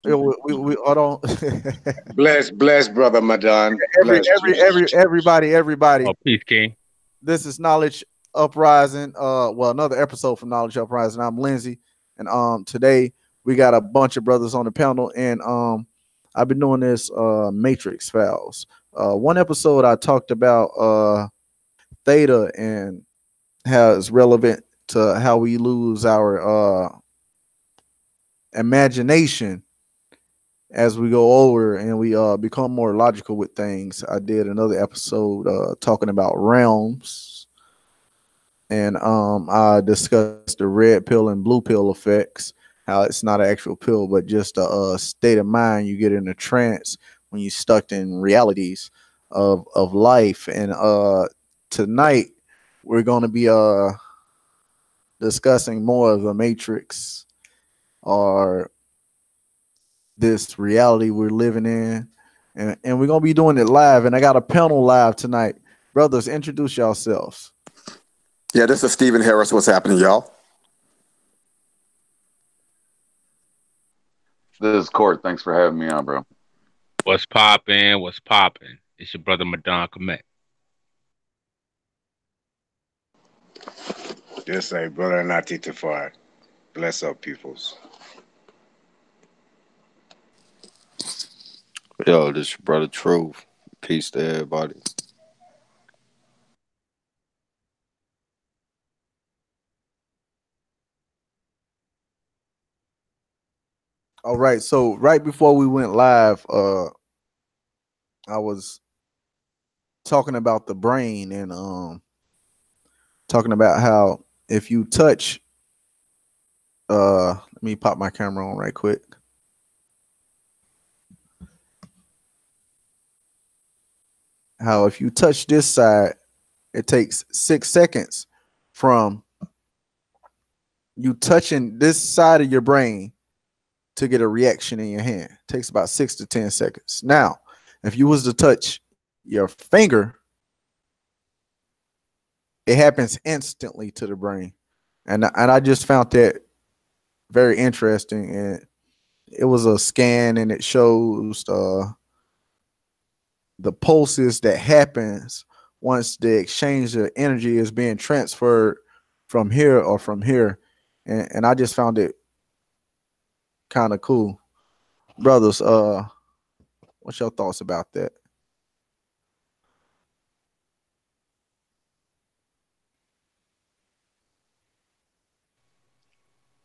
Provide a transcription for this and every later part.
We hold on. Bless, brother Madan. Bless, bless. Everybody. Oh, peace, King. This is Knowledge Uprising. Well, another episode from Knowledge Uprising. I'm Lindsay, and today we got a bunch of brothers on the panel, and I've been doing this Matrix Files. One episode I talked about theta and how it's relevant to how we lose our imagination as we go older and we become more logical with things. I did another episode talking about realms, and I discussed the red pill and blue pill effects. How it's not an actual pill, but just a state of mind you get in a trance when you're stuck in realities of life. And tonight we're going to be discussing more of the Matrix or this reality we're living in. And we're going to be doing it live. And I got a panel live tonight. Brothers, introduce yourselves. Yeah, this is Stephen Harris. What's happening, y'all? This is Court. Thanks for having me on, bro. What's poppin'? What's poppin'? It's your brother Madon Komet. Just say, brother Nati Tafar. Bless up, peoples. Yo, this your brother Truth. Peace to everybody. All right. So right before we went live, I was talking about the brain and talking about how if you touch let me pop my camera on right quick. How if you touch this side, it takes 6 seconds from you touching this side of your brain to get a reaction in your hand. It takes about 6 to 10 seconds. Now, if you was to touch your finger, it happens instantly to the brain. And I just found that very interesting. And it was a scan and it shows the pulses that happens once the exchange of energy is being transferred from here or from here. And I just found it kind of cool. Brothers, what's your thoughts about that?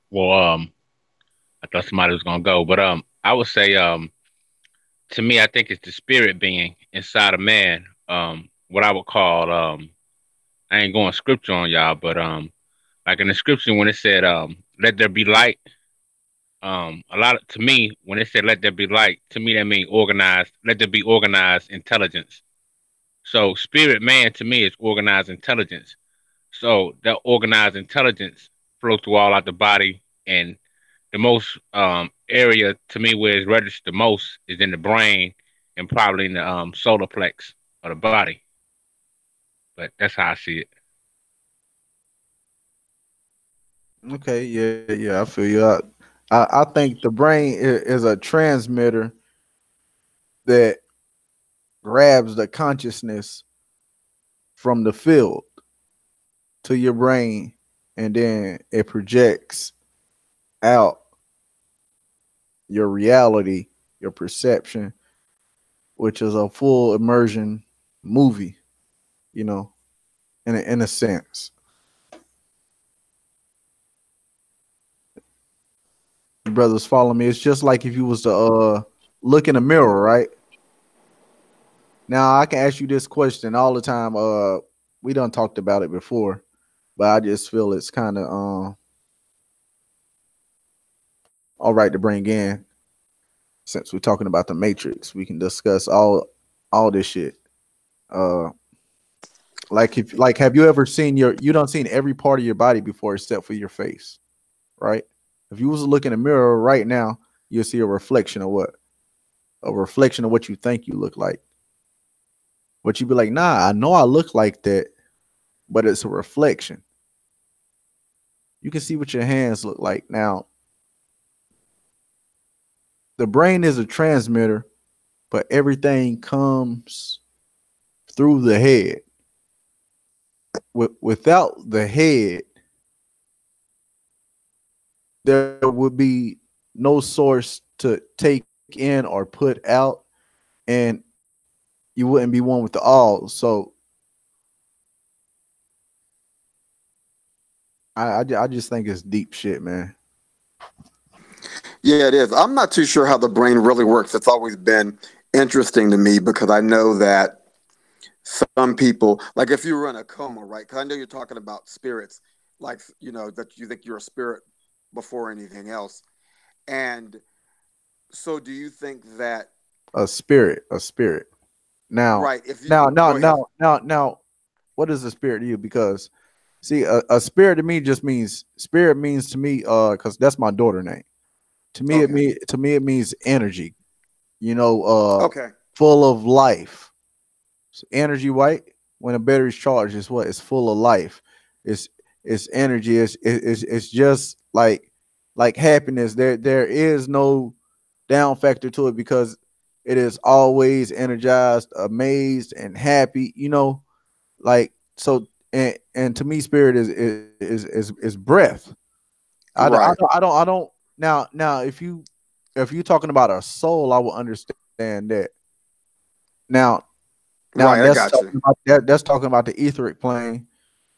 Well, I thought somebody was gonna go, but I would say to me, I think it's the spirit being inside a man. What I would call I ain't going scripture on y'all, but like in the scripture when it said let there be light. A lot of, to me, when it said let there be light, to me that means organized. Let there be organized intelligence. So spirit man to me is organized intelligence. So that organized intelligence flows through all out the body, and the most area to me where it's registered the most is in the brain and probably in the solar plex of the body. But that's how I see it. Okay, yeah, I feel you. I think the brain is a transmitter that grabs the consciousness from the field to your brain, and then it projects out your reality, your perception, which is a full immersion movie, you know, in a sense. Brothers, follow me. It's just like if you was to look in a mirror, right? Now I can ask you this question all the time. We done talked about it before, but I just feel it's kind of all right to bring in since we're talking about the Matrix. We can discuss all this shit. Uh, like if like have you ever seen you don't seen every part of your body before except for your face, right? If you was to look in a mirror right now, you'll see a reflection of what? A reflection of what you think you look like. But you'd be like, nah, I know I look like that, but it's a reflection. You can see what your hands look like. Now, the brain is a transmitter, but everything comes through the head. Without the head, there would be no source to take in or put out, and you wouldn't be one with the all. So I just think it's deep shit, man. Yeah, it is. I'm not too sure how the brain really works. It's always been interesting to me because I know that some people, like if you were in a coma, right? Because I know you're talking about spirits, like, you know, that you think you're a spirit before anything else. And so do you think that, A spirit. Now, right, if you now, go ahead. now, what is a spirit to you? Because see, a spirit to me just means spirit means to me, because that's my daughter name. To me, Okay. it means energy. You know, Okay. full of life. So energy, right? When a battery's charged, is what? It's full of life. It's it's energy. It's just like happiness. There is no down factor to it because it is always energized, amazed, and happy. You know, like so. And to me, spirit is breath. Right. I don't. Now, if you're talking about a soul, I will understand that. Now, Right. I that's got talking you. about that's talking about the etheric plane,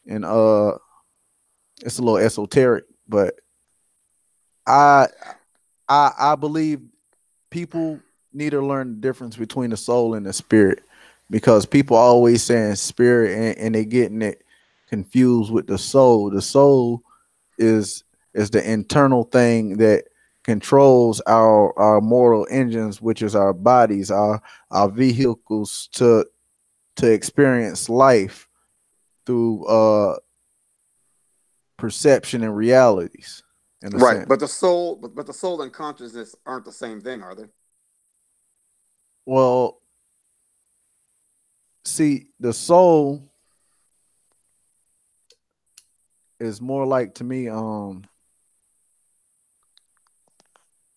and it's a little esoteric, but I I believe people need to learn the difference between the soul and the spirit because people always saying spirit and they getting it confused with the soul. The soul is the internal thing that controls our moral engines, which is our bodies, our vehicles to experience life through perception and realities in a Right. sense. But the soul and consciousness aren't the same thing, are they? Well, see, the soul is more like to me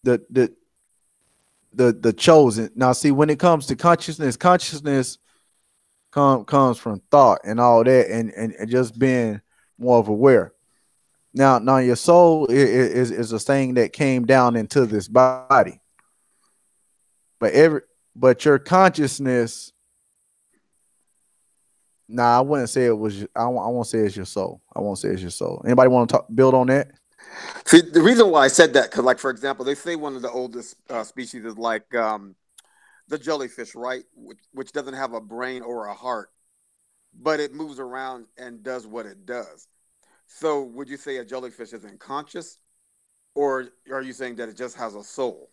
the the the chosen. Now see when it comes to consciousness comes from thought and all that and just being more of aware. Now your soul is a thing that came down into this body. But but your consciousness, nah, I wouldn't say it was. I won't say it's your soul. I won't say it's your soul. Anybody want to build on that? See, the reason why I said that, because, like, for example, they say one of the oldest species is like the jellyfish, right? Which doesn't have a brain or a heart, but it moves around and does what it does. So, would you say a jellyfish isn't conscious, or are you saying that it just has a soul?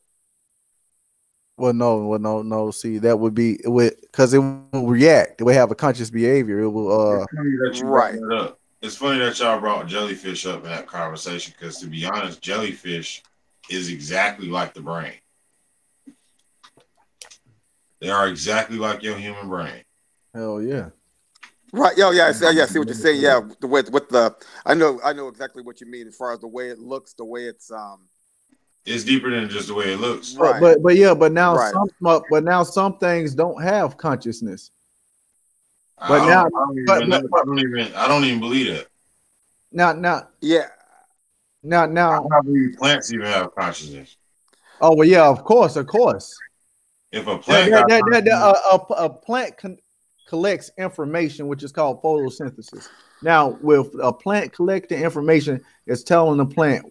No. See, that would be it would because it will react. It will have a conscious behavior. It will. It's funny that you brought Right. that up. It's funny that y'all brought jellyfish up in that conversation because, to be honest, jellyfish is exactly like the brain. They are exactly like your human brain. Hell yeah. Right. Yeah. Yeah. I see what you're saying. Yeah. The way with the, I know exactly what you mean as far as the way it looks, the way it's It's deeper than just the way it looks. Right. But yeah. But now Right. some things don't have consciousness. I But now, I don't even believe that. Yeah. I don't believe plants even have consciousness. Oh well, yeah, of course. If a plant A plant collects information, which is called photosynthesis. Now, with a plant collecting information, it's telling the plant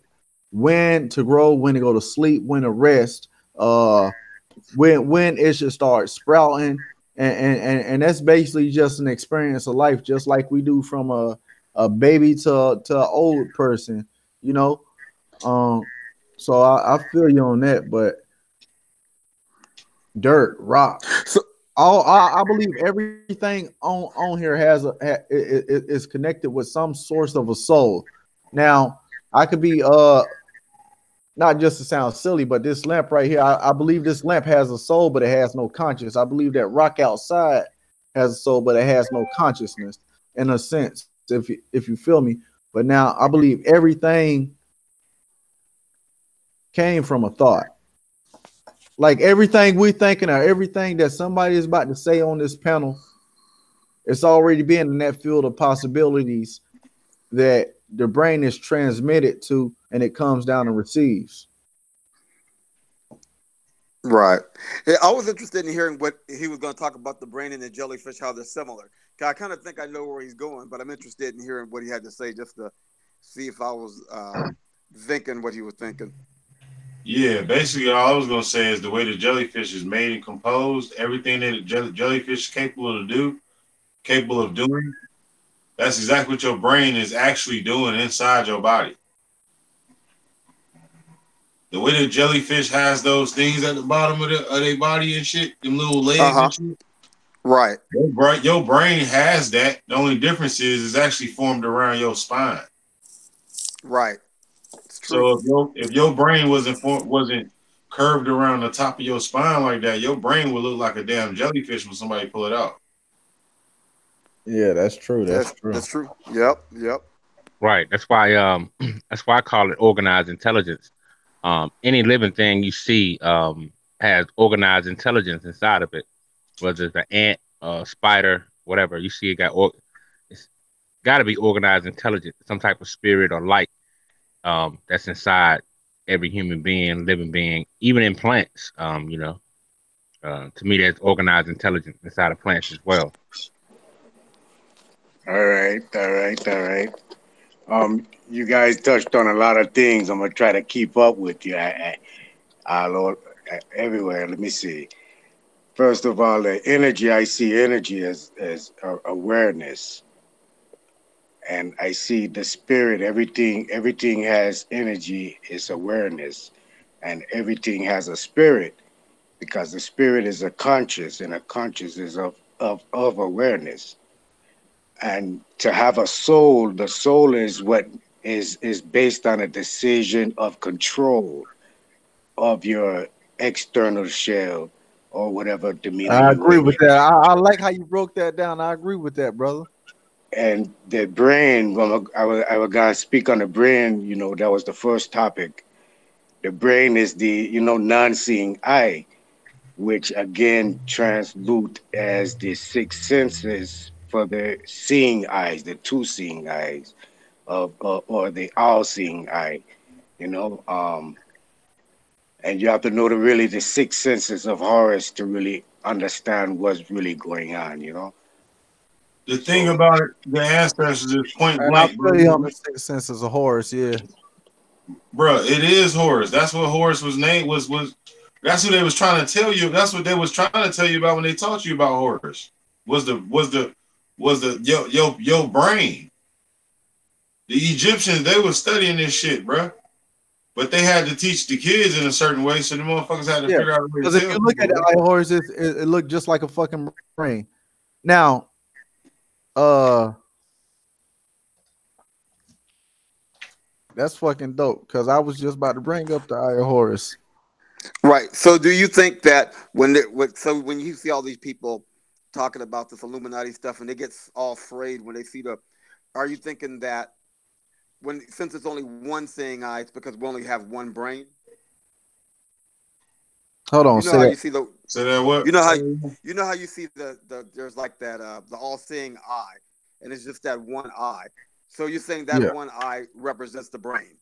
when to grow, when to go to sleep, when to rest, when it should start sprouting, and that's basically just an experience of life, just like we do from a baby to an old person, you know. So I feel you on that, but dirt, rock. So, I believe everything on here is connected with some source of a soul. Now, I could be not just to sound silly, but this lamp right here, I believe this lamp has a soul, but it has no conscience. I believe that rock outside has a soul, but it has no consciousness in a sense, if you feel me. But now I believe everything came from a thought. Like everything we thinking or everything that somebody is about to say on this panel, it's already been in that field of possibilities that the brain is transmitted to and it comes down and receives. Right. Yeah, I was interested in hearing what he was going to talk about the brain and the jellyfish, how they're similar. 'Cause I kind of think I know where he's going, but I'm interested in hearing what he had to say just to see if I was thinking what he was thinking. Yeah, basically all I was gonna say is the way the jellyfish is made and composed, everything that jellyfish is capable of doing, that's exactly what your brain is actually doing inside your body. The way the jellyfish has those things at the bottom of their body and shit, them little legs and shit. Right. Your brain has that. The only difference is it's actually formed around your spine. Right. So if your brain wasn't curved around the top of your spine like that, your brain would look like a damn jellyfish when somebody pull it out. Yeah, that's true. That's true. That's true. Yep. Right. That's why I call it organized intelligence. Any living thing you see has organized intelligence inside of it. Whether it's an ant, spider, whatever you see, it's got to be organized intelligence, some type of spirit or light that's inside every human being, living being, even in plants. To me, there's organized intelligence inside of plants as well. All right. You guys touched on a lot of things. I'm gonna try to keep up with you. Lord, everywhere. Let me see. First of all, the energy, I see energy as awareness, and I see the spirit. Everything has energy. It's awareness, and everything has a spirit, because the spirit is a conscious, and a conscious is of awareness. And to have a soul, the soul is what is based on a decision of control of your external shell or whatever demeanor. I agree with that. I like how you broke that down. I agree with that, brother. And the brain, well, I was gonna speak on the brain. That was the first topic. The brain is the non-seeing eye, which again translate as the six senses for the seeing eyes, the two seeing eyes, or the all-seeing eye, and you have to know the six senses of Horus to really understand what's really going on, The thing about it, the ancestors is point And blank. I play on the six senses of Horus, yeah. Bro, it is Horus. That's what Horus was named. Was that's what they was trying to tell you. That's what they was trying to tell you about when they taught you about Horus. Was your brain. The Egyptians, they were studying this shit, bro. But they had to teach the kids in a certain way, so the motherfuckers had to figure out a way to tell. Because if you look at the eye of Horus, it looked just like a fucking brain. Now, that's fucking dope. Because I was just about to bring up the eye of Horus. Right. So, do you think that when you see all these people talking about this Illuminati stuff and they get all afraid when they see are you thinking that since it's only one seeing eye, it's because we only have one brain? Hold on, say that what? You know how you see there's like that the all-seeing eye, and it's just that one eye. So you're saying that one eye represents the brain?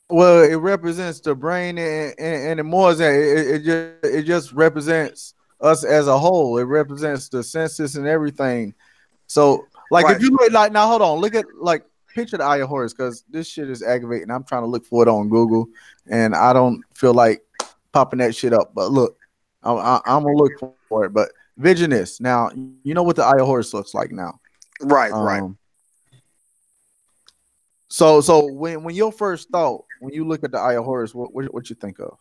Well, it represents the brain, and more than that, it just represents us as a whole. It represents the senses and everything. So, if you look now, hold on, look at picture the eye of Horus, because this shit is aggravating. I'm trying to look for it on Google, and I don't feel like popping that shit up. But look, I'm gonna look for it. But Visionist, now you know what the eye of Horus looks like now, right? So when your first thought, when you look at the eye of Horus, what you think of?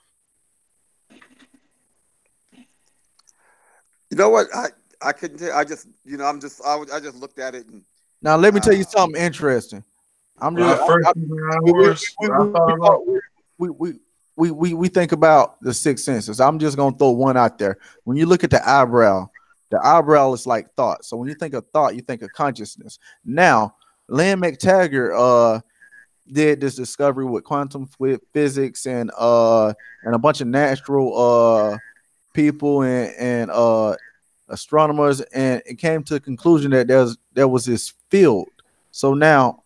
You know what? I couldn't tell. I just looked at it. And now let me tell you something interesting. We think about the six senses. I'm just gonna throw one out there. When you look at the eyebrow is like thought. So when you think of thought, you think of consciousness. Now, Lynn McTaggart, did this discovery with quantum physics and a bunch of natural people and astronomers, and it came to the conclusion that there was this field. So now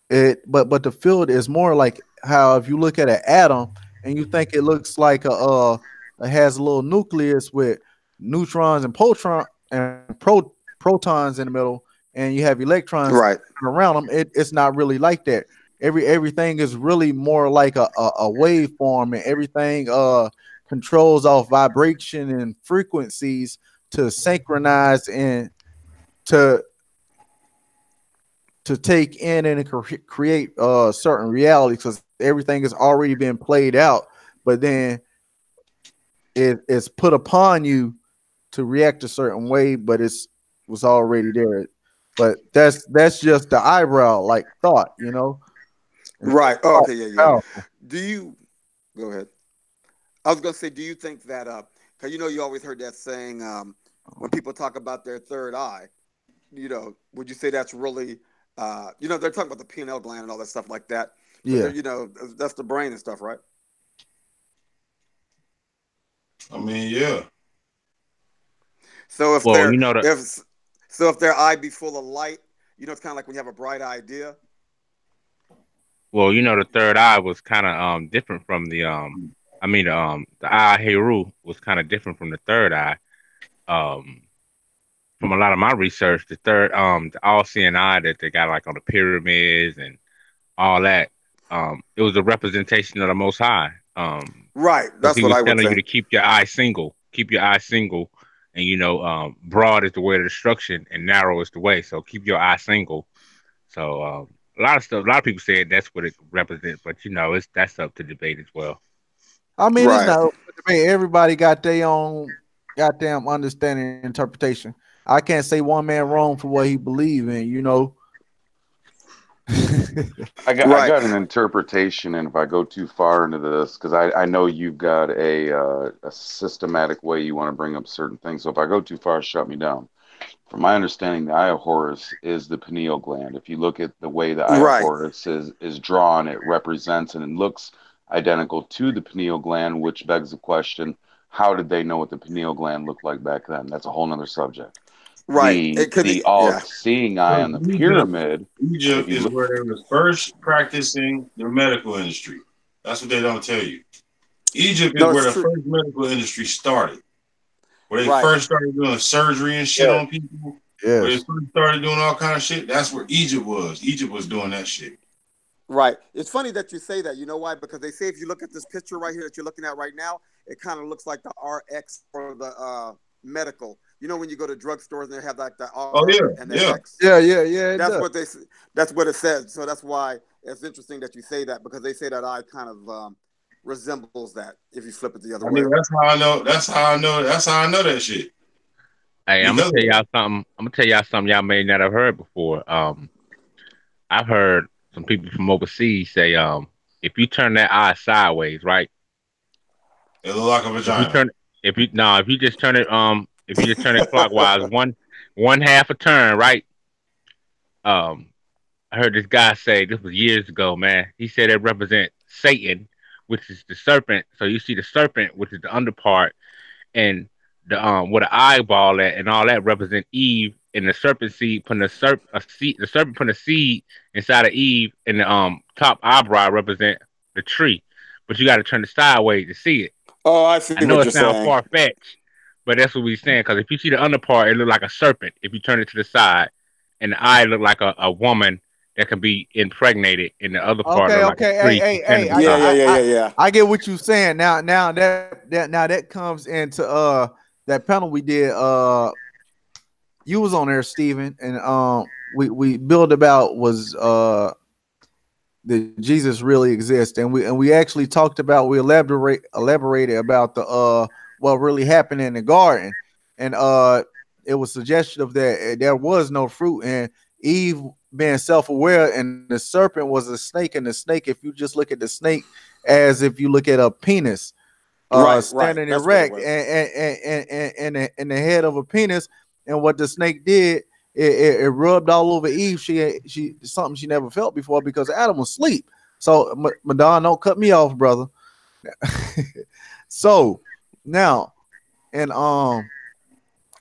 but the field is more like how if you look at an atom and you think it looks like it has a little nucleus with neutrons and protons in the middle, and you have electrons Right. around them. It's not really like that. Everything is really more like a waveform, and everything controls off vibration and frequencies to synchronize and to take in and create certain reality, because everything has already been played out, but then it's put upon you to react a certain way, but was already there. But that's just the eyebrow like thought, you know. Right. Oh, okay. Yeah. Powerful. Do you go ahead? I was gonna say, do you think that because you always heard that saying when people talk about their third eye, would you say that's really they're talking about the pineal gland and all that stuff like that? Yeah. That's the brain and stuff, right? I mean, yeah. So if Well, if their eye be full of light, it's kind of like when you have a bright idea. well, the third eye was kind of different from the the eye Heru was kind of different from the third eye. From a lot of my research, the third the all-seeing eye that they got like on the pyramids and all that, it was a representation of the Most High. Right. That's he what was I would telling you think. to keep your eye single, and broad is the way to destruction and narrow is the way. So keep your eye single. So a lot of people said that's what it represents, but that's up to debate as well. I mean, it's Right. not open debate. Everybody got their own goddamn understanding and interpretation. I can't say one man wrong for what he believe in, I Right. got an interpretation, and if I go too far into this, because I know you've got a systematic way you want to bring up certain things. So if I go too far, shut me down. From my understanding, the eye of Horus is the pineal gland. If you look at the way the eye of Right. Horus is drawn, it represents and it looks identical to the pineal gland, which begs the question: how did they know what the pineal gland looked like back then? That's a whole nother subject. Right. The all-seeing eye on the pyramid. Egypt is where they was first practicing the medical industry. That's what they don't tell you. Egypt is where the first medical industry started. Where they first started doing surgery and shit on people. Yeah. Where they first started doing all kind of shit. That's where Egypt was. Egypt was doing that shit. Right. It's funny that you say that. You know why? Because they say if you look at this picture right here that you're looking at right now, it kind of looks like the RX or the medical. When you go to drugstores and they have like the R and the X. Yeah. That's what it says. So that's why it's interesting that you say that, because they say that eye kind of resembles that if you flip it the other way. That's how I know. That's how I know that shit. Hey, I'm gonna tell y'all something y'all may not have heard before. I've heard some people from overseas say, if you turn that eye sideways, right? It look like a vagina. If you just turn it clockwise, one half a turn, right? I heard this guy say, this was years ago, man. He said it represents Satan, which is the serpent. So you see the serpent, which is the underpart, and the with an eyeball at and all that represent Eve, and the serpent seed putting the serpent putting a seed inside of Eve, and the top eyebrow represent the tree. But you got to turn it sideways to see it. Oh, I see. I know it sounds far fetched, but that's what we're saying. Because if you see the underpart, it look like a serpent. If you turn it to the side, and the eye look like a woman that can be impregnated, in the other part look like a tree. Hey, yeah. I get what you're saying. Now that comes into that panel we did. You was on there, Steven, and we built about was that Jesus really exists, and we actually talked about, we elaborated about the what really happened in the garden, and it was suggestive that there was no fruit, and Eve being self-aware, and the serpent was a snake, and the snake, if you just look at the snake as if you look at a penis standing erect and the head of a penis, and what the snake did, it rubbed all over Eve. She something she never felt before because Adam was asleep. So Madonna, don't cut me off, brother. So now, and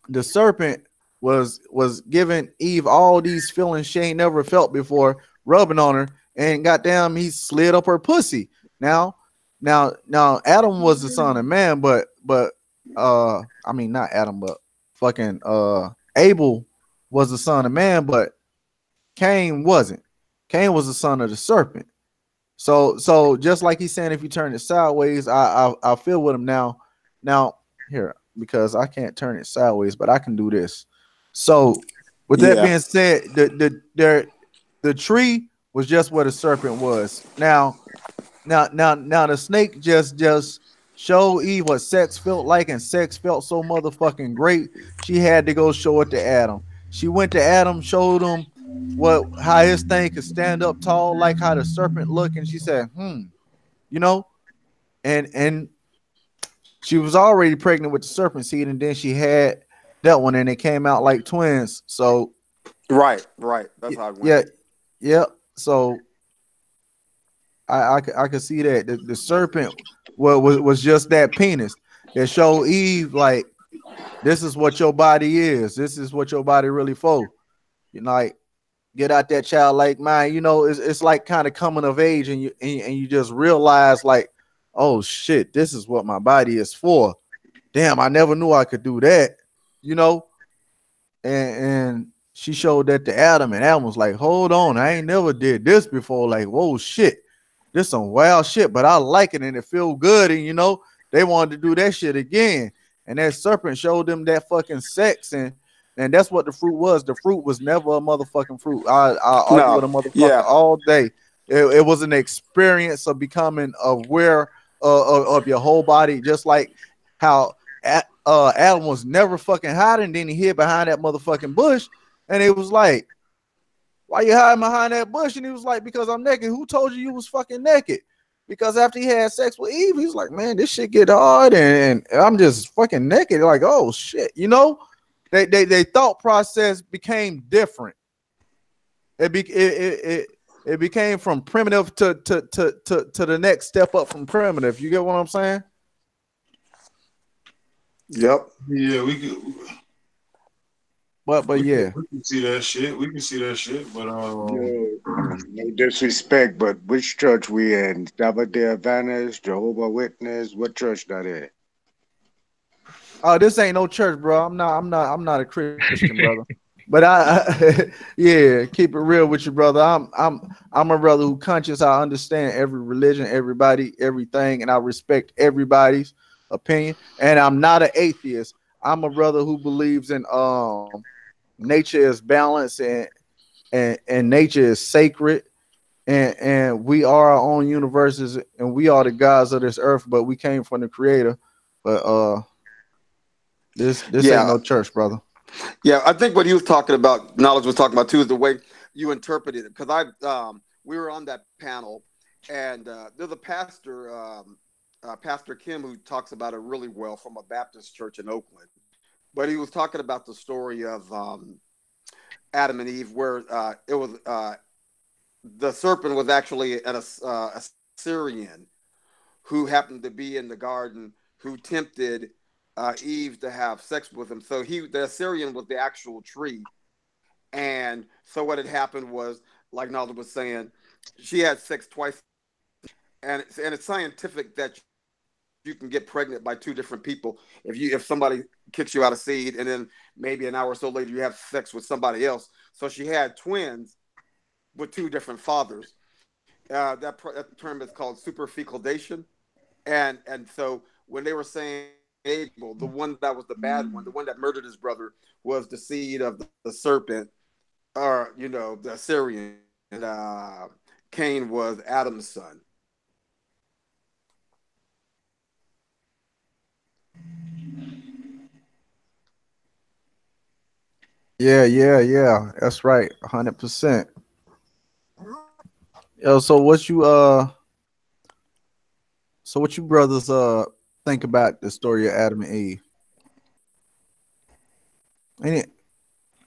the serpent was giving Eve all these feelings she ain't never felt before, rubbing on her, and goddamn, he slid up her pussy. Now Adam was the son of man, but I mean not Adam, but fucking Abel was the son of man, but Cain wasn't. Cain was the son of the serpent. So just like he's saying, if you turn it sideways, I feel with him now. Now here, because I can't turn it sideways, but I can do this. So with that being said, the tree was just where the serpent was. Now the snake just showed Eve what sex felt like, and sex felt so motherfucking great. She had to go show it to Adam. She went to Adam, showed him how his thing could stand up tall, like how the serpent looked, and she said, you know, and she was already pregnant with the serpent seed, and then she had that one, and it came out like twins. So right, that's how it went. Yeah. So I could see that the serpent was just that penis that showed Eve like, this is what your body is. This is what your body really for. You know, like, get out that childlike mind. You know, it's like kind of coming of age, and you just realize like, oh shit, this is what my body is for. Damn, I never knew I could do that. You know, and she showed that to Adam, and Adam was like, hold on, I ain't never did this before. Like, whoa, shit, this some wild shit, but I like it and it feel good. And you know, they wanted to do that shit again. And that serpent showed them that fucking sex, and that's what the fruit was. The fruit was never a motherfucking fruit. I argue with a motherfucker all day. It was an experience of becoming aware of your whole body, just like how Adam was never fucking hiding. Then he hid behind that motherfucking bush, and it was like, why you hiding behind that bush? And he was like, because I'm naked. Who told you was fucking naked? Because after he had sex with Eve, he's like, man, this shit get hard, and I'm just fucking naked. Like, oh shit, you know, they thought process became different. It became from primitive to the next step up from primitive. You get what I'm saying? Yep. Yeah, we could. But yeah, we can see that shit. We can see that shit. But no disrespect, but which church we in? Seventh-day Adventist, Jehovah Witness? What church that is? Oh, this ain't no church, bro. I'm not a Christian, brother. But I yeah, keep it real with you, brother. I'm a brother who conscious. I understand every religion, everybody, everything, and I respect everybody's opinion. And I'm not an atheist. I'm a brother who believes in nature is balanced, and nature is sacred, and we are our own universes, and we are the gods of this earth, but we came from the creator. But this ain't no church, brother. Yeah, I think what he was talking about, Knowledge was talking about too, is the way you interpreted it. Because we were on that panel, and there's a pastor, Pastor Kim, who talks about it really well from a Baptist church in Oakland. But he was talking about the story of Adam and Eve, where it was the serpent was actually a Syrian who happened to be in the garden, who tempted Eve to have sex with him. So the Assyrian was the actual tree. And so what had happened was, like Nalda was saying, she had sex twice. And it's scientific that you can get pregnant by two different people. If somebody kicks you out of seed, and then maybe an hour or so later you have sex with somebody else. So she had twins with two different fathers. That term is called superfecundation. And so when they were saying Abel, the one that was the bad one, the one that murdered his brother, was the seed of the serpent, or the Assyrian, and Cain was Adam's son. Yeah. That's right, 100%. Yo, so what you brothers think about the story of Adam and Eve?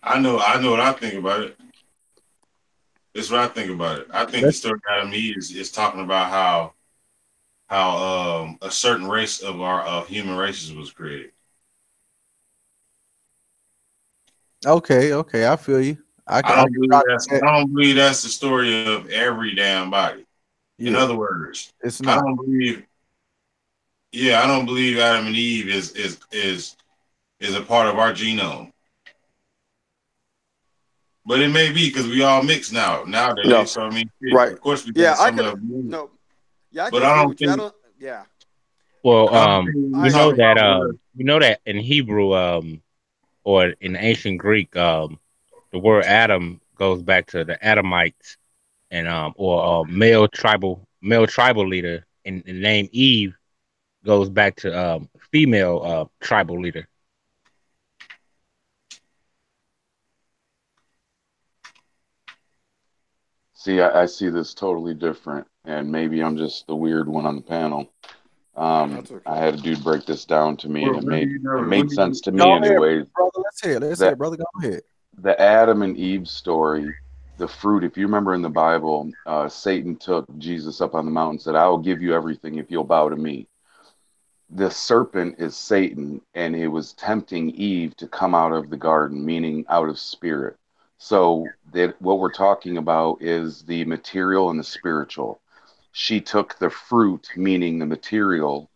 I know what I think about it. This is what I think about it. I think the story of Adam and Eve is talking about how a certain race of our human races was created. Okay, I feel you. I I can don't believe rock that's with I that. don't believe that's the story of every damn body. In Yeah, other words, it's I not. don't believe. Yeah, I don't believe Adam and Eve is a part of our genome. But it may be because we all mix nowadays. No, So I mean, shit, right. of course we Yeah, got I some could. of them. No, yeah, I can But I agree don't with you. I think don't. Yeah, Well, I don't think when we you I know talk agree. that about where in Hebrew, or in ancient Greek, the word Adam goes back to the Adamites, and or male tribal leader, and the name Eve goes back to female tribal leader. See, I see this totally different, and maybe I'm just the weird one on the panel. That's I okay. had a dude break this down to me, and where do you it know made sense to me, Go ahead, anyways. brother. Let's hear it. Let's hear it, That brother. Go ahead. the Adam and Eve story, the fruit. If you remember in the Bible, Satan took Jesus up on the mountain and said, "I will give you everything if you'll bow to me." The serpent is Satan, and it was tempting Eve to come out of the garden, meaning out of spirit. So that what we're talking about is the material and the spiritual. She took the fruit, meaning the material,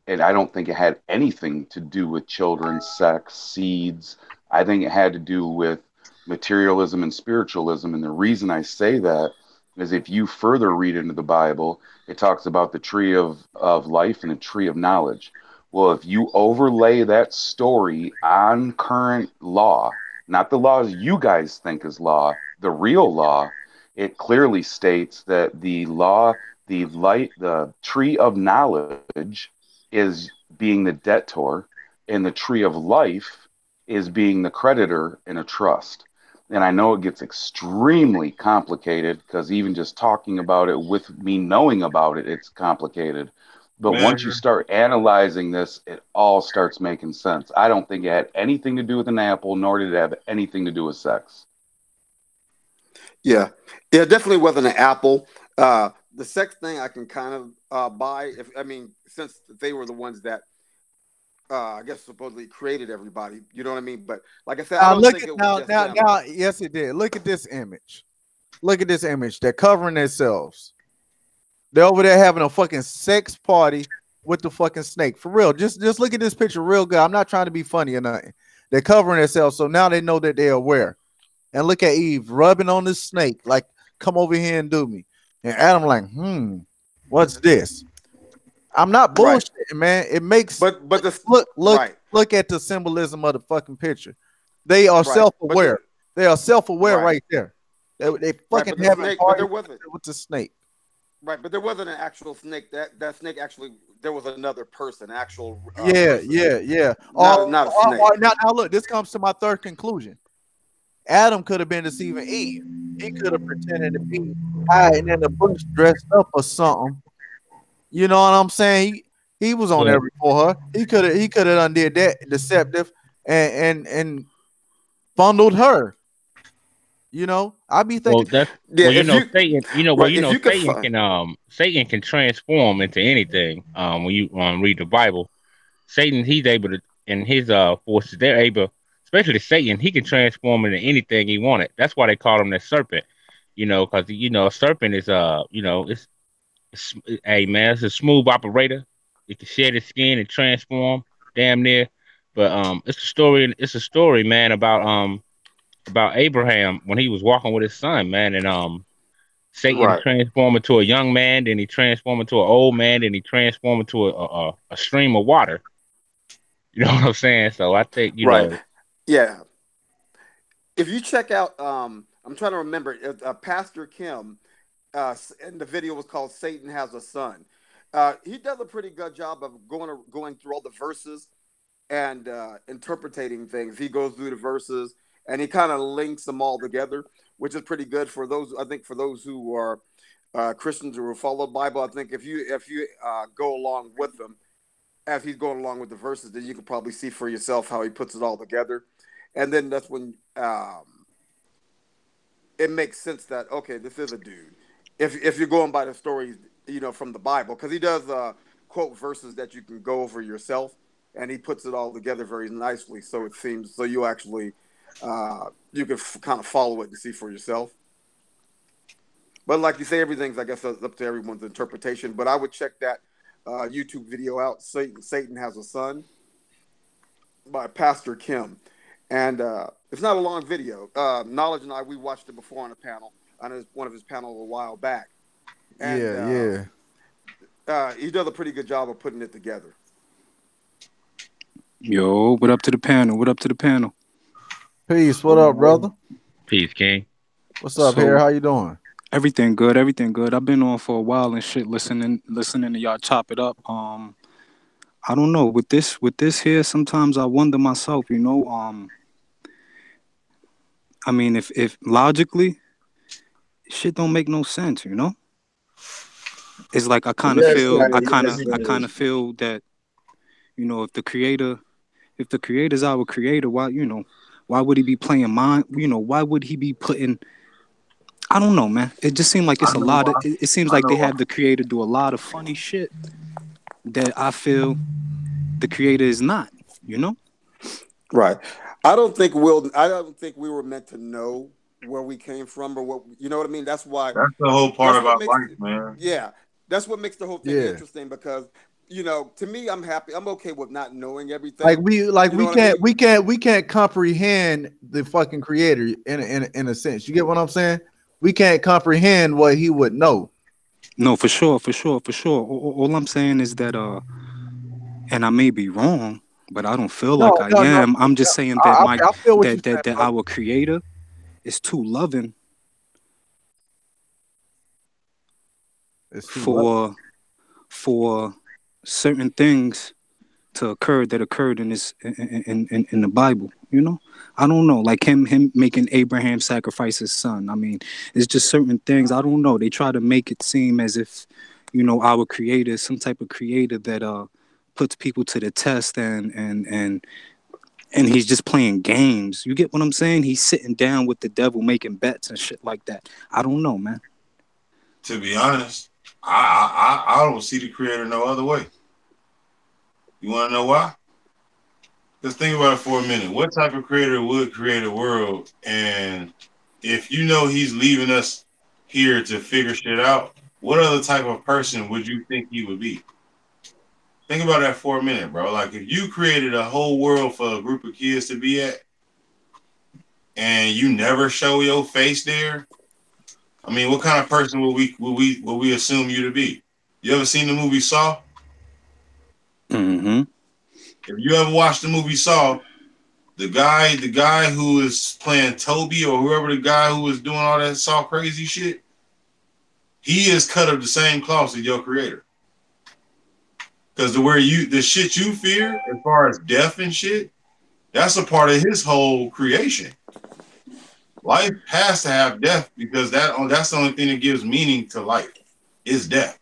and I don't think it had anything to do with children, sex, seeds. I think it had to do with materialism and spiritualism. And the reason I say that is if you further read into the Bible, it talks about the tree of life and the tree of knowledge. Well, if you overlay that story on current law, not the laws you guys think is law, the real law, it clearly states that the law, the light, the tree of knowledge is being the debtor, and the tree of life is being the creditor in a trust. And I know it gets extremely complicated because even just talking about it with me knowing about it, it's complicated. But once you man, start analyzing this, it all starts making sense. I don't think it had anything to do with an apple, nor did it have anything to do with sex. Yeah, yeah, definitely wasn't an Apple. The sex thing I can kind of buy. If I mean, since they were the ones that I guess supposedly created everybody. You know what I mean? But like I said, I Now don't look think at it was now just now them. now. Yes, it did. Look at this image. Look at this image. They're covering themselves. They're over there having a fucking sex party with the fucking snake. For real. Just look at this picture real good. I'm not trying to be funny or nothing. They're covering themselves, so now they know that they're aware. And look at Eve rubbing on the snake, like, come over here and do me. And Adam like, what's this? I'm not Right. bullshitting, man. It makes But the look right, look at the symbolism of the fucking picture. They are right. But self-aware. They are self-aware right, right there. They right. fucking But the having snake. But there parties wasn't. with the snake. Right. But there wasn't an actual snake. That snake actually. There was another person, actual Yeah, person, yeah, yeah. not a snake. Now look, this comes to my third conclusion. Adam could have been deceiving Eve. He could have pretended to be hiding in the bush dressed up or something. You know what I'm saying? He was on Yeah. there before her. He could have undid that deceptive and fondled her. You know, I be Well, thinking, that's Yeah. well, you If know, you Satan. right, if you could find Satan can transform into anything. When you read the Bible, Satan, he's able to, and his forces, they're able, especially Satan, he can transform into anything he wanted. That's why they call him the serpent. You know, because a serpent is it's hey man, it's a smooth operator. It can shed its skin and transform damn near. But it's a story, man, about Abraham when he was walking with his son, man, and Satan right, transformed into a young man, then he transformed into an old man, then he transformed into a stream of water. You know what I'm saying? So I think, right. Yeah. If you check out, I'm trying to remember, Pastor Kim, and the video was called "Satan Has a Son." He does a pretty good job of going through all the verses and interpreting things. He goes through the verses and he kind of links them all together, which is pretty good for those. I think for those who are Christians who follow the Bible, I think if you go along with them as he's going along with the verses, then you can probably see for yourself how he puts it all together. and then that's when it makes sense that okay, this is a dude. If you're going by the stories, from the Bible, because he does quote verses that you can go over yourself, and he puts it all together very nicely. So it seems so you actually you can kind of follow it and see for yourself. But like you say, everything's, I guess, up to everyone's interpretation. But I would check that YouTube video out. Satan Has a Son by Pastor Kim. And it's not a long video. Knowledge and we watched it before on a panel, on one of his panels a while back. And, he does a pretty good job of putting it together. Yo, what up to the panel? What up to the panel? Peace. What up, brother? Peace, King. What's up, here? How you doing? Everything good. Everything good. I've been on for a while and shit, listening to y'all chop it up. I don't know, with this here, sometimes I wonder myself, I mean, if logically, shit don't make no sense, It's like I kind of feel that, if the creator's our creator, why would he be playing mind? Why would he be putting? I don't know, man. It just seemed like it's a lot of. It seems like they have the creator do a lot of funny shit that I feel the creator is not. Right. I don't think we were meant to know where we came from or what. You know what I mean? That's why. That's the whole part about life, man. Yeah, that's what makes the whole thing interesting because. To me, I'm happy. I'm okay with not knowing everything. We can't comprehend the fucking creator in a sense. You get what I'm saying? We can't comprehend what he would know. No, for sure. All I'm saying is that, and I may be wrong, but I don't feel like I am. I'm just saying that that our creator is too loving for certain things to occur that occurred in this in the Bible. I don't know, like him making Abraham sacrifice his son. I mean, it's just certain things. I don't know. They try to make it seem as if our creator is some type of creator that puts people to the test and he's just playing games. You get what I'm saying? He's sitting down with the devil making bets and shit like that. I don't know, man. To be honest, I don't see the creator no other way. You want to know why? Just think about it for a minute. What type of creator would create a world? And if he's leaving us here to figure shit out, what other type of person would you think he would be? Think about that for a minute, bro. Like if you created a whole world for a group of kids to be at and you never show your face there, I mean, what kind of person will we assume you to be? You ever seen the movie Saw? Mm-hmm. If you ever watched the movie Saw, the guy who is playing Toby or whoever the guy who was doing all that Saw crazy shit, he is cut of the same cloth as your creator. Because the shit you fear, as far as death and shit, that's a part of his whole creation. Life has to have death because that's the only thing that gives meaning to life is death.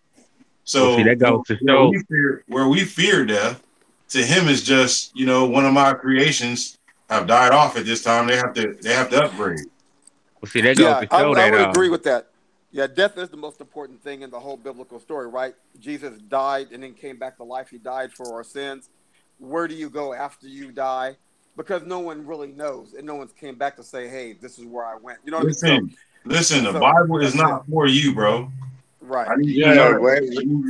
So that goes to show where we fear death, to him is just one of my creations have died off at this time. They have to upgrade. Well, see, that goes to show I would agree with that. Yeah, death is the most important thing in the whole biblical story, right? Jesus died and then came back to life. He died for our sins. Where do you go after you die? Because no one really knows, and no one's came back to say, "Hey, this is where I went." You know what I mean? Listen. The Bible is not for you, bro. Right. I need you to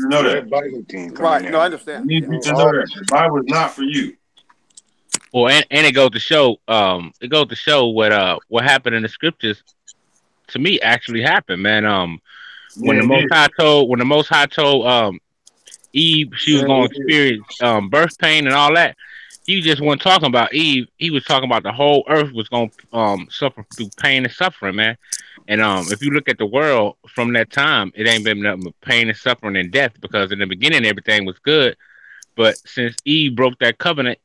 know that. Bible team. Right. No, I understand. I need you to know that the Bible is not for you. Well, and it goes to show, what happened in the scriptures. To me, actually happened, man. When the Most High told Eve she was going to experience birth pain and all that, he just wasn't talking about Eve. He was talking about the whole earth was going to suffer through pain and suffering, man. And if you look at the world from that time, it ain't been nothing but pain and suffering and death, because in the beginning everything was good, but since Eve broke that covenant,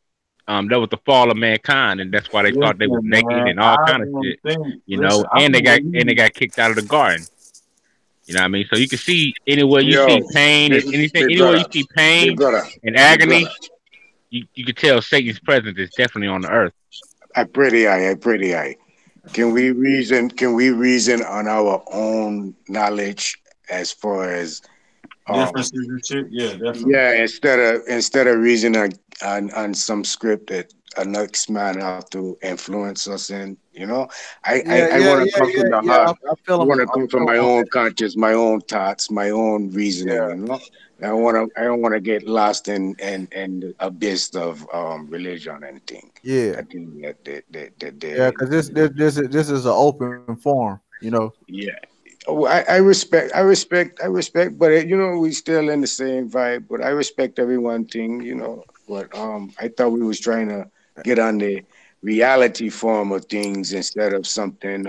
that was the fall of mankind, and that's why they thought they was naked and all kind of shit, and they got kicked out of the garden. You know what I mean? So you can see anywhere you see pain and anything, anywhere you see pain and agony, you can tell Satan's presence is definitely on the earth. I pretty high. Can we reason? Can we reason on our own knowledge as far as Differences and shit. Yeah, definitely. yeah, instead of reasoning on some script that a next man have to influence us in, you know, I want to come from the heart. I feel I him. want to come from my own conscience, my own thoughts, my own reasoning. You know, I don't want to get lost in the abyss of religion and thing. Yeah, I think yeah, because this is an open forum. You know. yeah. Oh, I respect, but you know, we still in the same vibe. But I respect everyone thing, you know. But I thought we was trying to get on the reality form of things instead of something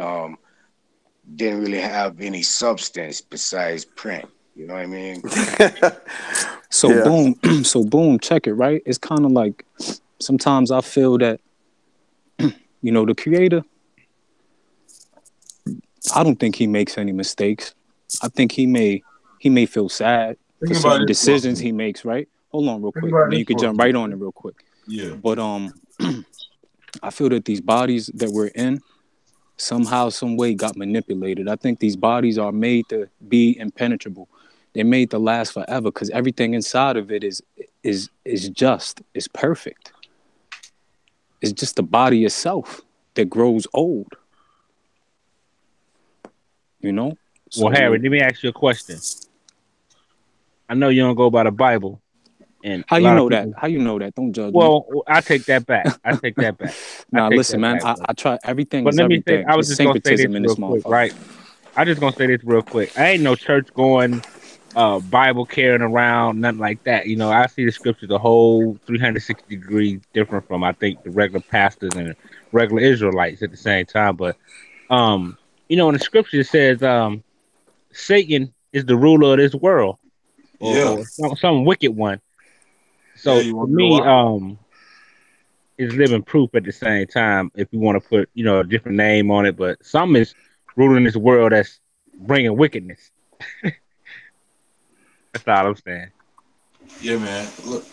didn't really have any substance besides print. You know what I mean? So Yeah. boom, so boom, check it, right? It's kind of like sometimes I feel that, you know, the creator, I don't think he makes any mistakes. I think he may feel sad for Think about certain this for a decisions minute. he makes, right? Hold on real Think quick. about And then this you could for a jump right minute. on it real quick. Yeah. But I feel that these bodies that we're in somehow, some way got manipulated. I think these bodies are made to be impenetrable. They're made to last forever because everything inside of it is just, is perfect. It's just the body itself that grows old. You know? Well, Harry, let me ask you a question. I know you don't go by the Bible, and How a you lot know of people. that? How you know that? Don't judge me. Well, I take that back. I take that back. Nah, take listen, that man. back, bro. I try everything But is let me say, everything. I was It's just gonna say this syncretism in real this quick, motherfucker. right? I just gonna say this real quick. I ain't no church going, Bible carrying around, nothing like that. You know, I see the scriptures a whole 360 degrees different from I think the regular pastors and regular Israelites at the same time. But you know, in the scripture it says Satan is the ruler of this world, Yeah. or some wicked one. Yeah, So you to want to know me, why? is living proof at the same time. If you want to put, you know, a different name on it, but some is ruling this world that's bringing wickedness. That's all I'm saying. Yeah, man. Look,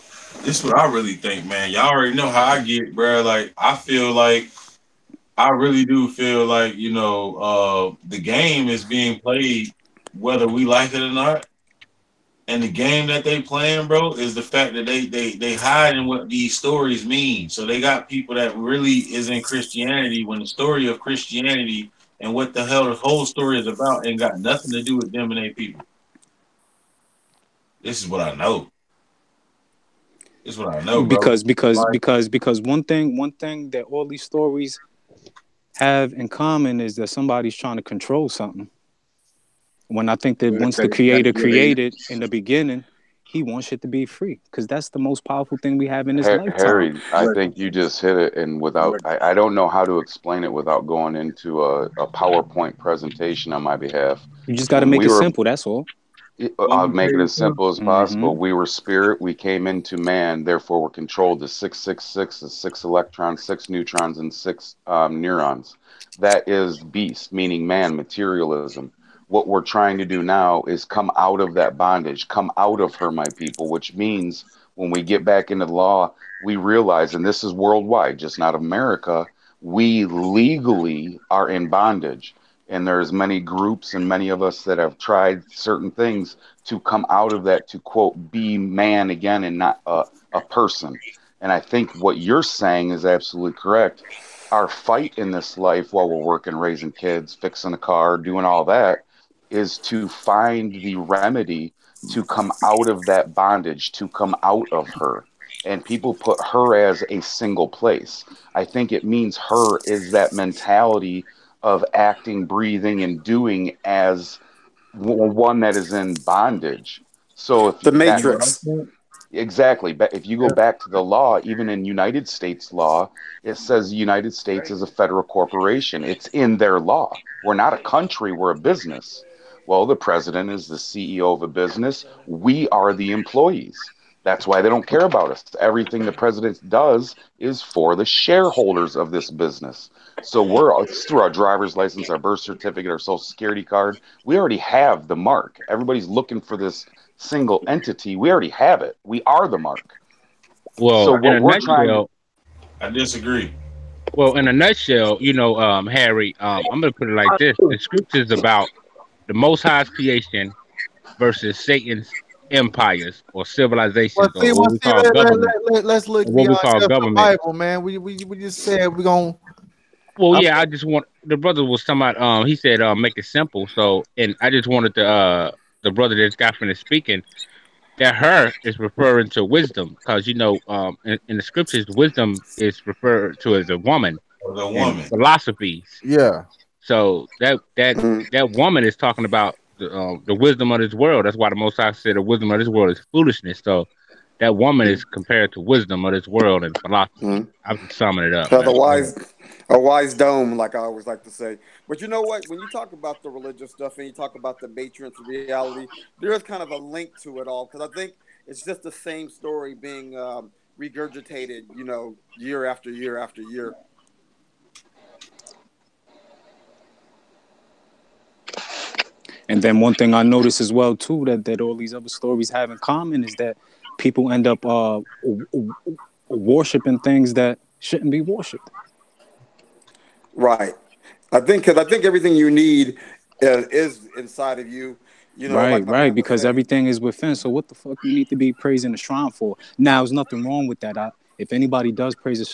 this is what I really think, man. Y'all already know how I get, bro. Like, I really do feel like, you know, the game is being played whether we like it or not. And the game that they playing, bro, is the fact that they hiding what these stories mean. So they got people that really is in Christianity when the story of Christianity and what the hell the whole story is about ain't got nothing to do with them and their people. This is what I know. This is what I know, bro. Because one thing that all these stories have in common is that somebody's trying to control something. When I think that once the creator created in the beginning, he wants it to be free because that's the most powerful thing we have in this lifetime. Harry, I think you just hit it, and I don't know how to explain it without going into a PowerPoint presentation on my behalf. You just got to make it simple. That's all. I'll make it as simple as possible. We were spirit. We came into man. Therefore, we're controlled. The 666 is 6 electrons, 6 neutrons, and 6 neurons. That is beast, meaning man, materialism. What we're trying to do now is come out of that bondage, come out of her, my people, which means when we get back into the law, we realize, and this is worldwide, just not America, we legally are in bondage. And there's many groups and many of us that have tried certain things to come out of that, to quote, be man again and not a person. And I think what you're saying is absolutely correct. Our fight in this life while we're working, raising kids, fixing a car, doing all that, is to find the remedy to come out of that bondage, to come out of her. And people put her as a single place. I think it means her is that mentality of acting, breathing, and doing as one that is in bondage. So if The that, Matrix. exactly, but if you go back to the law, even in United States law, it says the United States is a federal corporation. It's in their law. We're not a country, we're a business. Well, the president is the CEO of a business. We are the employees. That's why they don't care about us. Everything the president does is for the shareholders of this business. So it's through our driver's license, our birth certificate, our social security card. We already have the mark. Everybody's looking for this single entity. We already have it. We are the mark. Well, So in a what we're trying to... nutshell, I disagree. Well, in a nutshell, Harry, I'm gonna put it like this: the scriptures about the Most High's creation versus Satan's empires or Well, civilizations or see, what we call government let's look or what we beyond call just the government. Bible, man. We just said we're gonna. Well, yeah, I just want the brother was talking about. He said, make it simple. So, and I just wanted the brother that got finished speaking that her is referring to wisdom because in the scriptures, wisdom is referred to as a woman The and woman. philosophies. Yeah. So that woman is talking about the wisdom of this world. That's why the Most High said the wisdom of this world is foolishness. So that woman is compared to wisdom of this world and philosophy. I'm just summing it up, man. A wise dome, like I always like to say. But you know what? When you talk about the religious stuff and you talk about the matrix reality, there is kind of a link to it all because I think it's just the same story being regurgitated, year after year after year. And then one thing I noticed as well too that all these other stories have in common is that people end up worshiping things that shouldn't be worshipped. Right. I think everything you need is inside of you. Right. Because everything is within. So what the fuck you need to be praising a shrine for? Now, there's nothing wrong with that. If anybody does praise a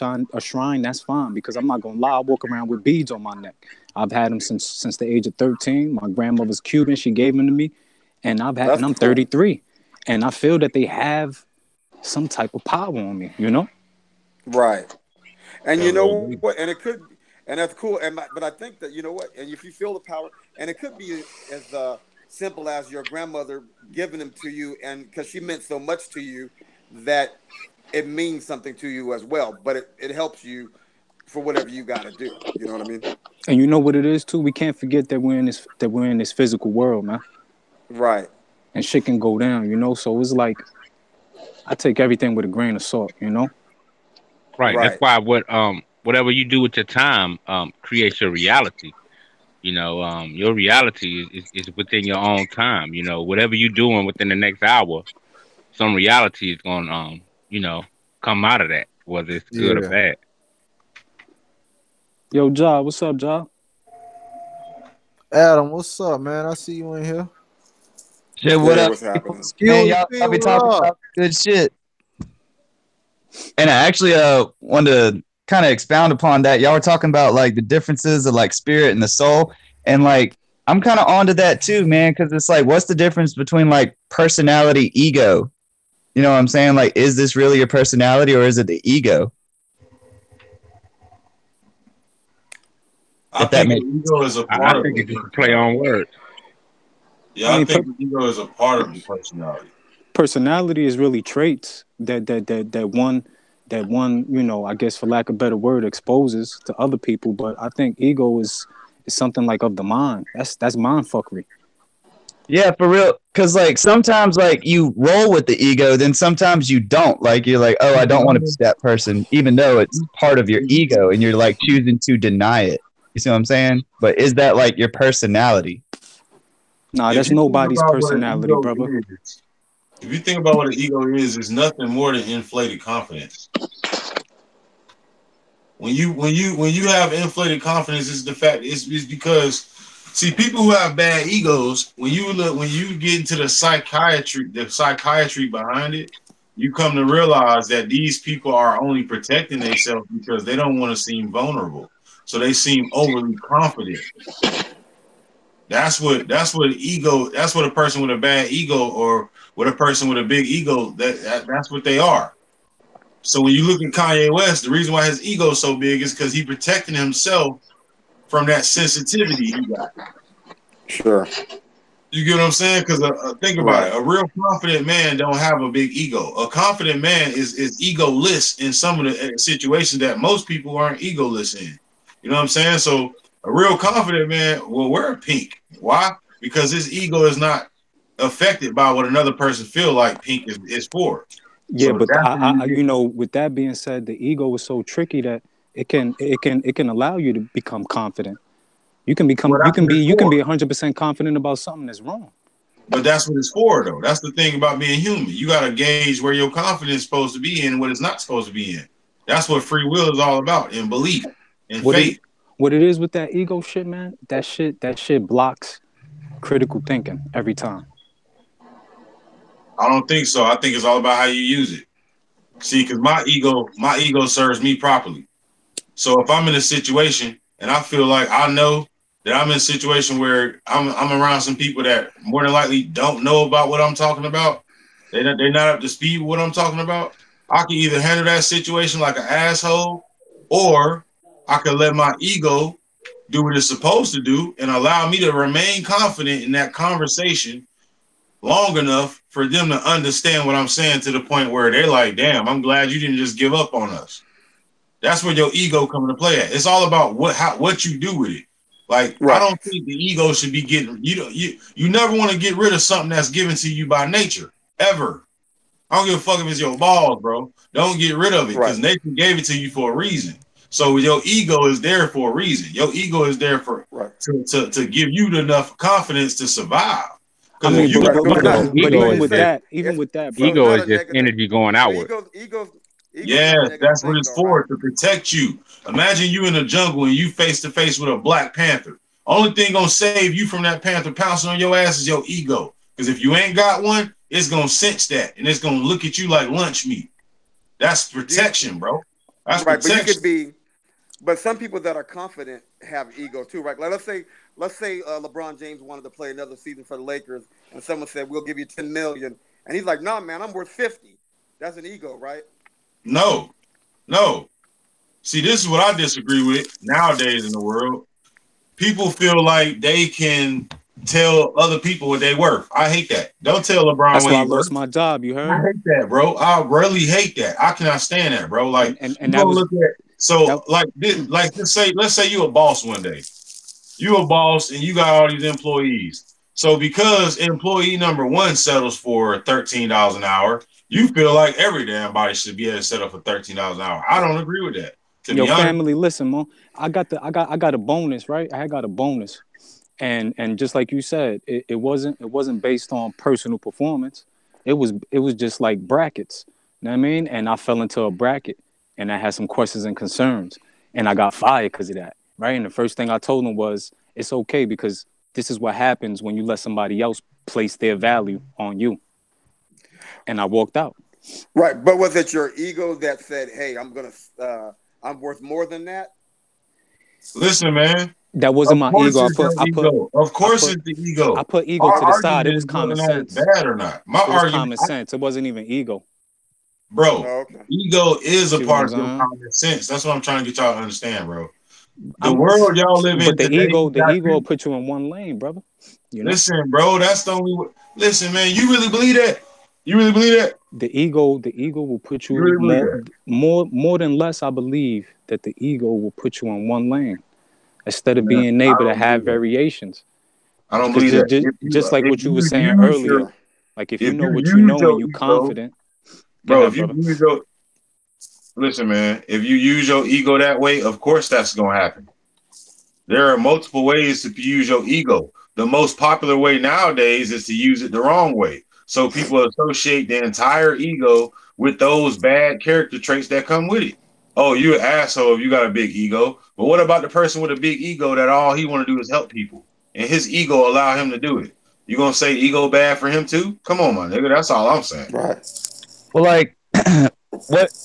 shrine, that's fine. Because I'm not gonna lie, I walk around with beads on my neck. I've had them since the age of 13. My grandmother's Cuban; she gave them to me, and I'm 33, and I feel that they have some type of power on me. Right. And you know what? And it could, and that's cool. But I think that and if you feel the power, and it could be as simple as your grandmother giving them to you, and because she meant so much to you, that it means something to you as well. But it helps you for whatever you got to do. You know what I mean? And you know what it is too. We can't forget that we're in this physical world, man. Right. And shit can go down, So it's like I take everything with a grain of salt, Right. That's why whatever you do with your time creates your reality. Your reality is within your own time. Whatever you're doing within the next hour, some reality is going to come out of that, whether it's good or bad. Yo, Ja, what's up, Ja? Adam, what's up, man? I see you in here. Shit, what up? What's happening? Man, y'all be talking about good shit. And I actually wanted to kind of expound upon that. Y'all were talking about like the differences of like spirit and the soul. And like I'm kind of onto that too, man, because it's like, what's the difference between like personality, ego? You know what I'm saying? Like, is this really your personality or is it the ego? I think ego is a part of it. I think it's just a play on words. Yeah, I think ego is a part of the personality. Personality is really traits that one, I guess for lack of a better word, exposes to other people. But I think ego is something like of the mind. That's mind fuckery. Yeah, for real. Because like sometimes like you roll with the ego, then sometimes you don't. Like you're like, oh, I don't want to be that person, even though it's part of your ego, and you're like choosing to deny it. You see what I'm saying? But is that like your personality? Nah, that's nobody's personality, brother. If you think about what an ego is, it's nothing more than inflated confidence. When you have inflated confidence, it's the fact it's because see people who have bad egos, when you get into the psychiatry behind it, you come to realize that these people are only protecting themselves because they don't want to seem vulnerable. So they seem overly confident. That's what ego. That's what a person with a bad ego or with a person with a big ego. That's what they are. So when you look at Kanye West, the reason why his ego is so big is because he's protecting himself from that sensitivity he got. Sure. You get what I'm saying? Because think about it. A real confident man don't have a big ego. A confident man is egoless in some of the situations that most people aren't egoless in. You know what I'm saying? So a real confident man will wear pink. Why? Because his ego is not affected by what another person feel like pink is for. Yeah, so but with that being said, the ego is so tricky that it can allow you to become confident. You can become you can be 100% confident about something that's wrong. But that's what it's for, though. That's the thing about being human. You got to gauge where your confidence is supposed to be in and what it's not supposed to be in. That's what free will is all about, and belief. and What faith. what it is with that ego shit, man? That shit blocks critical thinking every time. I don't think so. I think it's all about how you use it. See, because my ego serves me properly. So if I'm in a situation and I feel like I know that I'm in a situation where I'm around some people that more than likely don't know about what I'm talking about, they're not up to speed with what I'm talking about, I can either handle that situation like an asshole, or I can let my ego do what it's supposed to do and allow me to remain confident in that conversation long enough for them to understand what I'm saying, to the point where they're like, damn, I'm glad you didn't just give up on us. That's where your ego come into play at. It's all about what you do with it. Like, I don't think the ego should be getting, you never want to get rid of something that's given to you by nature, ever. I don't give a fuck if it's your balls, bro. Don't get rid of it, because nature gave it to you for a reason. So your ego is there for a reason. Your ego is there for to give you enough confidence to survive. I mean, ego even with that, bro, ego is just energy going outward. Yes, that's what it's for, to protect you. Imagine you in the jungle and you face to face with a black panther. Only thing gonna save you from that panther pouncing on your ass is your ego. Because if you ain't got one, it's gonna sense that and it's gonna look at you like lunch meat. That's protection, bro. That's protection. But you could be, but some people that are confident have ego too, right? Like let's say LeBron James wanted to play another season for the Lakers, and someone said we'll give you $10 million, and he's like, "Nah, man, I'm worth 50." That's an ego, right? No. See, this is what I disagree with nowadays in the world. People feel like they can tell other people what they're worth. I hate that. Don't tell LeBron. That's why I lost my job. You heard? I hate that, bro. I really hate that. I cannot stand that, bro. Like, and that was, look at, so like let's say you're a boss one day. You're a boss and you got all these employees. So because employee number one settles for $13 an hour, you feel like every damn body should be able to settle for $13 an hour. I don't agree with that. Yo, family, listen, man. I got a bonus, right? I got a bonus, and just like you said, it wasn't based on personal performance. It was just like brackets. You know what I mean? And I fell into a bracket, and I had some questions and concerns, and I got fired because of that, right? And the first thing I told them was, it's okay, because this is what happens when you let somebody else place their value on you. And I walked out. Right, but was it your ego that said, "Hey, I'm worth more than that"? Listen, man. That wasn't my ego. Of course, it's the ego. I put ego to the side. It was common sense. Bad or not? My argument was common sense. It wasn't even ego. Bro, ego is a part of your common sense. That's what I'm trying to get y'all to understand, bro. The world y'all live in, but the today, ego will put you in one lane, brother. You know? Listen, bro, that's the only way. Listen, man, you really believe that? You really believe that? The ego will put you really more than less. I believe that the ego will put you in one lane instead of being able to have variations. I don't believe that. Just like what you were saying earlier. Like if you know what you know and you're confident. Bro, if you use your, listen, man, if you use your ego that way, of course that's going to happen. There are multiple ways to use your ego. The most popular way nowadays is to use it the wrong way. So people associate the entire ego with those bad character traits that come with it. Oh, you're an asshole if you got a big ego. But what about the person with a big ego that all he want to do is help people, and his ego allow him to do it? You gonna say ego bad for him too? Come on, my nigga. That's all I'm saying. Right. Well, like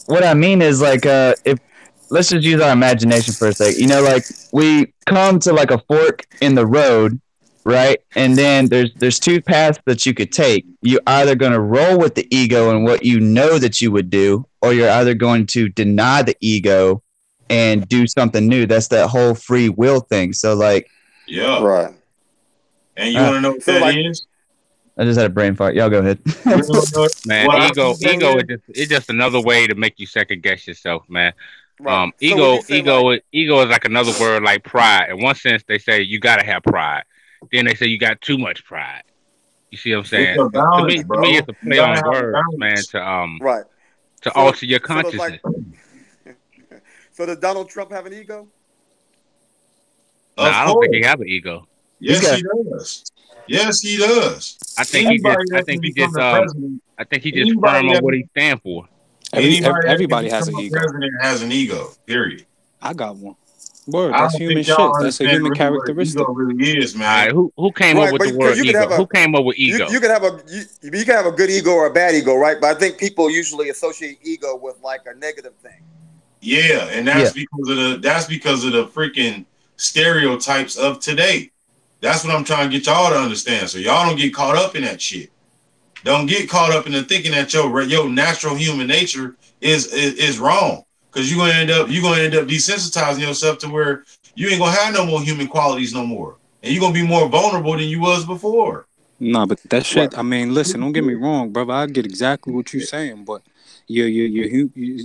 what I mean is like if let's just use our imagination for a sec. You know, like we come to like a fork in the road, right? And then there's two paths that you could take. You're either going to roll with the ego and what you know that you would do, or you're either going to deny the ego and do something new. That's that whole free will thing. So like, yeah, right. And you want to know what that is? I just had a brain fart. Y'all go ahead. Man, ego is just another way to make you second guess yourself, man. Right. Ego is like another word like pride. In one sense, they say you gotta have pride. Then they say you got too much pride. You see what I'm saying? To me, it's a play on words, man. To alter your consciousness. So does Donald Trump have an ego? No, I don't think he have an ego. Yes, he does. Yes, he does. I think he just firm on what he stands for. Everybody has an ego. President has an ego. Period. I got one. Word, I that's don't human think shit. y'all That's a understand human really what characteristic. ego really is, All man. right, who came Right, up with but the because word you could ego? have a Who came up with ego? you can have a good ego or a bad ego, right? But I think people usually associate ego with like a negative thing. Yeah, and that's because of the freaking stereotypes of today. That's what I'm trying to get y'all to understand. So y'all don't get caught up in that shit. Don't get caught up in the thinking that your natural human nature is wrong. Because you're gonna end up desensitizing yourself to where you ain't gonna have no more human qualities no more. And you're gonna be more vulnerable than you was before. Nah, but that shit. Right. I mean, listen, don't get me wrong, brother. I get exactly what you're saying, but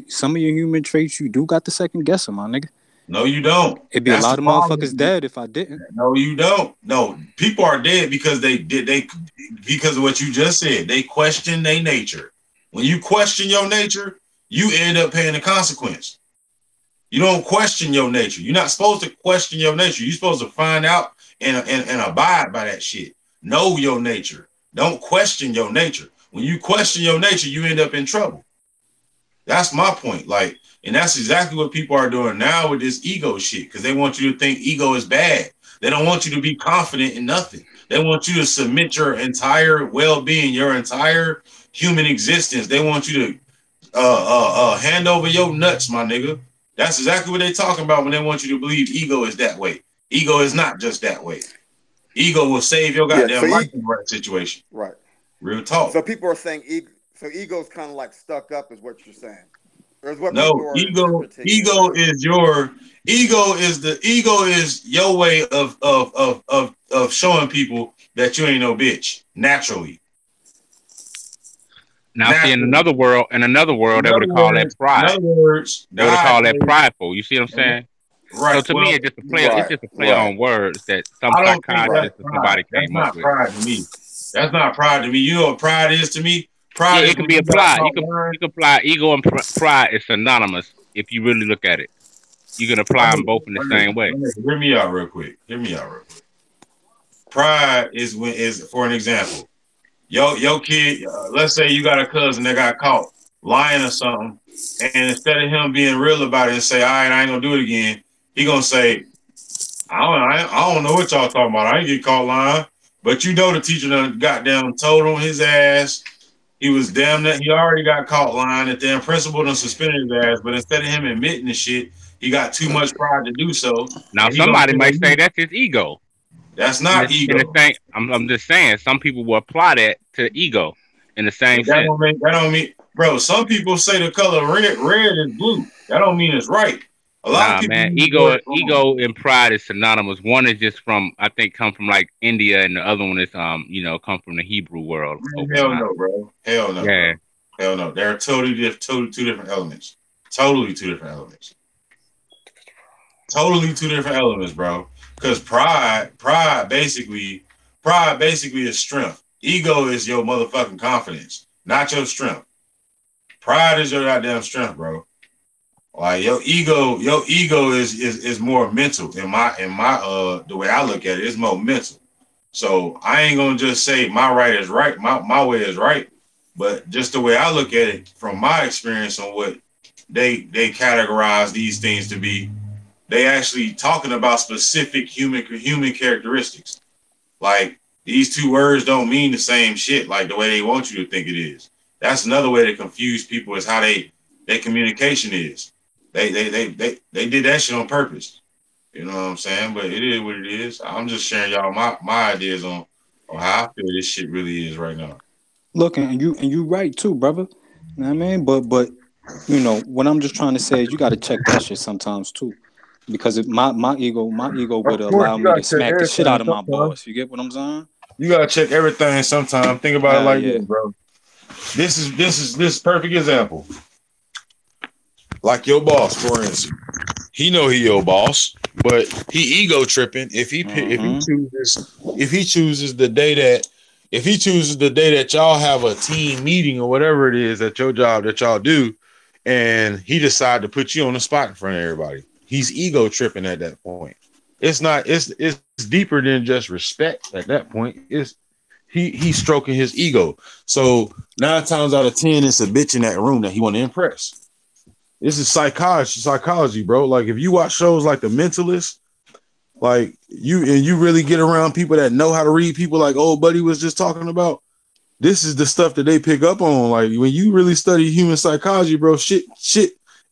some of your human traits, you do got to second guess them, my nigga. No, you don't. It'd be That's a lot the of problem. motherfuckers dead if I didn't. No, you don't. No, people are dead because because of what you just said. They question their nature. When you question your nature, you end up paying the consequence. You don't question your nature. You're not supposed to question your nature. You're supposed to find out and abide by that shit. Know your nature. Don't question your nature. When you question your nature, you end up in trouble. That's my point. Like, and that's exactly what people are doing now with this ego shit, because they want you to think ego is bad. They don't want you to be confident in nothing. They want you to submit your entire well-being, your entire human existence. They want you to hand over your nuts, my nigga. That's exactly what they're talking about when they want you to believe ego is that way. Ego is not just that way. Ego will save your goddamn life in the right situation. Right. Real talk. So people are saying ego's kind of like stuck up, is what you're saying. Or is what No, people are ego interpreting is your way of showing people that you ain't no bitch naturally. Now, see, in another world, they would have called that pride. In other words, they would have called that prideful. You see what I'm saying? Right. So to me, it's just a play. It's just a play on words that some I don't think psychiatrist that's or somebody pride. came That's up not with. pride to me. That's not pride to me. You know what pride is to me? Pride is it can be applied. You can apply ego and pride is synonymous if you really look at it. You can apply them both in the same way. Hear me out real quick. Pride is for an example. Your kid, let's say you got a cousin that got caught lying or something, and instead of him being real about it and say, all right, I ain't gonna do it again, he gonna say, I don't know what y'all talking about. I ain't get caught lying. But you know the teacher done goddamn told on his ass. He was damn that he already got caught lying. The damn principal done suspended his ass. But instead of him admitting the shit, he got too much pride to do so. Now somebody might say that's his ego. That's not ego. I'm just saying some people will apply that to ego in the same sense. That don't mean, bro. Some people say the color red is blue. That don't mean it's right. A lot of people, man, ego and pride is synonymous. One is just come from like India, and the other one is come from the Hebrew world. Hell no, bro. Hell no. Yeah. Bro. Hell no. They're two different elements. Totally two different elements. Totally two different elements, bro. Because pride basically is strength. Ego is your motherfucking confidence, not your strength. Pride is your goddamn strength, bro. Like your ego is more mental in my the way I look at it, it's more mental. So I ain't gonna just say my right is right, my way is right, but just the way I look at it from my experience on what they categorize these things to be, they actually talking about specific human characteristics. Like these two words don't mean the same shit like the way they want you to think it is. That's another way to confuse people is how their communication is. They did that shit on purpose. You know what I'm saying? But it is what it is. I'm just sharing y'all my ideas on how I feel this shit really is right now. Look, and you right too, brother. You know what I mean? But you know, what I'm just trying to say is you gotta check that shit sometimes too. Because my ego would allow me to smack the shit out of my boss. You get what I'm saying? You gotta check everything sometime. Think about it like this, bro. This is perfect example. Like your boss, for instance. He know he your boss, but he ego tripping if he chooses the day that y'all have a team meeting or whatever it is at your job that y'all do, and he decide to put you on the spot in front of everybody. He's ego tripping at that point. It's deeper than just respect at that point. He's stroking his ego. So 9 times out of 10, it's a bitch in that room that he want to impress. This is psychology, bro. Like if you watch shows like The Mentalist, like you really get around people that know how to read people, like old buddy was just talking about. This is the stuff that they pick up on. Like when you really study human psychology, bro, shit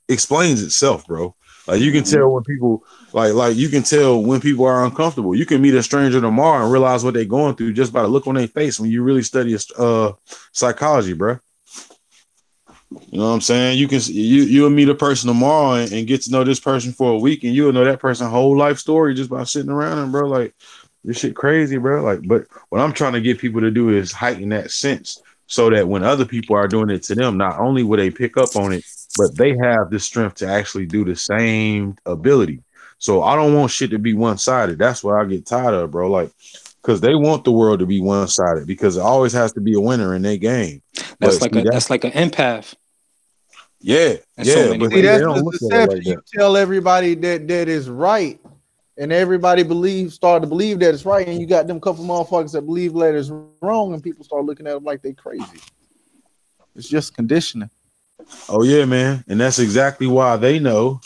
explains itself, bro. Like you can tell when people like you can tell when people are uncomfortable. You can meet a stranger tomorrow and realize what they're going through just by the look on their face when you really study psychology, bro. You know what I'm saying? You'll meet a person tomorrow and get to know this person for a week, and you'll know that person's whole life story just by sitting around them, bro. Like this shit crazy, bro. Like, but what I'm trying to get people to do is heighten that sense so that when other people are doing it to them, not only will they pick up on it, but they have the strength to actually do the same ability. So I don't want shit to be one-sided. That's what I get tired of, bro. Like, because they want the world to be one-sided because it always has to be a winner in their game. That's like an empath. Yeah, That's yeah. so many But See, they that's don't the look at it deception. like that. You tell everybody that is right, and everybody start to believe that it's right, and you got them couple motherfuckers that believe that it's wrong, and people start looking at them like they crazy. It's just conditioning. Oh yeah, man. And that's exactly why they know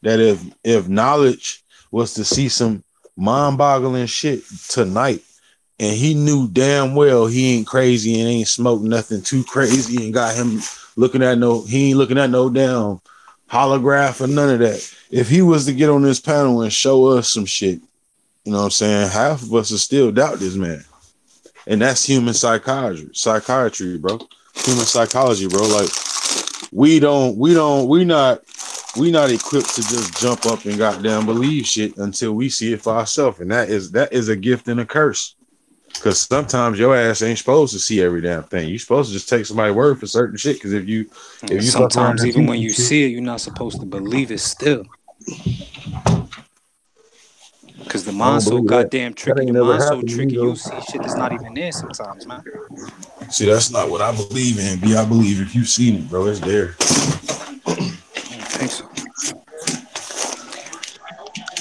that if knowledge was to see some mind-boggling shit tonight, and he knew damn well he ain't crazy and ain't smoked nothing too crazy and got him he ain't looking at no damn holograph or none of that. If he was to get on this panel and show us some shit, you know what I'm saying? Half of us will still doubt this man. And that's human psychiatry, bro. Human psychology, bro. Like we not equipped to just jump up and goddamn believe shit until we see it for ourselves. And that is a gift and a curse. Because sometimes your ass ain't supposed to see every damn thing. You're supposed to just take somebody's word for certain shit. Because if you sometimes even when you see it, you're not supposed to believe it still. Because the mind's so goddamn tricky. The mind's so tricky. You see shit that's not even there sometimes, man. See, that's not what I believe in. B, I believe if you seen it, bro, it's there. I think so.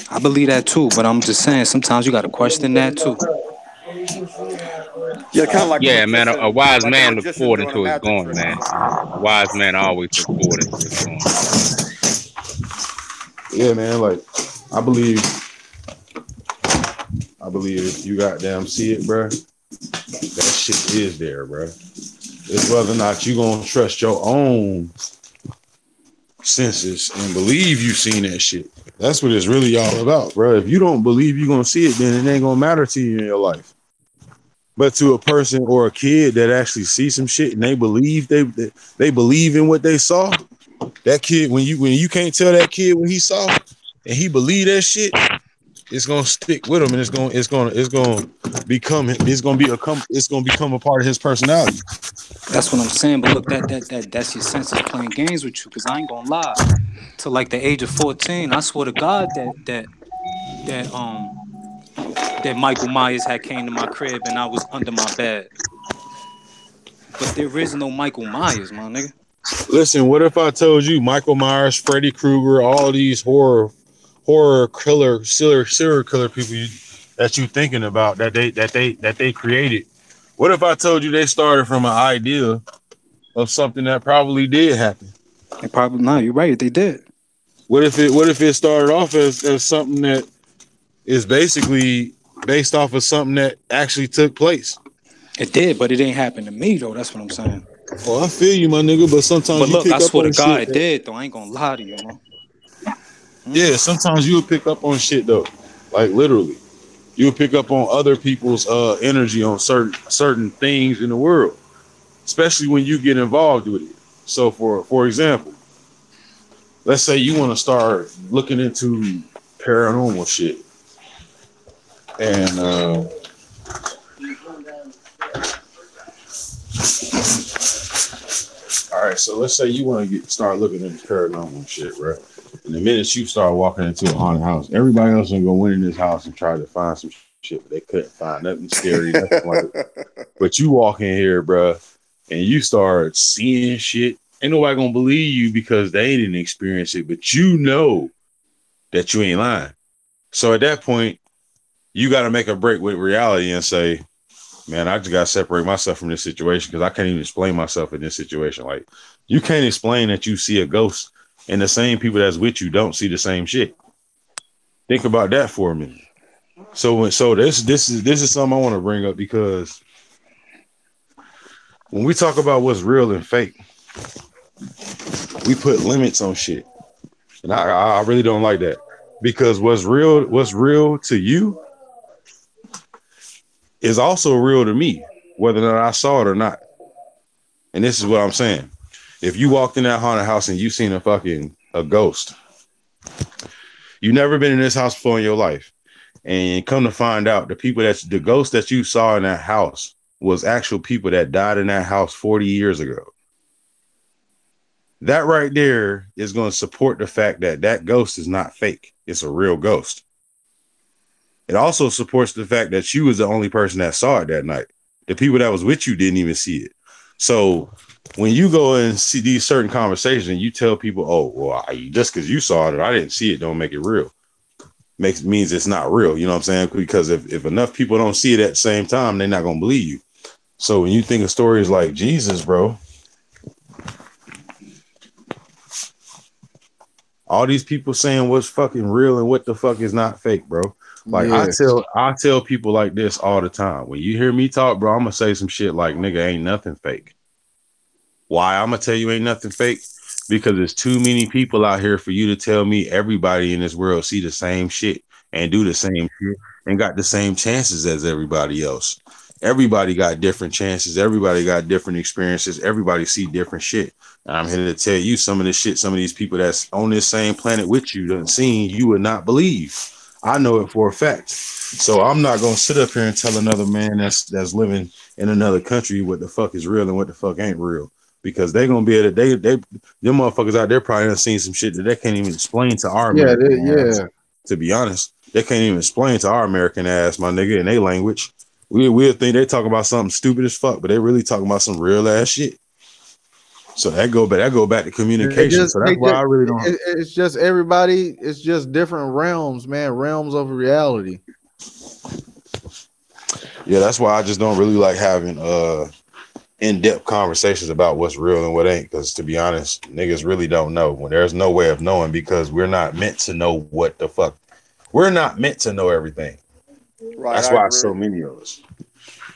I believe that too, but I'm just saying sometimes you got to question that too. Yeah, kind of like man. A wise man looks forward into his going, man. A wise man always looks forward into his going. Yeah, man. Like I believe if you goddamn see it, bro, that shit is there, bro. It's whether or not you gonna trust your own senses and believe you seen that shit. That's what it's really all about, bro. If you don't believe you're gonna see it, then it ain't gonna matter to you in your life. But to a person or a kid that actually see some shit and they believe they believe in what they saw, that kid when you can't tell that kid what he saw and he believe that shit, it's gonna stick with him and it's gonna become a part of his personality. That's what I'm saying. But look, that's your senses playing games with you. Because I ain't gonna lie, till like the age of 14, I swear to God that Michael Myers had came to my crib and I was under my bed. But there is no Michael Myers, my nigga. Listen, what if I told you Michael Myers, Freddy Krueger, all these horror killer, serial killer people that you thinking about that they created? What if I told you they started from an idea of something that probably did happen? You're right, they did. What if it started off as something that is basically based off of something that actually took place? It did, but it didn't happen to me though. That's what I'm saying. Oh, I feel you, my nigga. But sometimes, but look, you pick I swear up to on God, shit, it did though. I ain't gonna lie to you, man. Yeah, sometimes you'll pick up on shit though, like literally. You'll pick up on other people's energy on certain things in the world, especially when you get involved with it. So, for example, let's say you want to start looking into paranormal shit, and all right, so let's say you want to start looking into paranormal shit, right? And the minute you start walking into a haunted house, everybody else gonna go in this house and try to find some shit, but they couldn't find nothing scary, nothing like it. But you walk in here, bro, and you start seeing shit. Ain't nobody gonna believe you because they didn't experience it, but you know that you ain't lying. So at that point, you got to make a break with reality and say, man, I just got to separate myself from this situation because I can't even explain myself in this situation. Like, you can't explain that you see a ghost and the same people that's with you don't see the same shit. Think about that for a minute. So this is something I want to bring up, because when we talk about what's real and fake, we put limits on shit, and I really don't like that, because what's real to you is also real to me, whether or not I saw it or not. And this is what I'm saying. If you walked in that haunted house and you seen a ghost, you never been in this house before in your life, and come to find out the ghost that you saw in that house was actual people that died in that house 40 years ago. That right there is going to support the fact that that ghost is not fake. It's a real ghost. It also supports the fact that you was the only person that saw it that night. The people that was with you didn't even see it. So when you go and see these certain conversations and you tell people, oh, well, just because you saw it, I didn't see it, don't make it real. Means it's not real. You know what I'm saying? Because if enough people don't see it at the same time, they're not going to believe you. So when you think of stories like Jesus, bro, all these people saying what's fucking real and what the fuck is not fake, bro. Like, yes. I tell people like this all the time. When you hear me talk, bro, I'm gonna say some shit like, nigga, ain't nothing fake. Why I'm gonna tell you ain't nothing fake? Because there's too many people out here for you to tell me everybody in this world see the same shit and do the same shit and got the same chances as everybody else. Everybody got different chances. Everybody got different experiences. Everybody see different shit. And I'm here to tell you some of this shit, some of these people that's on this same planet with you done seen, you would not believe. I know it for a fact. So I'm not gonna sit up here and tell another man that's living in another country what the fuck is real and what the fuck ain't real, because they're gonna be able to them motherfuckers out there probably done seen some shit that they can't even explain to our American ass. To be honest, they can't even explain to our American ass, my nigga, in their language. We'll think they talking about something stupid as fuck, but they really talking about some real ass shit. So that go back to communication. So that's why I really don't. It's just everybody. It's just different realms, man. Realms of reality. Yeah, that's why I just don't really like having in-depth conversations about what's real and what ain't. Because to be honest, niggas really don't know. When there's no way of knowing, because we're not meant to know what the fuck. We're not meant to know everything. Right. That's why so many of us.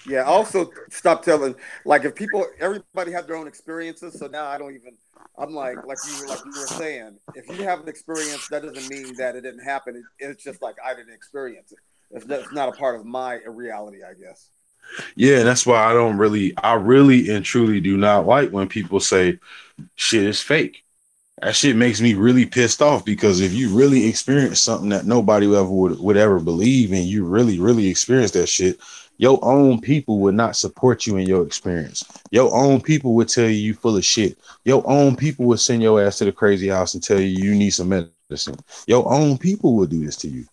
Yeah, also stop telling, like, if everybody have their own experiences, so now I'm like you were saying, if you have an experience, that doesn't mean that it didn't happen. It's just like I didn't experience it. It's not a part of my reality, I guess. Yeah, that's why I really and truly do not like when people say shit is fake. That shit makes me really pissed off, because if you really experience something that nobody ever would ever believe, and you really, really experience that shit, your own people would not support you in your experience. Your own people would tell you full of shit. Your own people would send your ass to the crazy house and tell you need some medicine. Your own people will do this to you.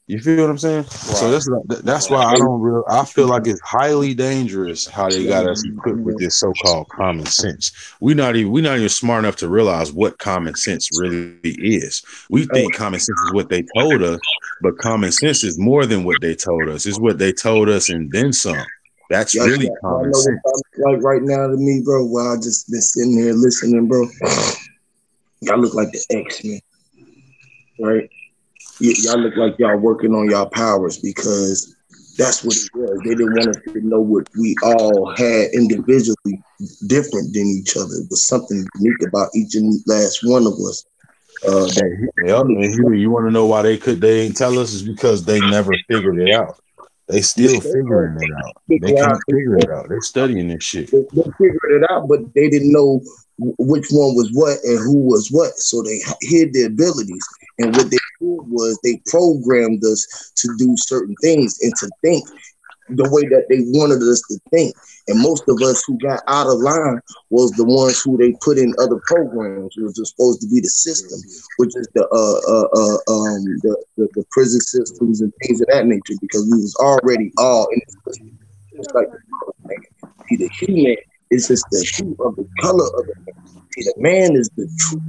You feel what I'm saying? Right. So that's why I feel like it's highly dangerous how they got us equipped with this so-called common sense. We're not even smart enough to realize what common sense really is. We think common sense is what they told us, but common sense is more than what they told us. It's what they told us and then some. That's really common sense. Like right now to me, bro, while I just been sitting here listening, bro, y'all look like the X-Men, right? Y'all look like y'all working on y'all powers, because that's what it was. They didn't want us to know what we all had individually different than each other. It was something unique about each and last one of us. You want to know why they ain't tell us? Is because they never figured it out. They still figuring it out. They can't figure it out. They're studying this shit. They figured it out, but they didn't know which one was what and who was what. So they hid their abilities. And what they did was they programmed us to do certain things and to think the way that they wanted us to think. And most of us who got out of line was the ones who they put in other programs, which was supposed to be the system, which is the prison systems and things of that nature, because we was already all in the system. Just like the human is just the hue of the color of the man. See, the man is the true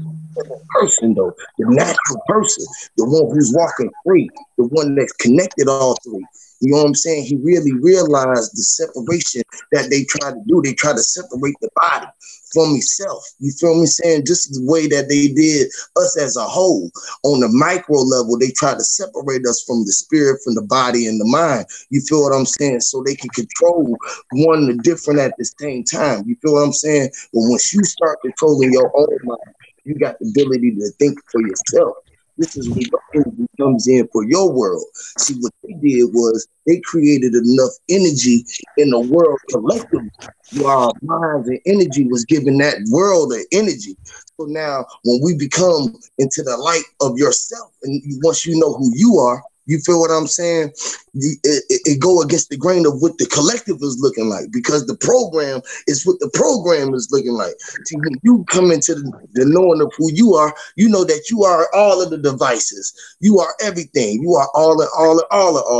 person, though, the natural person, the one who's walking free, the one that's connected all three. You know what I'm saying? He really realized the separation that they try to do. They try to separate the body from himself. You feel me saying? Just the way that they did us as a whole. On the micro level, they try to separate us from the spirit, from the body and the mind. You feel what I'm saying? So they can control one the different at the same time. You feel what I'm saying? But once you start controlling your own mind, you got the ability to think for yourself. This is where your energy comes in for your world. See, what they did was they created enough energy in the world collectively. Our minds and energy was giving that world an energy. So now when we become into the light of yourself, and once you know who you are, you feel what I'm saying? It go against the grain of what the collective is looking like, because the program is what the program is looking like. See, when you come into the knowing of who you are, you know that you are all of the devices. You are everything. You are all.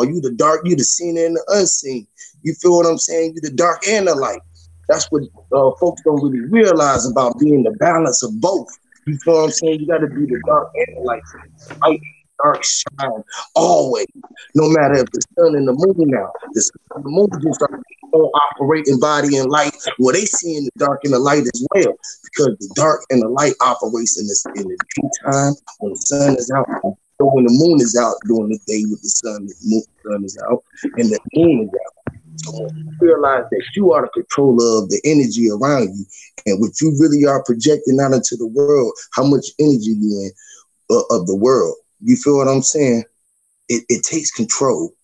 You the dark, you the seen and the unseen. You feel what I'm saying? You the dark and the light. That's what folks don't really realize about being the balance of both. You feel what I'm saying? You got to be the dark and the light. Light, dark, shine always. No matter if the sun and the moon now. The sun and the moon just are operating body and light. Well, they see in the dark and the light as well, because the dark and the light operates in the daytime when the sun is out. So when the moon is out during the day with the sun is out and the moon is out. So when you realize that you are the controller of the energy around you, and what you really are projecting out into the world, how much energy you in of the world. You feel what I'm saying? It takes control.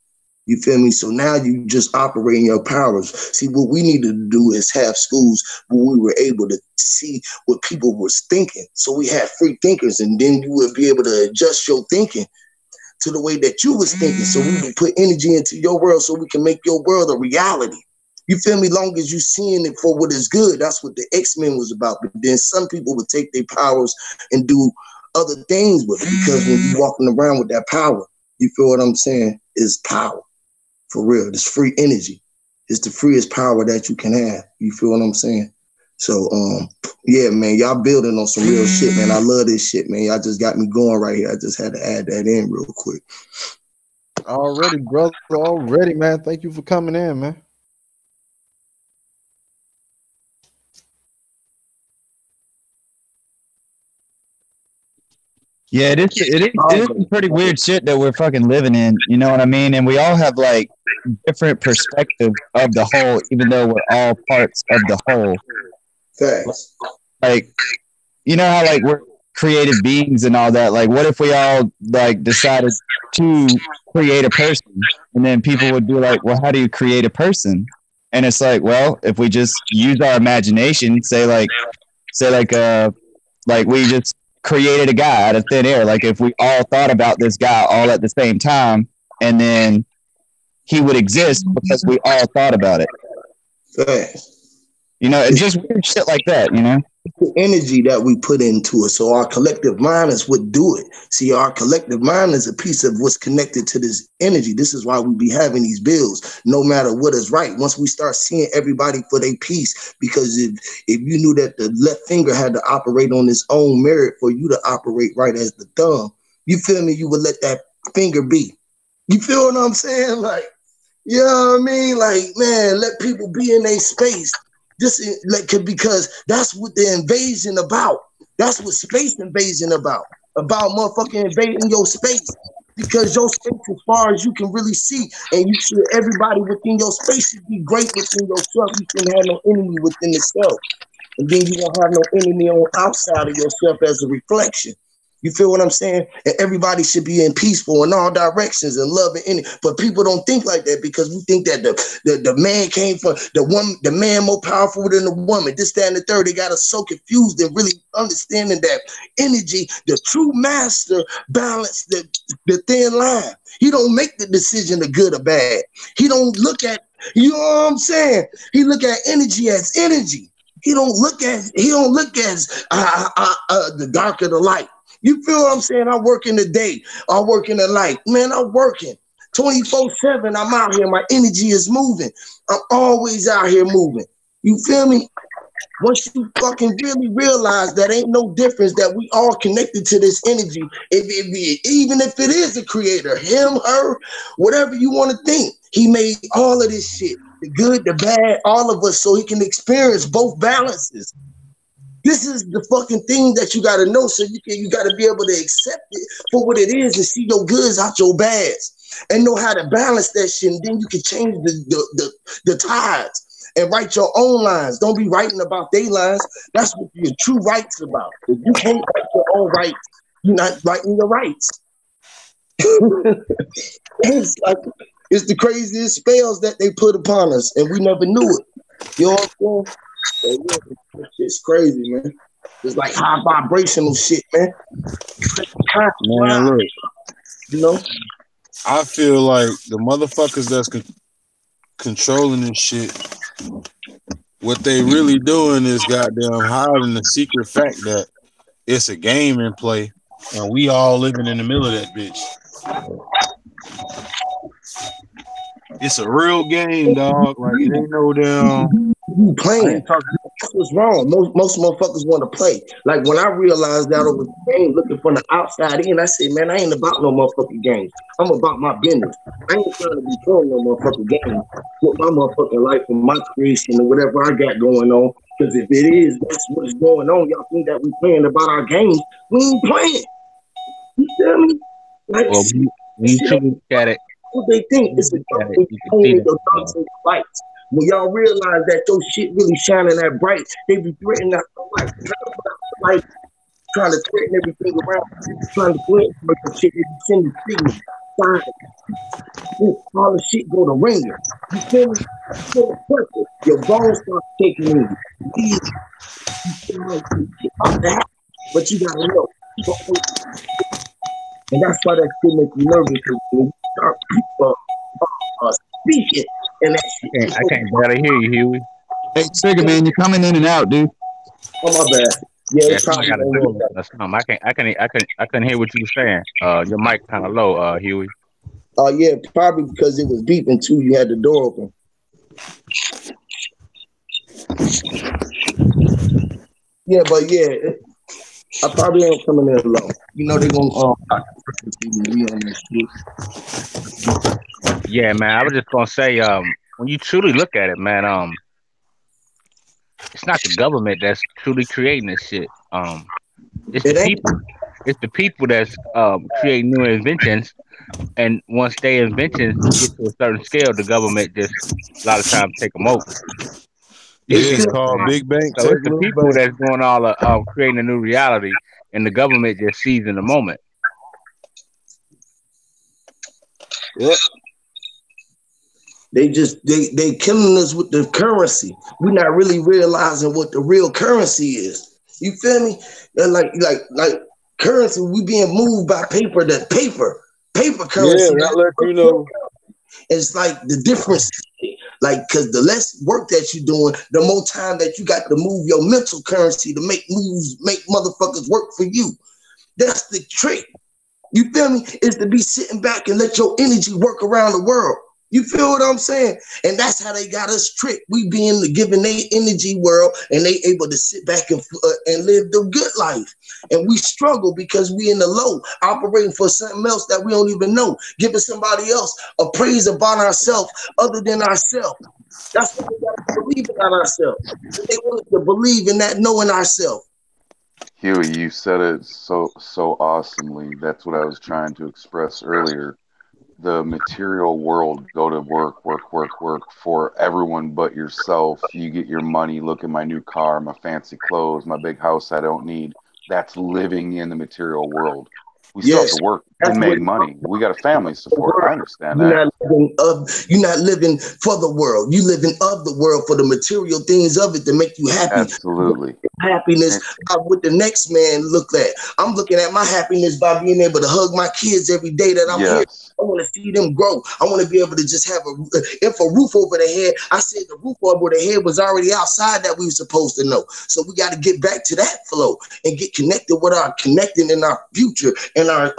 You feel me? So now you just operating your powers. See, what we need to do is have schools where we were able to see what people were thinking. So we had free thinkers, and then you would be able to adjust your thinking to the way that you was thinking. So we can put energy into your world so we can make your world a reality. You feel me? Long as you seeing it for what is good. That's what the X-Men was about. But then some people would take their powers and do other things with it, because when you walking around with that power, you feel what I'm saying, is power. For real. It's free energy. It's the freest power that you can have. You feel what I'm saying? So, yeah, man, y'all building on some real shit, man. I love this shit, man. Y'all just got me going right here. I just had to add that in real quick. Already, brother. Already, man. Thank you for coming in, man. Yeah, it is some pretty weird shit that we're fucking living in. You know what I mean? And we all have like different perspectives of the whole, even though we're all parts of the whole. Thanks. Like, you know how like we're creative beings and all that. Like, what if we all like decided to create a person, and then people would be like, "Well, how do you create a person?" And it's like, well, if we just use our imagination, say like we just created a guy out of thin air. Like if we all thought about this guy all at the same time, and then he would exist because we all thought about it. Thanks. You know, it's just weird shit like that, you know? The energy that we put into it. So our collective mind is what do it. See, our collective mind is a piece of what's connected to this energy. This is why we be having these bills, no matter what is right. Once we start seeing everybody for their piece, because if you knew that the left finger had to operate on its own merit for you to operate right as the thumb, you feel me? You would let that finger be. You feel what I'm saying? Like, you know what I mean? Like, man, let people be in their space. Just like, because that's what the invasion about. That's what space invasion about motherfucking invading your space, because your space as far as you can really see, and you should, everybody within your space should be great within yourself. You shouldn't have no enemy within yourself, and then you won't have no enemy on outside of yourself as a reflection. You feel what I'm saying? And everybody should be in peaceful in all directions and loving any. But people don't think like that, because we think that the man came from the man more powerful than the woman. This, that, and the third. They got us so confused and really understanding that energy, the true master, balance the thin line. He don't make the decision of good or bad. He don't look at, you know what I'm saying? He look at energy as energy. He don't look as the dark or the light. You feel what I'm saying? I work in the day. I work in the night. Man, I'm working 24/7. I'm out here. My energy is moving. I'm always out here moving. You feel me? Once you fucking really realize that ain't no difference, that we all connected to this energy, even if it is a creator, him, her, whatever you want to think, he made all of this shit, the good, the bad, all of us, so he can experience both balances. This is the fucking thing that you got to know, so you got to be able to accept it for what it is and see your goods out your bads and know how to balance that shit, and then you can change the tides and write your own lines. Don't be writing about their lines. That's what your true rights about. If you can't write your own rights, you're not writing your rights. It's the craziest spells that they put upon us, and we never knew it. You know what I'm saying? It's crazy, man. It's like high vibrational shit, man. Man, look. You know? I feel like the motherfuckers that's controlling this shit, what they really doing is goddamn hiding the secret fact that it's a game in play, and we all living in the middle of that bitch. It's a real game, dog. Like, it ain't no damn. You playing. That's what's wrong. Most motherfuckers want to play. Like, when I realized that over the game, looking from the outside in, I said, man, I ain't about no motherfucking games. I'm about my business. I ain't trying to be playing no motherfucking games with my motherfucking life and my creation and whatever I got going on. Because if it is, that's what's going on. Y'all think that we playing about our games. We ain't playing. You feel me? Like, well, when you look at it, what they think is a joke when you playing your darks and lights. When y'all realize that your shit really shining that bright, they be threatening that light. Like, trying to threaten everything around, trying to threaten the shit, they be sending signals. All the shit go to ringing. You feel me? Your bones start taking in. But you gotta know. And that's why that shit makes you nervous. When you start speaking and that shit. I can't barely hear you, Huey. Hey, Trigger, man, you're coming in and out, dude. Oh, my bad. Yeah, it's I couldn't hear what you were saying. Your mic kind of low, Huey. Yeah, probably because it was beeping too. You had the door open. Yeah, but yeah, I probably ain't coming in low. You know they gonna Yeah, man. I was just gonna say, when you truly look at it, man, it's not the government that's truly creating this shit. It's the people. It's the people that's creating new inventions, and once their inventions get to a certain scale, the government just a lot of times take them over. It's called Big Bang. So it's the people that's doing all creating a new reality, and the government just sees in the moment. Yep. They killing us with the currency. We're not really realizing what the real currency is. You feel me? Like currency, we being moved by paper. That paper currency. Yeah, that let you know. It's like the difference. Like, because the less work that you're doing, the more time that you got to move your mental currency to make moves, make motherfuckers work for you. That's the trick. You feel me? Is to be sitting back and let your energy work around the world. You feel what I'm saying? And that's how they got us tricked. We be in the giving they energy world, and they able to sit back and live the good life. And we struggle because we in the low, operating for something else that we don't even know, giving somebody else a praise about ourselves other than ourselves. That's what we got to believe in ourselves. They want us to believe in that knowing ourselves. Huey, you said it so awesomely. That's what I was trying to express earlier. The material world, go to work for everyone but yourself. You get your money, look at my new car, my fancy clothes, my big house I don't need. That's living in the material world. We still have to work and make money. We got a family support. I understand that. You're not living for the world. You living of the world for the material things of it to make you happy. Absolutely. Happiness what the next man look at. I'm looking at my happiness by being able to hug my kids every day that I'm here. I want to see them grow. I want to be able to just have if a roof over their head. I said the roof over their head was already outside that we were supposed to know. So we got to get back to that flow and get connected with our connecting in our future and our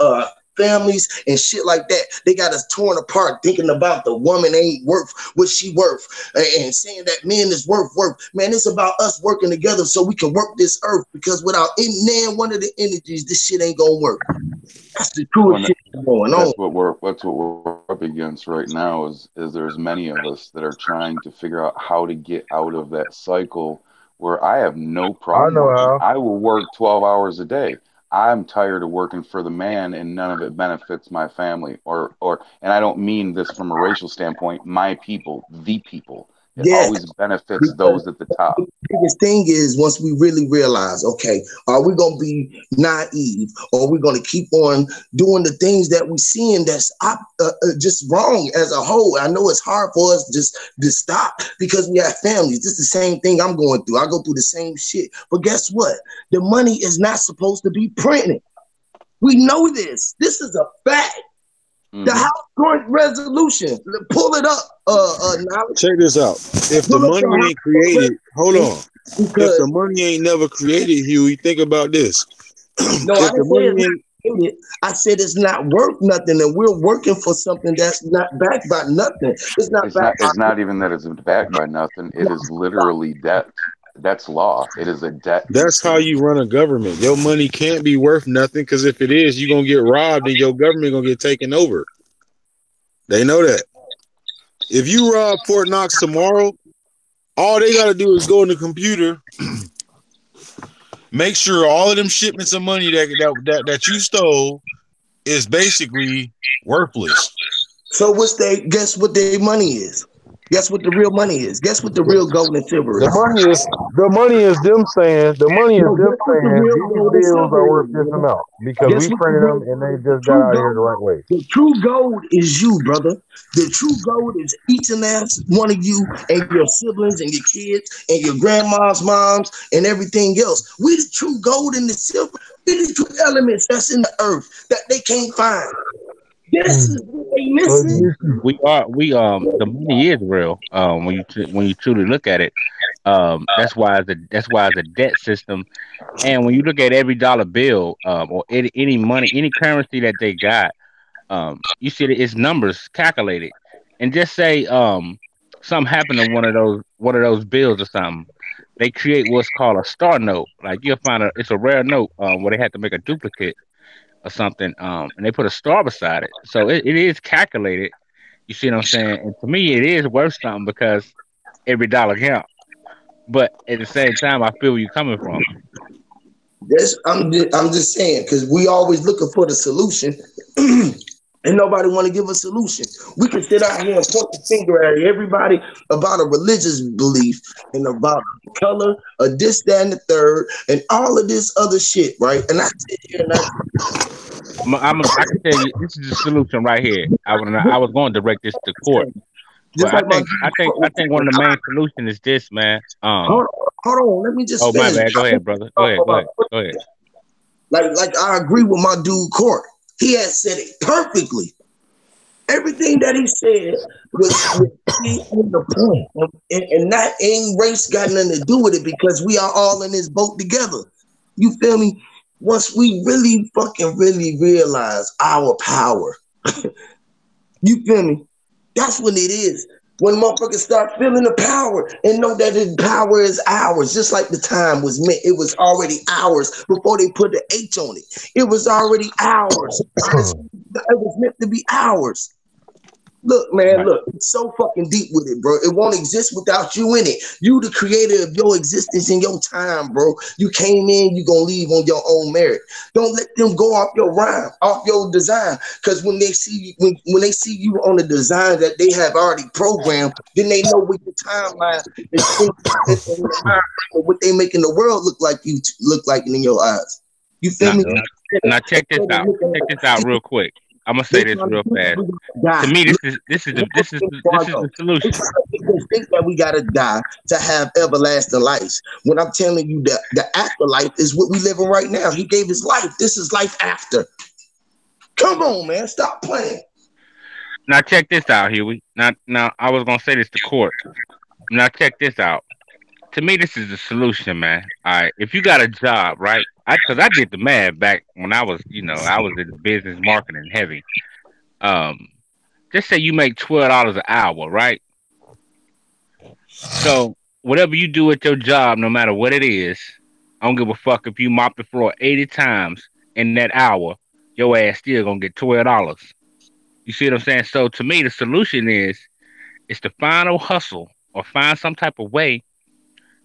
families and shit like that. They got us torn apart thinking about the woman ain't worth what she worth and saying that men is worth. Man, it's about us working together so we can work this earth, because without any one of the energies, this shit ain't gonna work. That's the truest shit going on. That's what we're up against right now is there's many of us that are trying to figure out how to get out of that cycle where I have no problem. I know how. I will work 12 hours a day. I'm tired of working for the man and none of it benefits my family and I don't mean this from a racial standpoint, my people, the people. It always benefits those at the top. The biggest thing is once we really realize, okay, are we going to be naive, or are we going to keep on doing the things that we seeing that's just wrong as a whole? I know it's hard for us just to stop because we have families. This is the same thing I'm going through. I go through the same shit. But guess what? The money is not supposed to be printed. We know this. This is a fact. The House Joint Resolution. Pull it up. Check this out. If the money ain't created, hold on. If the money ain't never created, Huey, think about this. No, I said it's not worth nothing, and we're working for something that's not backed by nothing. It's not even that it's backed by nothing. It is literally debt. That's law. It is a debt. That's how you run a government. Your money can't be worth nothing, because if it is, you're gonna get robbed and your government gonna get taken over. They know that. If you rob Fort Knox tomorrow, all they gotta do is go in the computer, make sure all of them shipments of money that you stole is basically worthless. So guess what their money is? Guess what the real money is? Guess what the real gold and silver is? The money is them saying these bills are worth this amount because we printed them and they just got out here the right way. The true gold is you, brother. The true gold is each and every one of you and your siblings and your kids and your grandma's moms and everything else. We the true gold and the silver. We the true elements that's in the earth that they can't find. This is what they missing. The money is real. When you truly look at it, that's why it's a debt system. And when you look at every dollar bill, or any money, any currency that they got, you see that it's numbers calculated. And just say something happened to one of those bills or something, they create what's called a star note. Like you'll find it's a rare note where they had to make a duplicate or something, and they put a star beside it. So it is calculated. You see what I'm saying? And to me, it is worth something because every dollar counts. But at the same time, I feel where you're coming from. I'm just saying, because we always looking for the solution, and nobody want to give a solution. We can sit out here and point the finger at everybody about a religious belief and about color, or this, that, and the third, and all of this other shit, right? And I sit here and I can tell you, this is the solution right here. I was going to direct this to court. But I think one of the main solutions is this, man. Hold on, let me just. Oh, my bad. Go ahead, brother. Go ahead. Like I agree with my dude Court. He has said it perfectly. Everything that he said was on the point, and that ain't race got nothing to do with it because we are all in this boat together. You feel me? Once we really realize our power, you feel me? That's what it is. When motherfuckers start feeling the power and know that the power is ours, just like the time was meant. It was already ours before they put the H on it. It was already ours. It was meant to be ours. Look, man, look, it's so fucking deep with it, bro. It won't exist without you in it. You the creator of your existence in your time, bro. You came in, you gonna leave on your own merit. Don't let them go off your rhyme, off your design. Because when they see when they see you on the design that they have already programmed, then they know what your timeline is what they making the world look like in your eyes. You feel me? Now check this out. Check this out real quick. I'm gonna say this real fast. To me, this is the solution. They think that we gotta die to have everlasting life. When I'm telling you that the afterlife is what we living right now. He gave his life. This is life after. Come on, man, stop playing. Now check this out, Huey. Now I was gonna say this to court. Now check this out. to me, this is the solution, man. All right, if you got a job, right? Because I did the math back when I was, I was in business marketing heavy. Um, just say you make $12 an hour, right? So whatever you do at your job, no matter what it is, I don't give a fuck if you mop the floor 80 times in that hour, your ass still gonna get $12. You see what I'm saying? So to me, the solution is to find a hustle or find some type of way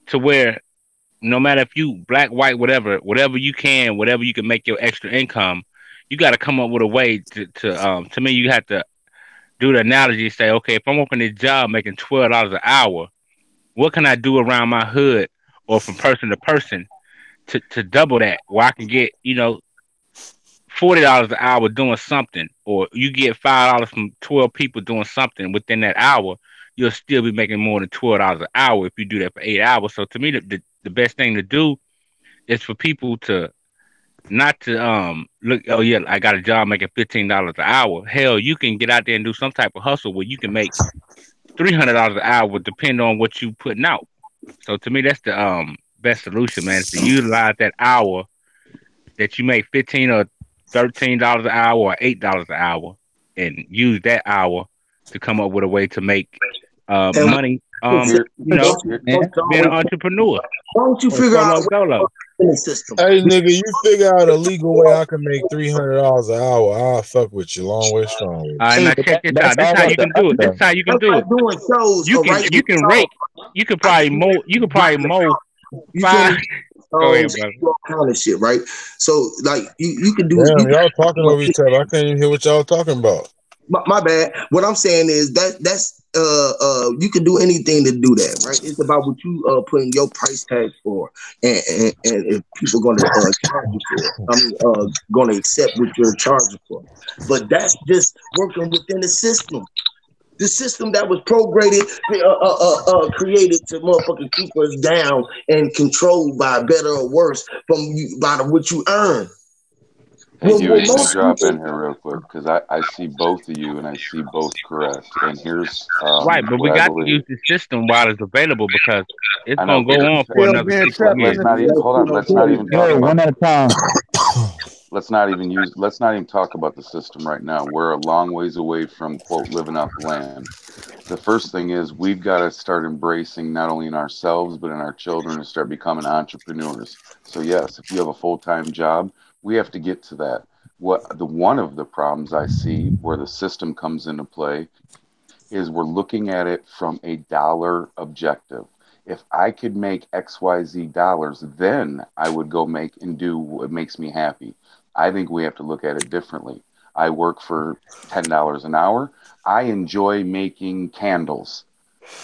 to where no matter if you black, white, whatever you can, whatever you can make your extra income, you got to come up with a way to me, you have to do the analogy and say, okay, if I'm working this job making $12 an hour, what can I do around my hood or from person to person to double that where I can get, $40 an hour doing something, or you get $5 from 12 people doing something within that hour, you'll still be making more than $12 an hour if you do that for 8 hours. So to me, the best thing to do is for people to not to look, oh yeah, I got a job making $15 an hour. Hell, you can get out there and do some type of hustle where you can make $300 an hour, depending on what you putting out. So to me, that's the best solution, man, is to utilize that hour that you make 15 or $13 an hour or $8 an hour, and use that hour to come up with a way to make money. Being an entrepreneur. Why don't you figure out solo. in the system? Hey, nigga, you figure out a legal way I can make $300 an hour. I'll fuck with you. Long way strong. All right, now check this out. This is how you can do it. This is how you can do it. Doing shows, You can rake. You could probably mow. You could probably mow. Go ahead, brother. All kind of shit, right? So, like, you can do. Damn, y'all talking over each other. I can't even hear what y'all talking about. My bad. What I'm saying is that's you can do anything to do that, right? It's about what you putting your price tag for, and if people gonna charge you for it. I mean, gonna accept what you're charging for. But that's just working within the system. The system that was created to motherfucking keep us down and controlled by better or worse from you by what you earn. Hey, Huey, can I drop in here real quick? Because I see both of you and I see both correct. And here's right, but we got to use the system while it's available because it's gonna go on for another 6 years. Hold on, let's not even talk about one at a time. let's not even talk about the system right now. We're a long ways away from quote living off the land. The first thing is we've got to start embracing not only in ourselves but in our children and start becoming entrepreneurs. So yes, if you have a full-time job, we have to get to that. One of the problems I see where the system comes into play is we're looking at it from a dollar objective. If I could make XYZ dollars, then I would go make and do what makes me happy. I think we have to look at it differently. I work for $10 an hour. I enjoy making candles.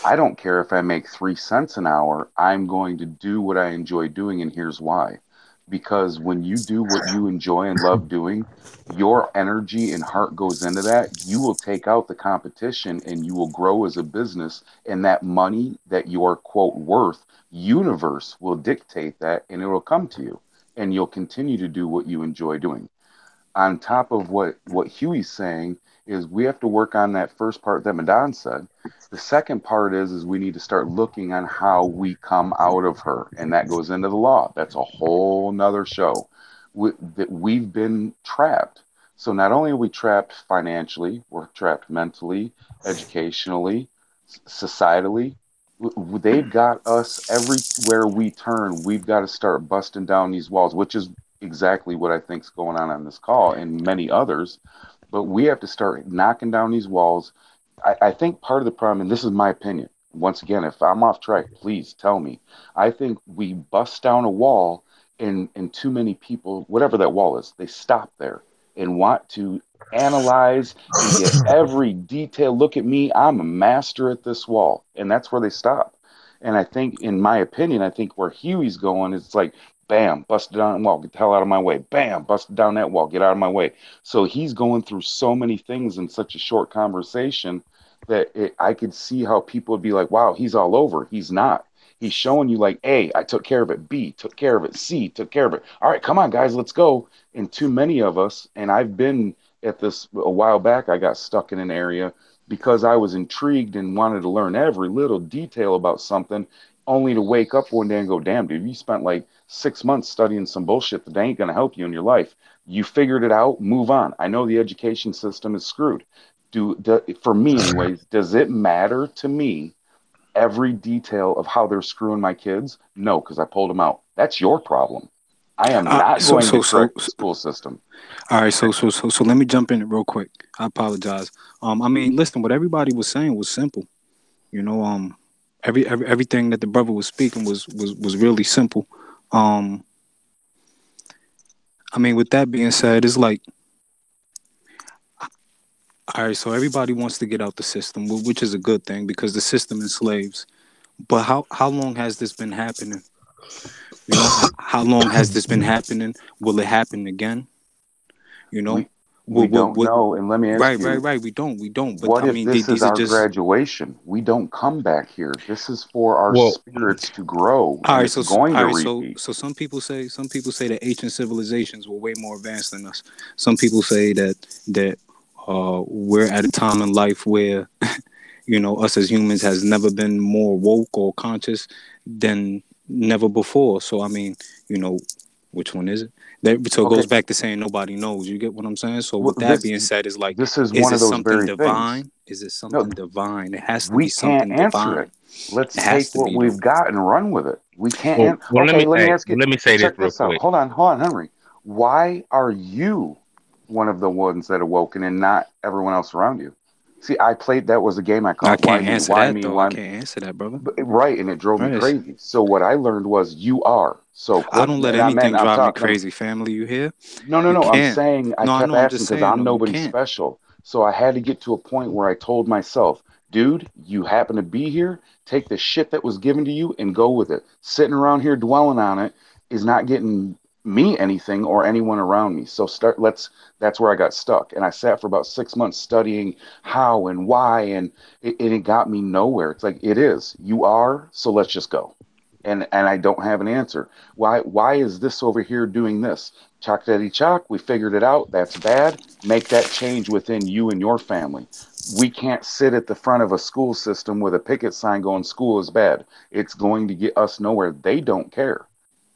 I don't care if I make 3 cents an hour. I'm going to do what I enjoy doing, and here's why. Because when you do what you enjoy and love doing, your energy and heart goes into that. You will take out the competition and you will grow as a business. And that money that you're, quote, worth, universe will dictate that and it will come to you. And you'll continue to do what you enjoy doing. On top of what Huey's saying is we have to work on that first part that Madan said. The second part is we need to start looking on how we come out of her. And that goes into the law. That's a whole nother show. We've been trapped. So not only are we trapped financially, we're trapped mentally, educationally, societally. They've got us everywhere we turn. We've got to start busting down these walls, which is exactly what I think is going on this call and many others. But we have to start knocking down these walls. I think part of the problem, and this is my opinion, once again, if I'm off track, please tell me. I think we bust down a wall and too many people, whatever that wall is, they stop there and want to analyze and get every detail. Look at me, I'm a master at this wall. And that's where they stop. And I think, in my opinion, I think where Huey's going is like, bam, busted down that wall, get the hell out of my way. Bam, busted down that wall, get out of my way. So he's going through so many things in such a short conversation that I could see how people would be like, wow, he's all over. He's not. He's showing you like, A, I took care of it. B, took care of it. C, took care of it. All right, come on, guys, let's go. And too many of us, and I've been at this a while back, I got stuck in an area because I was intrigued and wanted to learn every little detail about something, only to wake up one day and go, damn, dude, you spent like 6 months studying some bullshit that ain't going to help you in your life. You figured it out, move on. I know the education system is screwed. For me anyways, does it matter to me every detail of how they're screwing my kids? No, because I pulled them out. That's your problem. I am not going to correct the school system. All right, so let me jump in real quick. I apologize. I mean, listen, what everybody was saying was simple. You know, everything that the brother was speaking was really simple. I mean, with that being said, it's like, all right, so everybody wants to get out the system, which is a good thing because the system enslaves. But how long has this been happening? You know, how long has this been happening? Will it happen again? You know, we don't know. And let me ask you, right. We don't. But what I if mean, this these is are our just graduation? We don't come back here. This is for our spirits to grow. All And right, it's going to repeat. so some people say that ancient civilizations were way more advanced than us. Some people say that we're at a time in life where you know us as humans has never been more woke or conscious than never before. So I mean, you know, which one is it? So it goes back to saying nobody knows. You get what I'm saying? So with that being said, is like, this is is one it of those something very divine? things. Is it something divine? It has to We be something can't answer divine. it. Let's It has take to what be. we've got and run with it. We can't. Let me ask you. Let me say check this real this out. quick. Hold on, Henry. Why are you one of the ones that awoken and not everyone else around you? See, that was a game I called. I can't answer that me, though. why I me? can't answer that, brother. Right, and it drove me Right. crazy. So what I learned was you are. So I don't let anything I'm drive me talking. crazy. Family, you hear? No. You I'm can't. saying I No, I kept know. I'm asking just because saying I'm though. You nobody can't. special. So I had to get to a point where I told myself, dude, you happen to be here. Take the shit that was given to you and go with it. Sitting around here dwelling on it is not getting me anything or anyone around me. So that's where I got stuck. And I sat for about 6 months studying how and why, and it got me nowhere. It's like, it is. You are, so let's just go. And I don't have an answer. Why is this over here doing this? Chalk daddy chalk, we figured it out. That's bad. Make that change within you and your family. We can't sit at the front of a school system with a picket sign going, school is bad. It's going to get us nowhere. They don't care.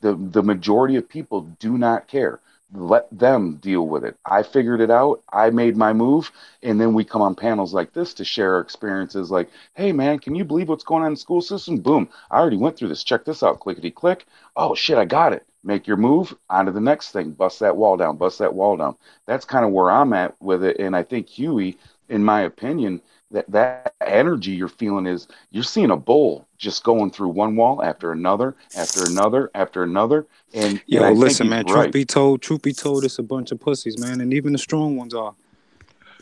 The majority of people do not care. Let them deal with it. I figured it out. I made my move. And then we come on panels like this to share our experiences like, hey, man, can you believe what's going on in the school system? Boom. I already went through this. Check this out. Clickety click. Oh, shit, I got it. Make your move. On to the next thing. Bust that wall down. Bust that wall down. That's kind of where I'm at with it. And I think Huey, in my opinion, that energy you're feeling is you're seeing a bull just going through one wall after another, after another, after another. And Yo, I listen, think man. he's right. Truth be told, it's a bunch of pussies, man, and even the strong ones are.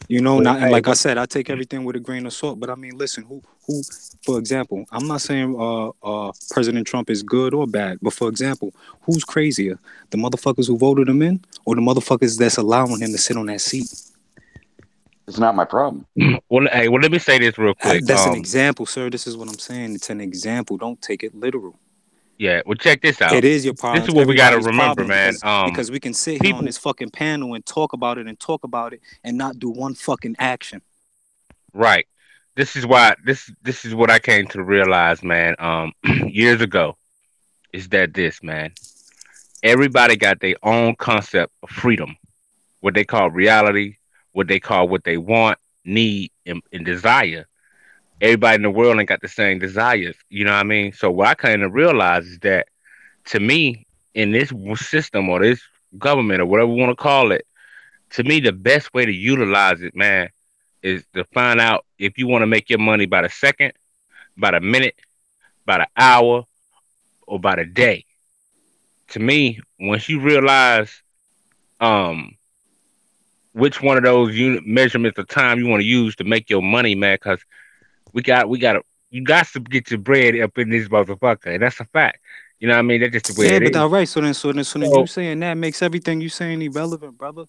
You know, not, and like I said, I take everything with a grain of salt. But I mean, listen, who, for example, I'm not saying President Trump is good or bad, but for example, who's crazier, the motherfuckers who voted him in, or the motherfuckers that's allowing him to sit on that seat? It's not my problem. Well, let me say this real quick. That's an example, sir. This is what I'm saying. It's an example. Don't take it literal. Yeah, well, check this out. It is your problem. This is what we got to remember, man. Because we can sit here on this fucking panel and talk about it and not do one fucking action. Right. This is why this is what I came to realize, man. Years ago, is that this, man. Everybody got their own concept of freedom, what they call reality, what they call what they want, need, and desire. Everybody in the world ain't got the same desires. You know what I mean? So what I kind of realize is that, to me, in this system or this government or whatever we want to call it, to me, the best way to utilize it, man, is to find out if you want to make your money by the second, by the minute, by the hour, or by the day. To me, once you realize which one of those unit measurements of time you want to use to make your money, man, because you got to get your bread up in this motherfucker, and that's a fact. You know what I mean? That's just the way it is. All right. So then you saying that makes everything you saying irrelevant, brother.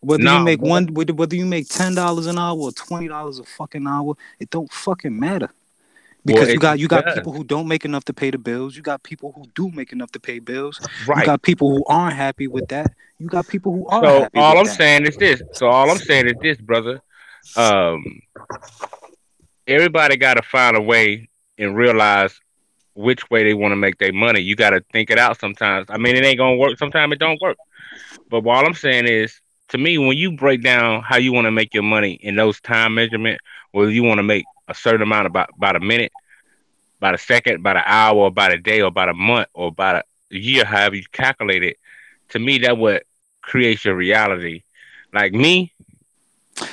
Whether you make $10 an hour or $20 a fucking hour, it don't fucking matter. Because you got people who don't make enough to pay the bills. You got people who do make enough to pay bills. Right. You got people who aren't happy with that. You got people who are happy with that. All I'm saying is this, brother. Everybody got to find a way and realize which way they want to make their money. You got to think it out sometimes. I mean, it ain't gonna work. Sometimes it don't work. But all I'm saying is, to me, when you break down how you want to make your money in those time measurement, whether you want to make a certain amount about a minute, about a second, about an hour, about a day, or about a month, or about a year, however you calculate it, to me, that what creates your reality. Like me,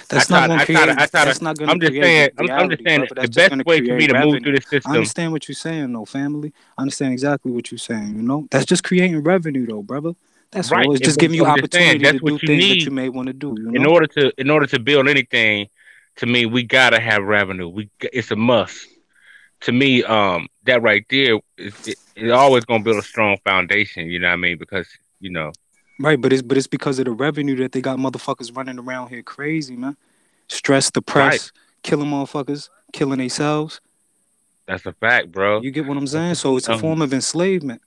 That's not going to create. That's not going to create reality, I'm just saying brother. That's the just best going to way for me create to move revenue. through the I system. understand what you're saying, though, family. I understand exactly what you're saying. You know, that's just creating revenue, though, brother. That's Right. all. It's just But giving you I'm just saying opportunity that's to do what you things that need you may want to do. You in know. order to build anything. To me, we gotta have revenue. It's a must. To me, that right there is always gonna build a strong foundation. You know what I mean? Because you know, Right, but it's because of the revenue that they got motherfuckers running around here crazy, man. Stressed, right. depressed, killing motherfuckers, killing themselves. That's a fact, bro. You get what I'm saying? So it's a form of enslavement.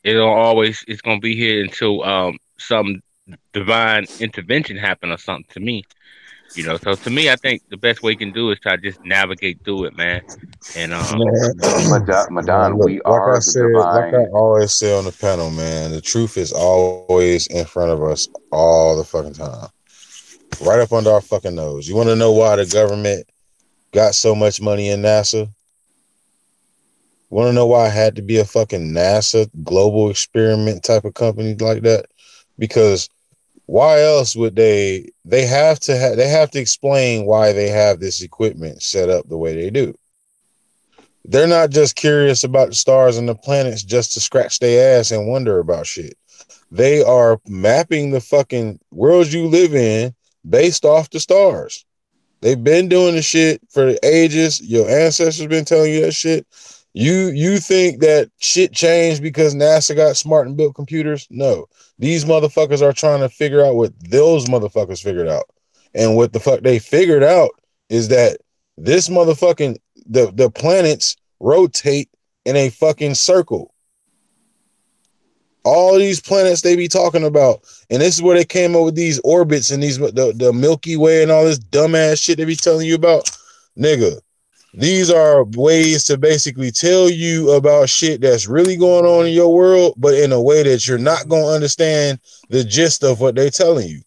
It's gonna be here until some divine intervention happen or something to me. You know, so to me, I think the best way you can do is try to just navigate through it, man. And Man, Madon, look, we are the like I divine. always say on the panel, man, the truth is always in front of us all the fucking time, right up under our fucking nose. You want to know why the government got so much money in NASA? Want to know why it had to be a fucking NASA global experiment type of company like that? Because why else would they have to explain why they have this equipment set up the way they do. They're not just curious about the stars and the planets just to scratch their ass and wonder about shit. They are mapping the fucking worlds you live in based off the stars. They've been doing the shit for ages. Your ancestors been telling you that shit. You think that shit changed because NASA got smart and built computers? No. These motherfuckers are trying to figure out what those motherfuckers figured out. And what the fuck they figured out is that this motherfucking the planets rotate in a fucking circle. All these planets they be talking about, and this is where they came up with these orbits and these the Milky Way and all this dumbass shit they be telling you about, nigga. These are ways to basically tell you about shit that's really going on in your world, but in a way that you're not going to understand the gist of what they're telling you.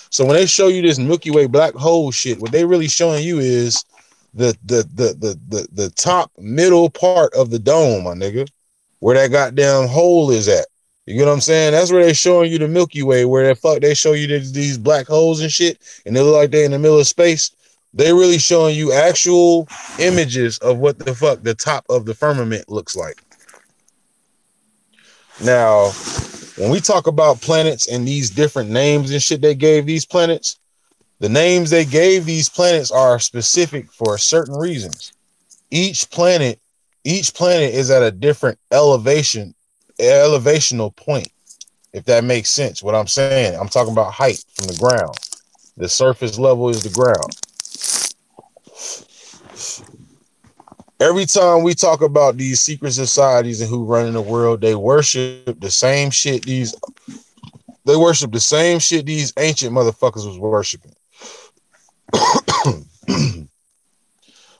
So when they show you this Milky Way black hole shit, what they really showing you is the top middle part of the dome, my nigga, where that goddamn hole is at. You get what I'm saying? That's where they showing you the Milky Way, where the fuck they show you these black holes and shit, and they look like they're in the middle of space. They really showing you actual images of what the fuck the top of the firmament looks like. Now, when we talk about planets and these different names and shit they gave these planets, the names they gave these planets are specific for certain reasons. Each planet is at a different elevational point, if that makes sense. What I'm saying, I'm talking about height from the ground. The surface level is the ground. Every time we talk about these secret societies and who run in the world, they worship the same shit these ancient motherfuckers was worshiping.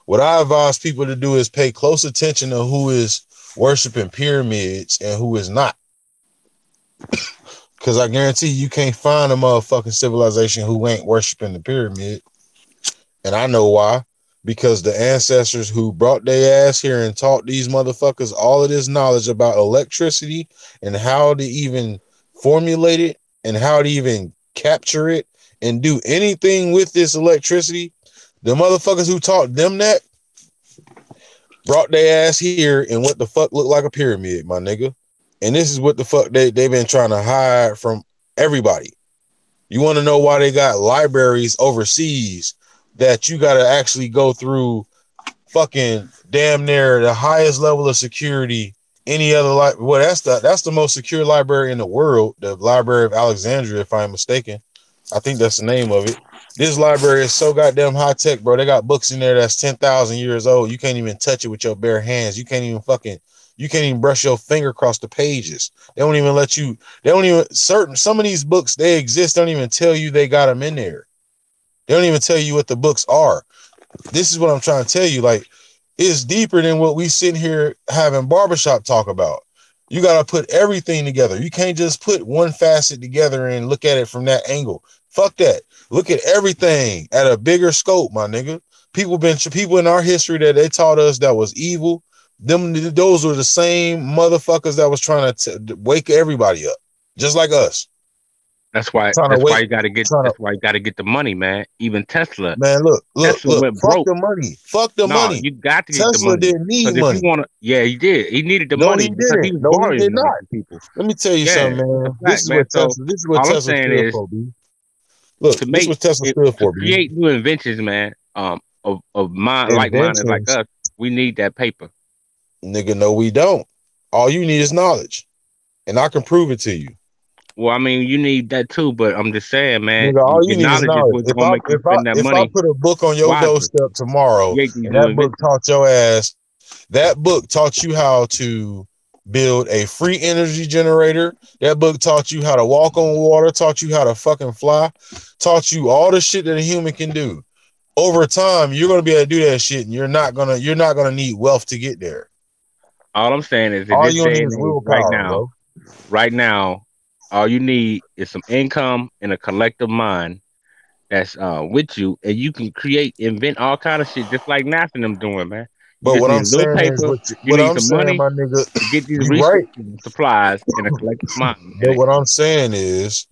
What I advise people to do is pay close attention to who is worshiping pyramids and who is not. Because I guarantee you can't find a motherfucking civilization who ain't worshiping the pyramid. And I know why. Because the ancestors who brought their ass here and taught these motherfuckers all of this knowledge about electricity and how to even formulate it and how to even capture it and do anything with this electricity, the motherfuckers who taught them that brought their ass here in what the fuck looked like a pyramid, my nigga. And this is what the fuck they've been trying to hide from everybody. You want to know why they got libraries overseas that you got to actually go through fucking damn near the highest level of security any other that's the most secure library in the world, the Library of Alexandria, if I'm mistaken. I think that's the name of it. This library is so goddamn high tech, bro. They got books in there that's 10,000 years old. You can't even touch it with your bare hands. You can't even brush your finger across the pages. They don't even let you. Some of these books, they exist, don't even tell you they got them in there. They don't even tell you what the books are. This is what I'm trying to tell you. Like, is deeper than what we sit here having barbershop talk about. You got to put everything together. You can't just put one facet together and look at it from that angle. Fuck that. Look at everything at a bigger scope, my nigga. People in our history that they taught us that was evil. Those were the same motherfuckers that was trying to wake everybody up, just like us. That's why you gotta get the money, man. Even Tesla. Man, look, Tesla went broke. The money. Fuck the money. You got to get Tesla the money. didn't need money. He did. He needed the money because he was borrowing money from people. Let me tell you something, man. This is what Tesla stood for, B. Look, this is what Tesla stood for, B. Create new inventions, man. Of like-minded like us. We need that paper. Nigga, no, we don't. All you need is knowledge, and I can prove it to you. Well, I mean, you need that too, but I'm just saying, man. Nigga, all you need is knowledge. If I put a book on your doorstep tomorrow, and that book taught your ass, that book taught you how to build a free energy generator. That book taught you how to walk on water, taught you how to fucking fly, taught you all the shit that a human can do. Over time, you're gonna be able to do that shit, and you're not gonna need wealth to get there. All I'm saying is, all you need is willpower, right now, all you need is some income and a collective mind that's with you, and you can invent all kind of shit, just like NASA and them doing, man. But what I'm saying is, what I'm saying, my nigga, to get these resources and supplies in a collective mind. But what I'm saying is,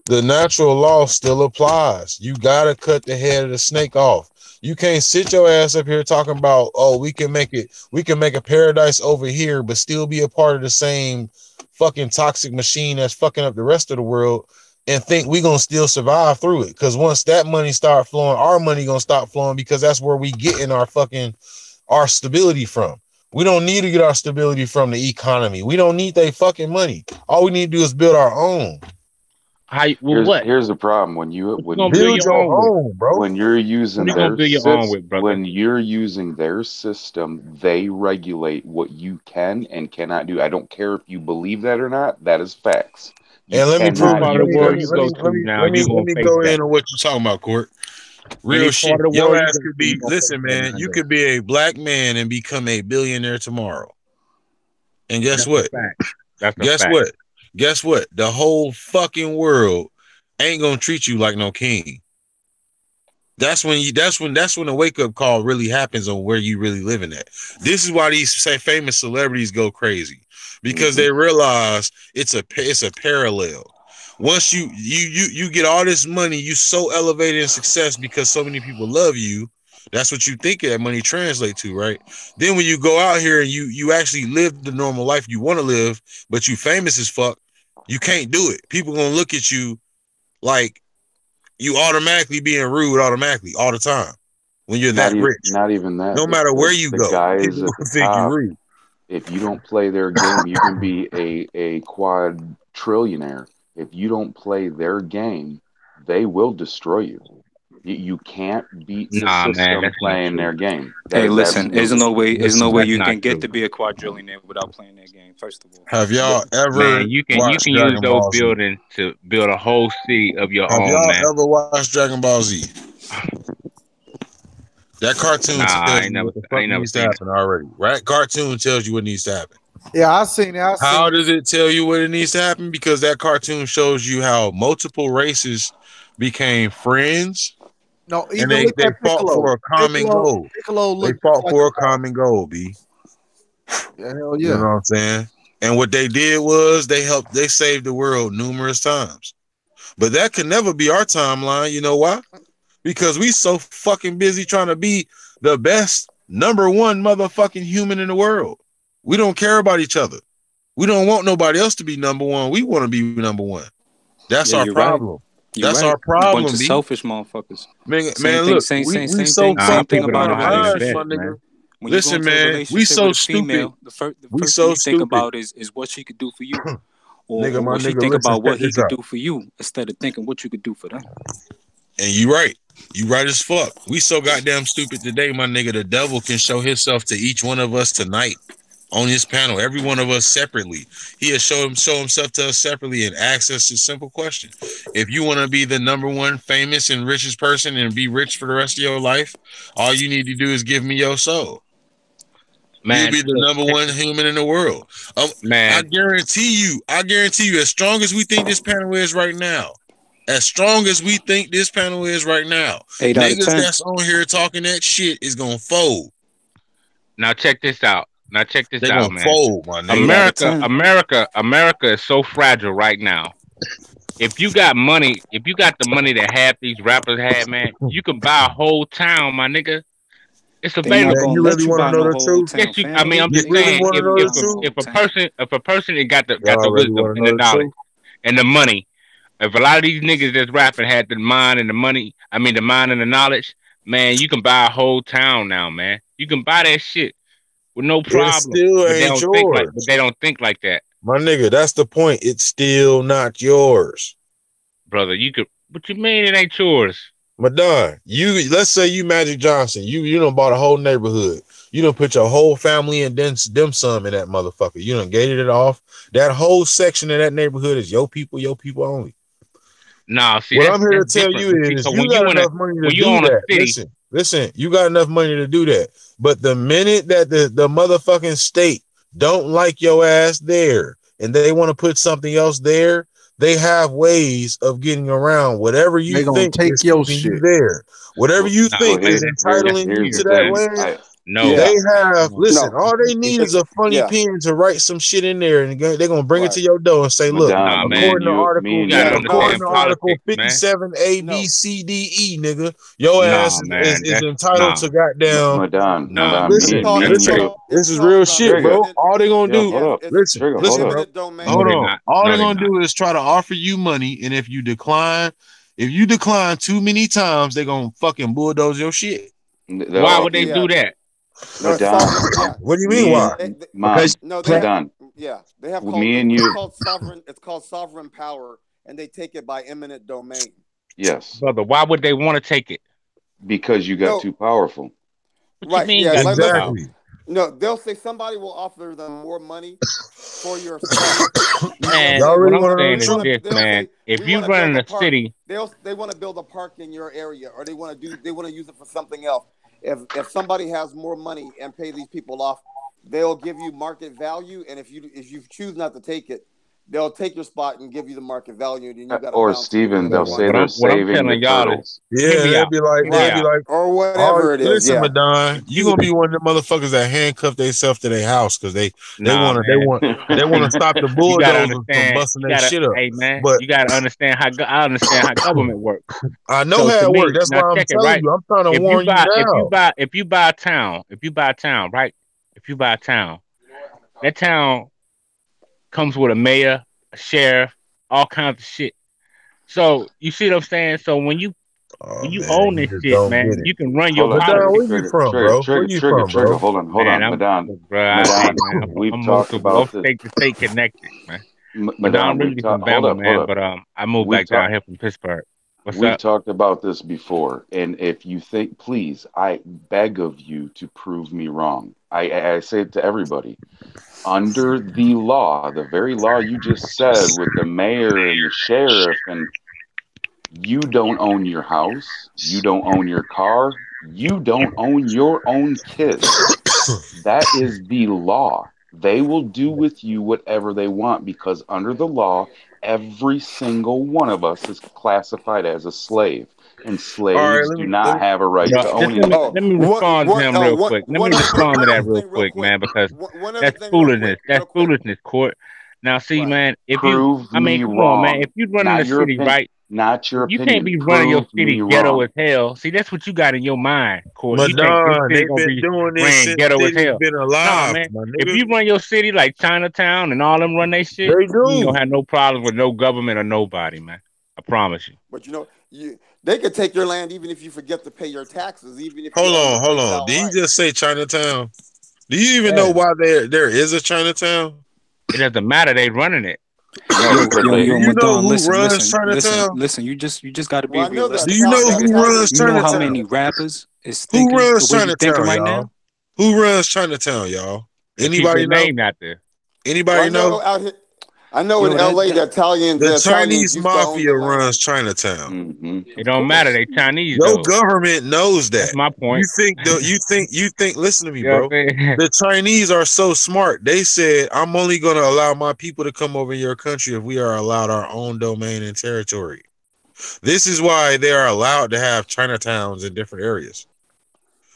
the natural law still applies. You gotta cut the head of the snake off. You can't sit your ass up here talking about, oh, we can make a paradise over here, but still be a part of the same fucking toxic machine that's fucking up the rest of the world, and think we gonna still survive through it. Because once that money start flowing, our money gonna stop flowing, because that's where we getting our stability from. We don't need to get our stability from the economy. We don't need their fucking money. All we need to do is build our own. Here's the problem when you build your own, bro. When you're using you're using their system, they regulate what you can and cannot do. I don't care if you believe that or not. That is facts. And let me prove let me go in on what you're talking about, Court. Real shit. Your ass could be. Listen, man. You could be a black man and become a billionaire tomorrow. And guess what? Guess what? The whole fucking world ain't gonna treat you like no king. That's when the wake up call really happens on where you really living at. This is why these famous celebrities go crazy, because they realize it's a parallel. Once you get all this money, you so elevated in success because so many people love you. That's what you think that money translates to, right? Then when you go out here and you actually live the normal life you want to live, but you famous as fuck, you can't do it. People gonna look at you like you automatically being rude automatically all the time when you're that rich. Not even that. No matter where you go, guys people think you're rude. If you don't play their game, you can be a quadrillionaire. If you don't play their game, they will destroy you. You can't beat the system playing their game. Hey, listen, there's no way you can get to be a quadrillionaire without playing that game. First of all, have y'all ever? Man, you can use those buildings to build a whole city of your own. Have y'all man. ever watched Dragon Ball Z? That cartoon tells you what the fuck needs to happen already, right? Cartoon tells you what needs to happen. Yeah, I've seen it. How does it tell you what it needs to happen? Because that cartoon shows you how multiple races became friends. No, and they fought for a common goal. They fought for a common goal, B. Yeah, hell yeah. You know what I'm saying? And what they did was they saved the world numerous times. But that could never be our timeline. You know why? Because we so fucking busy trying to be the best number one motherfucking human in the world. We don't care about each other. We don't want nobody else to be number one. We want to be number one. That's our problem. Right. That's our problem. Bunch of selfish motherfuckers. Man, look, we so fucking about our lives, my nigga. Listen, man, we so stupid. The first thing you think about is what she could do for you, or what you think about what he could do for you, instead of thinking what you could do for them. And you right as fuck. We so goddamn stupid today, my nigga. The devil can show himself to each one of us tonight on this panel, every one of us separately. He has show himself to us separately and asked us a simple question. If you want to be the number one famous and richest person and be rich for the rest of your life, all you need to do is give me your soul. Man, you'll be the number one human in the world. Man, I guarantee you, as strong as we think this panel is right now, niggas that's on here talking that shit is gonna fold. Now check this out. They're gonna man. fold, my nigga. America is so fragile right now. If you got money, if you got the money that half these rappers had, man, you can buy a whole town, my nigga. It's available. You really want to know the truth? Yes, I mean, I'm just saying, if a person got the wisdom and the knowledge and the money, if a lot of these niggas that's rapping had the mind and the money, I mean the mind and the knowledge, man, you can buy a whole town now, man. You can buy that shit with no problem. Still ain't yours. But they don't think like that. My nigga, that's the point. It's still not yours. Brother, what you mean it ain't yours? Madon, let's say you Magic Johnson. You done bought a whole neighborhood. You done put your whole family and then them some in that motherfucker. You done gated it off. That whole section of that neighborhood is your people only. Nah, see, what I'm here to tell you is you got enough money to do that. Listen, you got enough money to do that. But the minute that the motherfucking state don't like your ass there and they want to put something else there, they have ways of getting around whatever you think take is your shit there. Whatever you think is entitling you to that land. They have. Listen, all they need is a funny pen to write some shit in there, and they're gonna bring it to your door and say, "Look, according to Article 57 A B C D E, nigga, your ass is entitled to goddamn." Listen, this is real shit, bro. All they gonna do, listen, bro. Hold on. All they're gonna do is try to offer you money, and if you decline too many times, they're gonna fucking bulldoze your shit. Why would they do that? What do you mean? Why? Because they have me and you. It's called sovereign power, and they take it by eminent domain. Yes, brother. Why would they want to take it? Because you got too powerful. Right? Yeah, exactly. No, they'll say somebody will offer them more money for your man. Y'all really want to know this, man? If you run in a city, they want to build a park in your area, or they want to use it for something else. If somebody has more money and pay these people off, they'll give you market value, and if you choose not to take it, they'll take your spot and give you the market value. And you got or Steven, they'll say they're saving the turtles. They'll be like, or whatever it is. Listen, Madon, you gonna be one of the motherfuckers that handcuff themselves to their house because they want to stop the bulldozers from busting their shit up. Hey man, but you gotta understand how government works. I know how it works. That's why I'm telling you. I'm trying to warn you now. If you buy a town, right? If you buy a town, that town comes with a mayor, a sheriff, all kinds of shit. So you see what I'm saying? So when you own this shit, man, you can run your politics. Where you from, bro? Where you from, bro? Hold on, Madon. We've talked about this. State to state connected, man. Madon really from Bama, man, but I moved back down here from Pittsburgh. We've talked about this before, and if you think, please, I beg of you to prove me wrong. I say it to everybody. Under the law, the very law you just said with the mayor and the sheriff, and you don't own your house, you don't own your car, you don't own your own kids. That is the law. They will do with you whatever they want because under the law, every single one of us is classified as a slave. And slaves do not have a right to own it. Let me respond to him real quick. Let me respond to that real quick, man, because that's foolishness. That's foolishness, Court. Now, see, man, come on, man. If you run in the city, right? Not your opinion. You can't be running your city ghetto as hell. See, that's what you got in your mind, Court. They've been doing this since ghetto as hell. Been alive, man. If you run your city like Chinatown and all them run their shit, you don't have no problems with no government or nobody, man. I promise you. But they could take your land even if you forget to pay your taxes. Even if hold on. Did you just say Chinatown? Do you even know why there is a Chinatown? It doesn't matter. They running it. You know who runs Chinatown? Listen, you just got to be realistic. Do you know who runs Chinatown? You know how many rappers is thinking who runs Chinatown right now? Who runs Chinatown, y'all? Anybody know? Name out there. Anybody know? Out here, I know in LA the Italians. The Italians Chinese used to own mafia the land. runs Chinatown. Mm-hmm. It don't matter. They Chinese. No though. government knows that. That's my point. You think. Listen to me, You know bro. what I'm saying? The Chinese are so smart. They said, "I'm only going to allow my people to come over your country if we are allowed our own domain and territory." This is why they are allowed to have Chinatowns in different areas.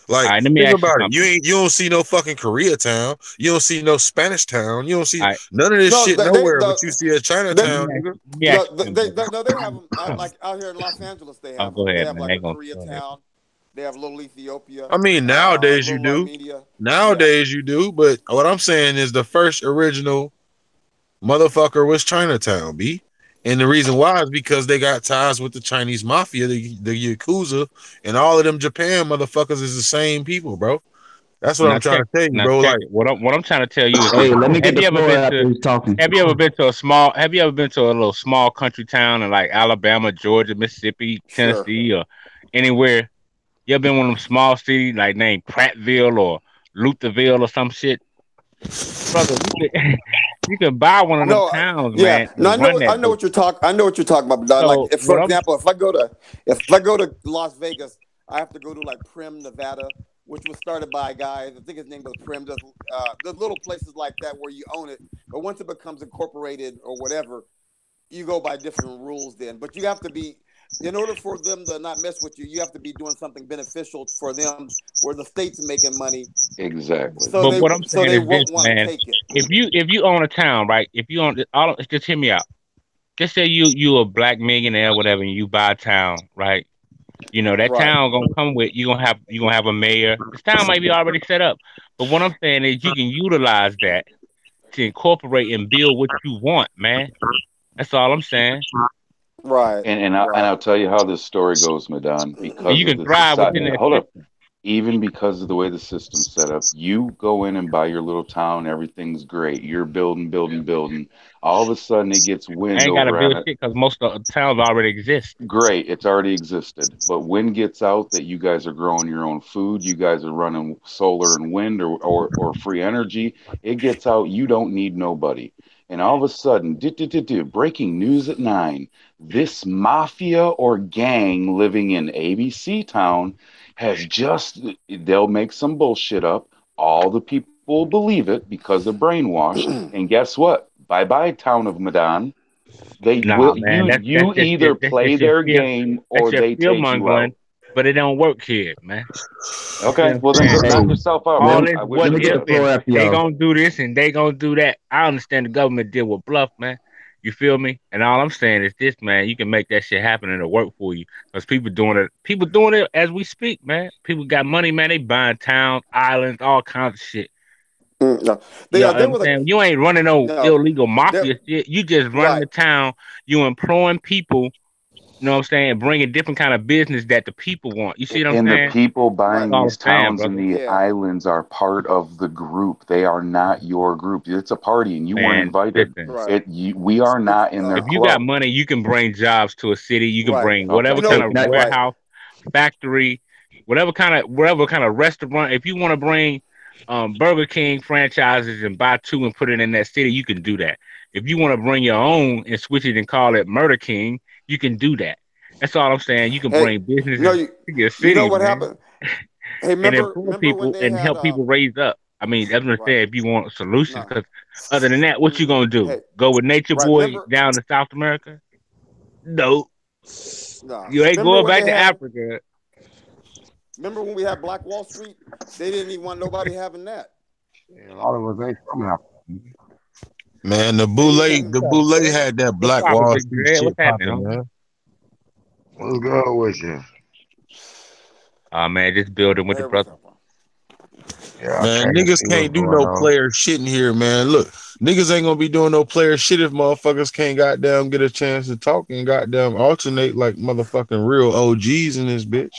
Like, right, let me think ask you about it. something. You don't see no fucking Koreatown. You don't see no Spanish town. You don't see none of this shit nowhere. But you see a Chinatown, nigga. They have them like out here in Los Angeles. They have. Go ahead, they have man. like They a gonna- Koreatown. They have Little Ethiopia. I mean, nowadays you do. Armenia. Nowadays you do. But what I'm saying is the first original motherfucker was Chinatown, B. And the reason why is because they got ties with the Chinese mafia, the Yakuza, and all of them Japan motherfuckers is the same people, bro. That's what I'm trying to tell you, bro. Like, what I'm trying to tell you is, Hey, let me get have you the ever floor been after to he's talking. Have you ever been to a little small country town in like Alabama, Georgia, Mississippi, Tennessee, or anywhere? You ever been in one of them small cities like named Prattville or Lutherville or some shit? Brother, you can buy one of them towns, man. No, I know what you're talking. I know what you're talking about. But like, if, for example, if I go to Las Vegas, I have to go to like Primm, Nevada, which was started by a guy. I think his name was Primm. There's little places like that where you own it, but once it becomes incorporated or whatever, you go by different rules then. But you have to be, in order for them to not mess with you, you have to be doing something beneficial for them where the state's making money. Exactly. So what I'm saying is this, man. If you own a town, right? If you own just hear me out. Just say you a black millionaire, whatever, and you buy a town, right? You know that town gonna come with you gonna have a mayor. This town might be already set up, but what I'm saying is you can utilize that to incorporate and build what you want, man. That's all I'm saying. Right. And I'll tell you how this story goes, Madon. Because you can thrive within that. Hold up. Even because of the way the system's set up, you go in and buy your little town, everything's great. You're building. All of a sudden, it gets wind. I ain't got to over build at shit because most of the towns already exist. Great, it's already existed. But wind gets out that you guys are growing your own food, you guys are running solar and wind or free energy. It gets out, you don't need nobody. And all of a sudden, breaking news at 9, this mafia or gang living in ABC town has they'll make some bullshit up. All the people will believe it because they're brainwashed. And guess what? Bye-bye, town of Madon. They will. Man, you either play their game or they take you out. But it don't work here, man. Okay, well then go knock yourself out. All this what if they gonna do this and they gonna do that. I understand the government deal with bluff, man. You feel me? And all I'm saying is this, man. You can make that shit happen and it'll work for you. Because people doing it as we speak, man. People got money, man. They buying towns, islands, all kinds of shit. No. You ain't running no illegal mafia shit. You just running the town. You employing people. You know what I'm saying? Bringing different kind of business that the people want. You see what I'm saying? And the people buying these towns and the islands are part of the group. They are not your group. It's a party, and you weren't invited. We are not in their club. If you got money, you can bring jobs to a city. You can bring whatever kind of warehouse, factory, whatever kind of restaurant. If you want to bring Burger King franchises and buy 2 and put it in that city, you can do that. If you want to bring your own and switch it and call it Murder King, you can do that. That's all I'm saying. You can bring business to your city. You know what happened? Hey, remember people and help people raise up. I mean, that's what I'm saying. If you want solutions, because other than that, what you gonna do? Go with Nature Boy down to South America? No. You ain't going back to Africa. Remember when we had Black Wall Street? They didn't even want nobody having that. Yeah, a lot of us ain't from Africa. Man, the Boule had that Black Wall Street shit popping, man. What's good with you? Man, just building with the brother. Yeah, man, niggas can't do no player shit in here, man. Look, niggas ain't gonna be doing no player shit if motherfuckers can't goddamn get a chance to talk and goddamn alternate like motherfucking real OGs in this bitch.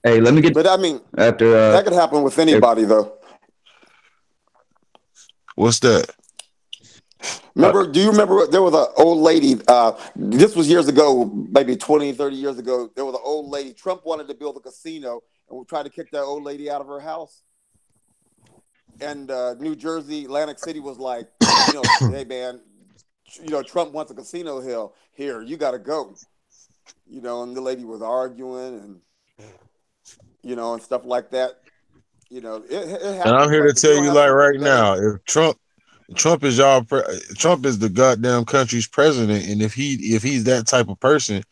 Hey, let me get. But I mean, after that could happen with anybody, though. What's that? Remember, do you remember there was an old lady, this was years ago, maybe 20, 30 years ago, there was an old lady, Trump wanted to build a casino and we tried to kick that old lady out of her house. and New Jersey, Atlantic City was like, hey man, Trump wants a casino hill here. You got to go. And the lady was arguing and stuff like that. It happens. And I'm here to tell you, like right now, if Trump is Trump is the goddamn country's president, and if he's that type of person,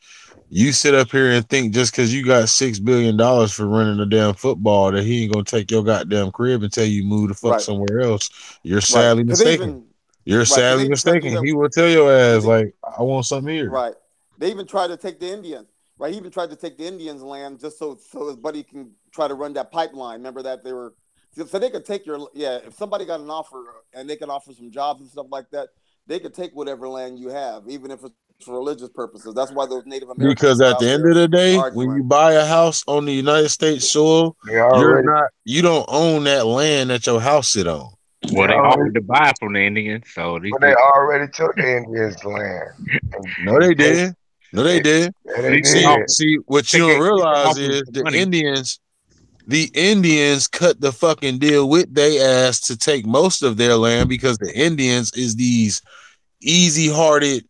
you sit up here and think just because you got $6 billion for running a damn football that he ain't gonna take your goddamn crib and tell you move the fuck somewhere else. You're sadly mistaken. You're sadly mistaken. He will tell your ass like, I want something here. Right. They even tried to take the Indians. Right. He even tried to take the Indians' land just so his buddy can try to run that pipeline. Remember that they were so they could take if somebody got an offer and they can offer some jobs and stuff like that, they could take whatever land you have, even if it's for religious purposes. That's why those Native Americans. Because at the end of the day, when you buy a house on the United States soil, you don't own that land that your house sit on. Well, they offered to buy from the Indians, so but they already took the Indians' land. No, they did. No, they did. Yeah, they See, what you don't realize is the Indians cut the fucking deal with they ass to take most of their land because the Indians is these easy-hearted,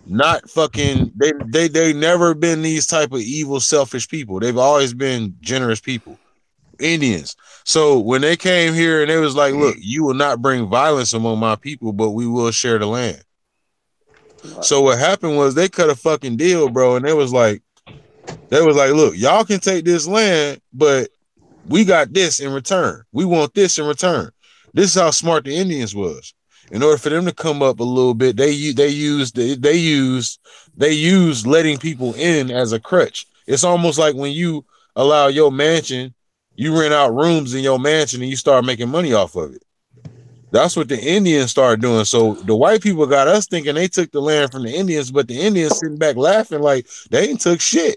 not fucking. They never been these type of evil, selfish people. They've always been generous people. Indians. So when they came here and they was like, look, you will not bring violence among my people, but we will share the land. So what happened was they cut a fucking deal, bro, and they was like, look, y'all can take this land, but we got this in return. We want this in return. This is how smart the Indians was. In order for them to come up a little bit, they used letting people in as a crutch. It's almost like when you allow your mansion, you rent out rooms in your mansion and you start making money off of it. That's what the Indians started doing. So the white people got us thinking they took the land from the Indians, but the Indians sitting back laughing like they ain't took shit.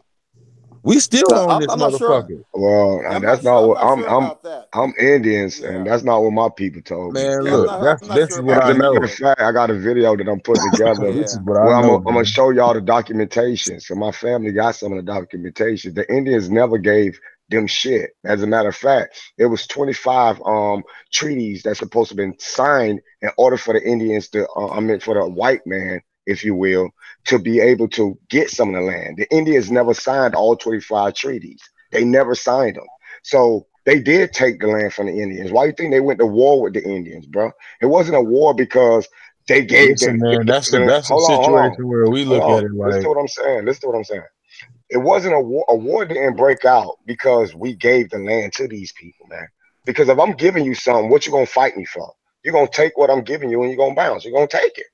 We still own this motherfucker. Sure. Well, that's not what I'm Indians, and that's not what my people told me. Man, look, this is what I know. I got a video that I'm putting together. This is what I know. I'm gonna show y'all the documentation. So my family got some of the documentation. The Indians never gave them shit. As a matter of fact, it was 25 treaties that's supposed to have been signed in order for the Indians to for the white man, if you will, to be able to get some of the land. The Indians never signed all 25 treaties. They never signed them. So they did take the land from the Indians. Why do you think they went to war with the Indians, bro? It wasn't a war because they gave them. Man, that's a situation where we look at it like. Listen to what I'm saying. Listen to what I'm saying. It wasn't a war. A war didn't break out because we gave the land to these people, man. Because if I'm giving you something, what you gonna fight me for? You're gonna take what I'm giving you and you're gonna bounce. You're gonna take it.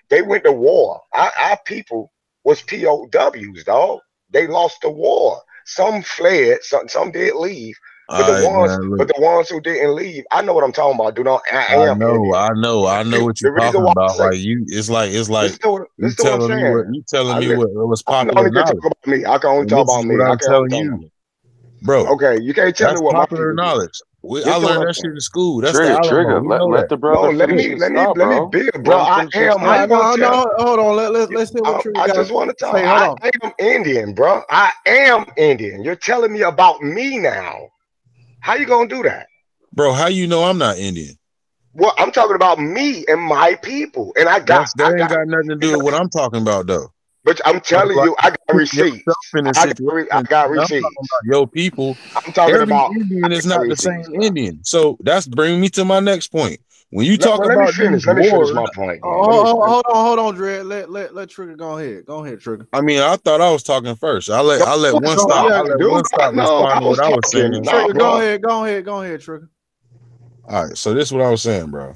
They went to war. Our people was POWs, dog. They lost the war. Some fled, some did leave. But the ones who didn't leave, I know what I'm talking about. I know what you're talking about. Like it's like you telling me what was popular knowledge. I can only talk about me. I'm telling you, bro. Okay, you can't tell me what popular knowledge. I learned that shit in school. That's trigger. Let the brother. Let me build, bro. Hold on. Let's see what Trigger got. I just want to talk. I am Indian, bro. I am Indian. You're telling me about me now. How you gonna do that, bro? How you know I'm not Indian? Well, I'm talking about me and my people, and that ain't got nothing to do with what I'm talking about, though. But I'm telling you, I got receipts. I got receipts. Your people. I'm talking about Indian is not the same Indian. So that's bringing me to my next point. When you talk about let me finish my point. Hold on, Dred. Let Trigger go ahead. Go ahead, Trigger. I mean, I thought I was talking first. I let one stop. I let one stop respond to what I was saying. Trigger, go ahead, Trigger. All right, so this is what I was saying, bro.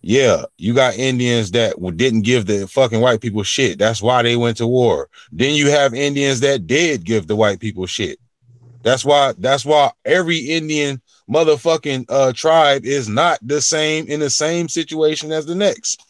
Yeah, you got Indians that didn't give the fucking white people shit. That's why they went to war. Then you have Indians that did give the white people shit. That's why every Indian motherfucking tribe is not the same in the same situation as the next.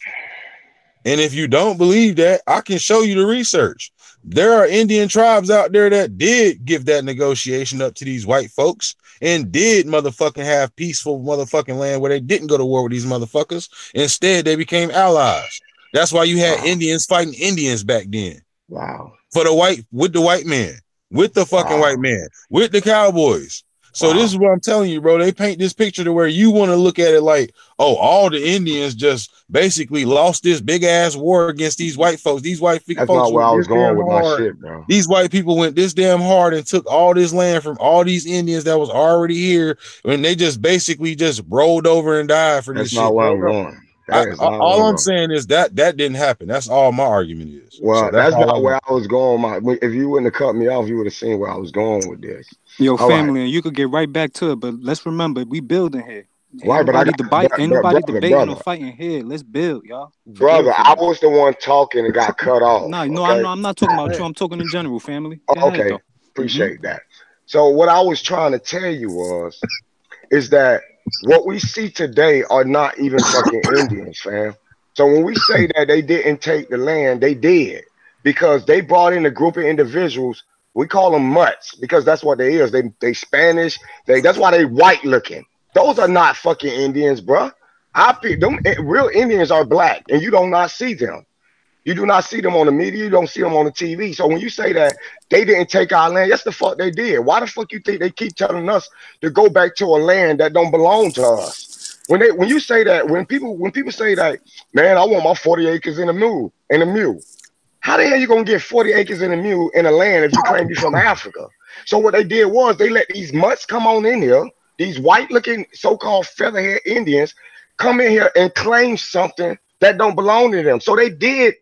And if you don't believe that, I can show you the research. There are Indian tribes out there that did give that negotiation up to these white folks and did motherfucking have peaceful motherfucking land where they didn't go to war with these motherfuckers. Instead, they became allies. That's why you had Indians fighting Indians back then. Wow. With the white man, with the fucking white man, with the cowboys. So this is what I'm telling you, bro. They paint this picture to where you want to look at it like, oh, all the Indians just basically lost this big ass war against these white folks. These white That's folks not where I went was this going damn with my hard. shit, bro. These white people went this damn hard and took all this land from all these Indians that was already here, and they just basically just rolled over and died for That's this not shit. where I'm going. That is not where All I'm I'm going. saying is that didn't happen. That's all my argument is. Well, So that's all not I'm- where I was going. If you wouldn't have cut me off, you would have seen where I was going with this. Yo, All right. family, and you could get right back to it, but let's remember we building here. Ain't Right, but I nobody got- debate, but- ain't but nobody brother, debating brother. or fighting here. Let's build, y'all. For Brother, real, for I real. was the one talking and got cut off. No, okay? I'm not talking about you. I'm talking in general, family. Go ahead, Okay, though. appreciate that. So what I was trying to tell you is that what we see today are not even fucking Indians, fam. So when we say that they didn't take the land, they did, because they brought in a group of individuals. We call them mutts because that's what they is. They Spanish. That's why they white looking. Those are not fucking Indians, bruh. Real Indians are black, and you do not see them. You do not see them on the media. You don't see them on the TV. So when you say that they didn't take our land, yes, the fuck they did. Why the fuck you think they keep telling us to go back to a land that don't belong to us? When you say that, when people say that, man, I want my 40 acres in a mule. How the hell you gonna get 40 acres in a mule in a land if you claim you're from Africa? So what they did was they let these mutts come on in here, these white-looking so-called featherhead Indians come in here and claim something that don't belong to them. So they did.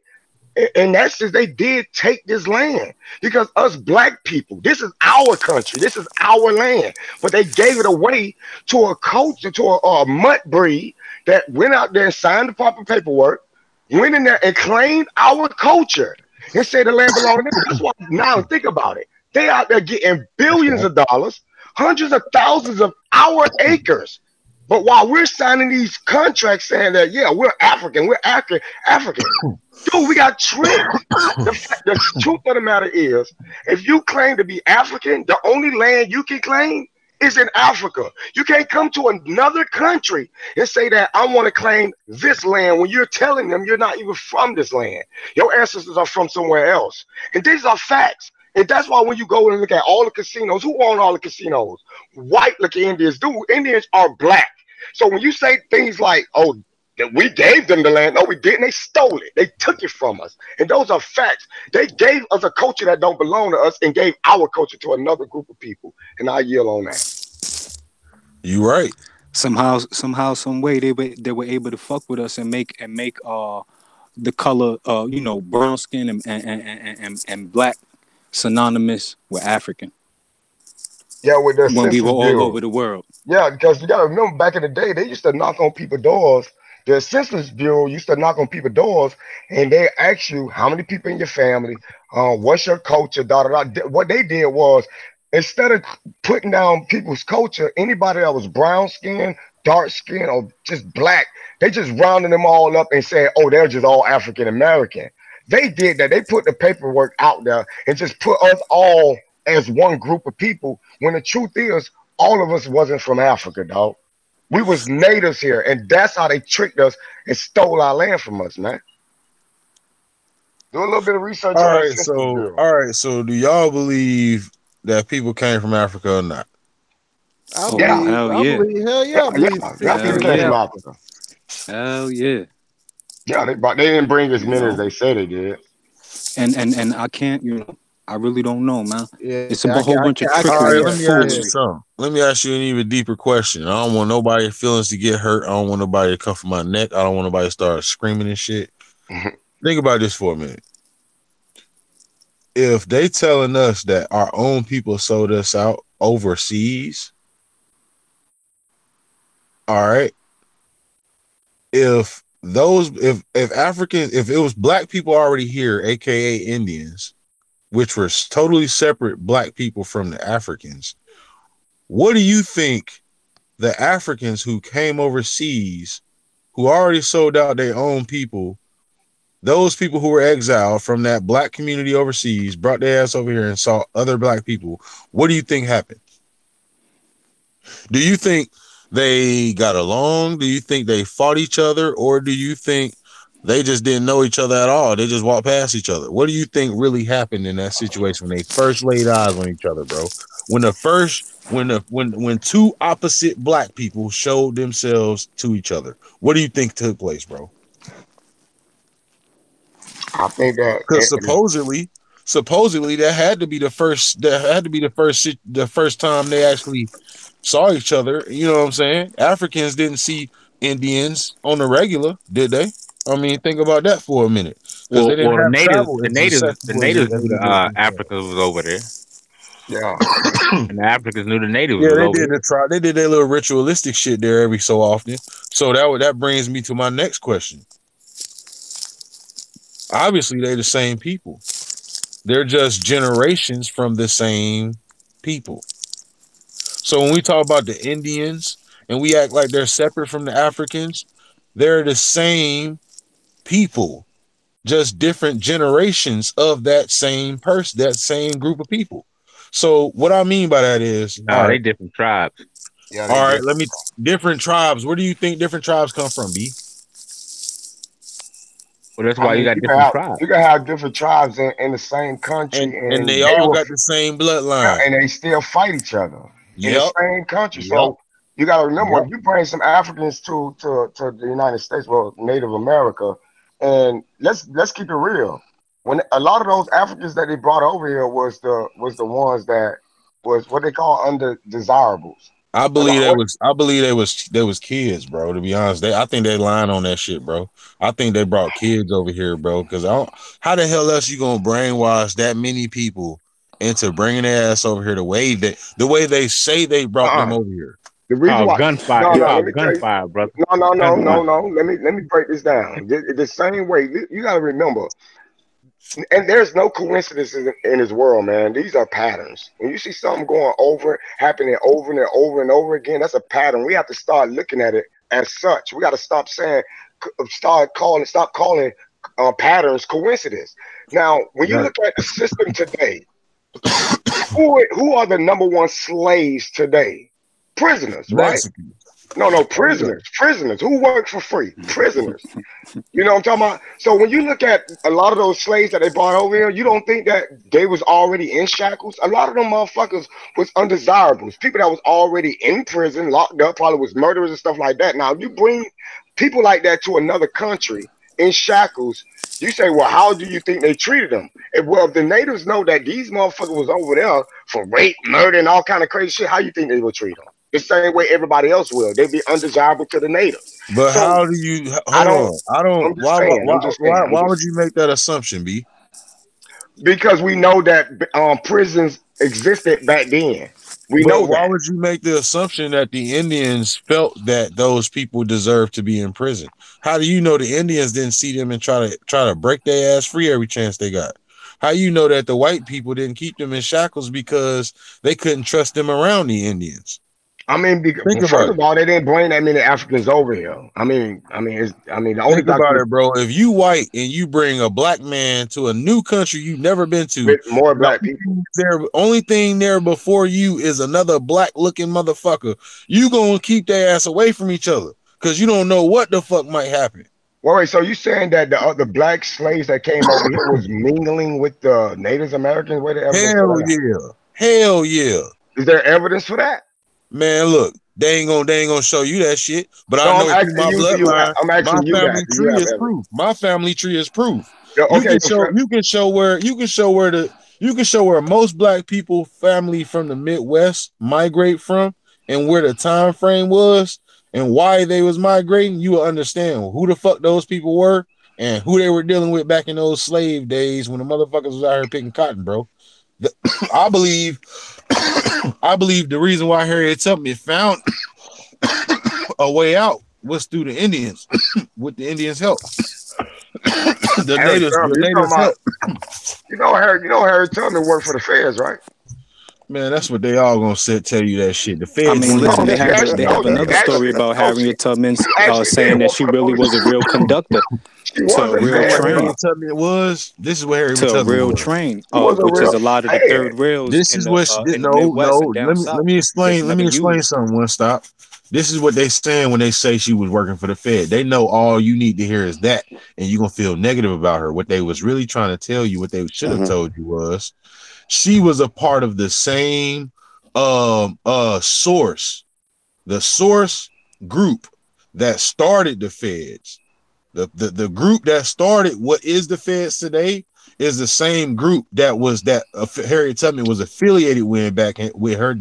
In essence, they did take this land because us black people, this is our country, this is our land, but they gave it away to a culture, to a mutt breed that went out there and signed the proper paperwork, went in there and claimed our culture and said the land belonged to them. That's why now think about it. They out there getting billions of dollars, hundreds of thousands of our acres. But while we're signing these contracts saying that, yeah, we're African, dude, we got tricked. The truth of the matter is, if you claim to be African, the only land you can claim is in Africa. You can't come to another country and say that I want to claim this land when you're telling them you're not even from this land. Your ancestors are from somewhere else. And these are facts. And that's why when you go and look at all the casinos, who own all the casinos? White-looking Indians. Dude, Indians are black. So when you say things like, oh, that we gave them the land, no, we didn't. They stole it. They took it from us. And those are facts. They gave us a culture that don't belong to us and gave our culture to another group of people. And I yell on that. You right. Somehow, some way they were able to fuck with us and make the color brown skin and black synonymous with African. Yeah, with their when we were all Bureau. over the world. Yeah, because you gotta remember back in the day, they used to knock on people's doors. The Census Bureau used to knock on people's doors and they ask you how many people in your family, what's your culture, What they did was, instead of putting down people's culture, anybody that was brown skin, dark skin, or just black, they just rounded them all up and said, oh, they're just all African American. They did that. They put the paperwork out there and just put us all as one group of people, when the truth is, all of us wasn't from Africa, dog. We was natives here, and that's how they tricked us and stole our land from us, man. Do a little bit of research on that Census Bureau. All right, so do y'all believe that people came from Africa or not? I Oh, believe, hell I yeah. believe, hell yeah, I believe. Yeah, people came from Africa. Hell yeah. Yeah, they didn't bring as many as they said they did. And I can't, I really don't know, man. Yeah, It's a whole bunch of All trickery. right, let and me ask you foolery. something. Let me ask you an even deeper question. I don't want nobody's feelings to get hurt. I don't want nobody to come for my neck. I don't want nobody to start screaming and shit. Think about this for a minute. If they telling us that our own people sold us out overseas, all right. If Africans, if it was black people already here, aka Indians, which were totally separate black people from the Africans, what do you think the Africans who came overseas, who already sold out their own people, those people who were exiled from that black community overseas, brought their ass over here and saw other black people, what do you think happened? Do you think they got along? Do you think they fought each other? Or do you think They just didn't know each other at all. They just walked past each other. What do you think really happened in that situation when they first laid eyes on each other, bro? When two opposite black people showed themselves to each other, what do you think took place, bro? I think that because supposedly that had to be the first time they actually saw each other. You know what I'm saying? Africans didn't see Indians on the regular, did they? I mean, think about that for a minute. Well, They didn't have the natives knew the Africa was over there. Yeah, and the Africans knew the natives. Yeah, was they over did there. they did their little ritualistic shit there every so often. So that brings me to my next question. Obviously, they're the same people. They're just generations from the same people. So when we talk about the Indians and we act like they're separate from the Africans, they're the same people, just different generations of that same person, that same group of people. So what I mean by that is, they different tribes. Yeah, all right, different tribes. Where do you think different tribes come from, B? Well, that's why you got different tribes. You can have different tribes in the same country, and they all got the same bloodline, and they still fight each other in the same country. Yep. So you got to remember, if you bring some Africans to the United States, well, Native America, and let's keep it real. When a lot of those Africans that they brought over here was the ones that was what they call undesirables. I believe they was kids, bro. To be honest, I think they lying on that shit, bro. I think they brought kids over here, bro. Because how the hell else you gonna brainwash that many people into bringing their ass over here the way they say they brought them over here? The reason why gunfire, gunfire, brother. No. Let me break this down. The same way you got to remember. And there's no coincidences in this world, man. These are patterns. When you see something happening over and over and over again, that's a pattern. We have to start looking at it as such. We got to stop calling patterns coincidence. Now, when you look at the system today, who are the number one slaves today? Prisoners, right? Mexicans. No, prisoners. Prisoners who work for free. Prisoners. You know what I'm talking about? So when you look at a lot of those slaves that they brought over here, you don't think that they was already in shackles? A lot of them motherfuckers was undesirables. People that was already in prison, locked up, probably was murderers and stuff like that. Now, you bring people like that to another country in shackles, you say, well, how do you think they treated them? If the natives know that these motherfuckers was over there for rape, murder, and all kind of crazy shit, how you think they would treat them? The same way everybody else will. They'd be undesirable to the natives. But so, how do you? Why would you make that assumption, B? Because we know that prisons existed back then. Why would you make the assumption that the Indians felt that those people deserved to be in prison? How do you know the Indians didn't see them and try to break their ass free every chance they got? How you know that the white people didn't keep them in shackles because they couldn't trust them around the Indians? I mean, first of all, they didn't bring that many Africans over here. I mean, the only think about it, bro. If you white and you bring a black man to a new country you've never been to, with more black people, the only thing there before you is another black-looking motherfucker. You gonna keep their ass away from each other because you don't know what the fuck might happen. Wait, so you saying that the black slaves that came over here was mingling with the Native Americans? Hell yeah. Is there evidence for that? Man, look, they ain't gonna show you that shit. But I know through my bloodline, my family tree is proof. My family tree is proof. You can show where most black people family from the Midwest migrate from, and where the time frame was, and why they was migrating. You will understand who the fuck those people were and who they were dealing with back in those slave days when the motherfuckers was out here picking cotton, bro. I believe the reason why Harriet Tubman found a way out was through the Indians, with the Indians' help. the natives help. You know Harriet Tubman worked for the feds, right? Man, that's what they all gonna tell you that shit. The feds. I mean, listen, they have another story about Harriet Tubman saying that she really was a real conductor. To a real train. This is where Harriet to a real train, which is a lot of the third rails. This is what. Let me explain something. One stop. This is what they saying when they say she was working for the Fed. They know all you need to hear is that, and you're gonna feel negative about her. What they was really trying to tell you, what they should have told you was she was a part of the same source, the source group that started the Feds. The group that started what is the Feds today is the same group that Harriet Tubman was affiliated with back in her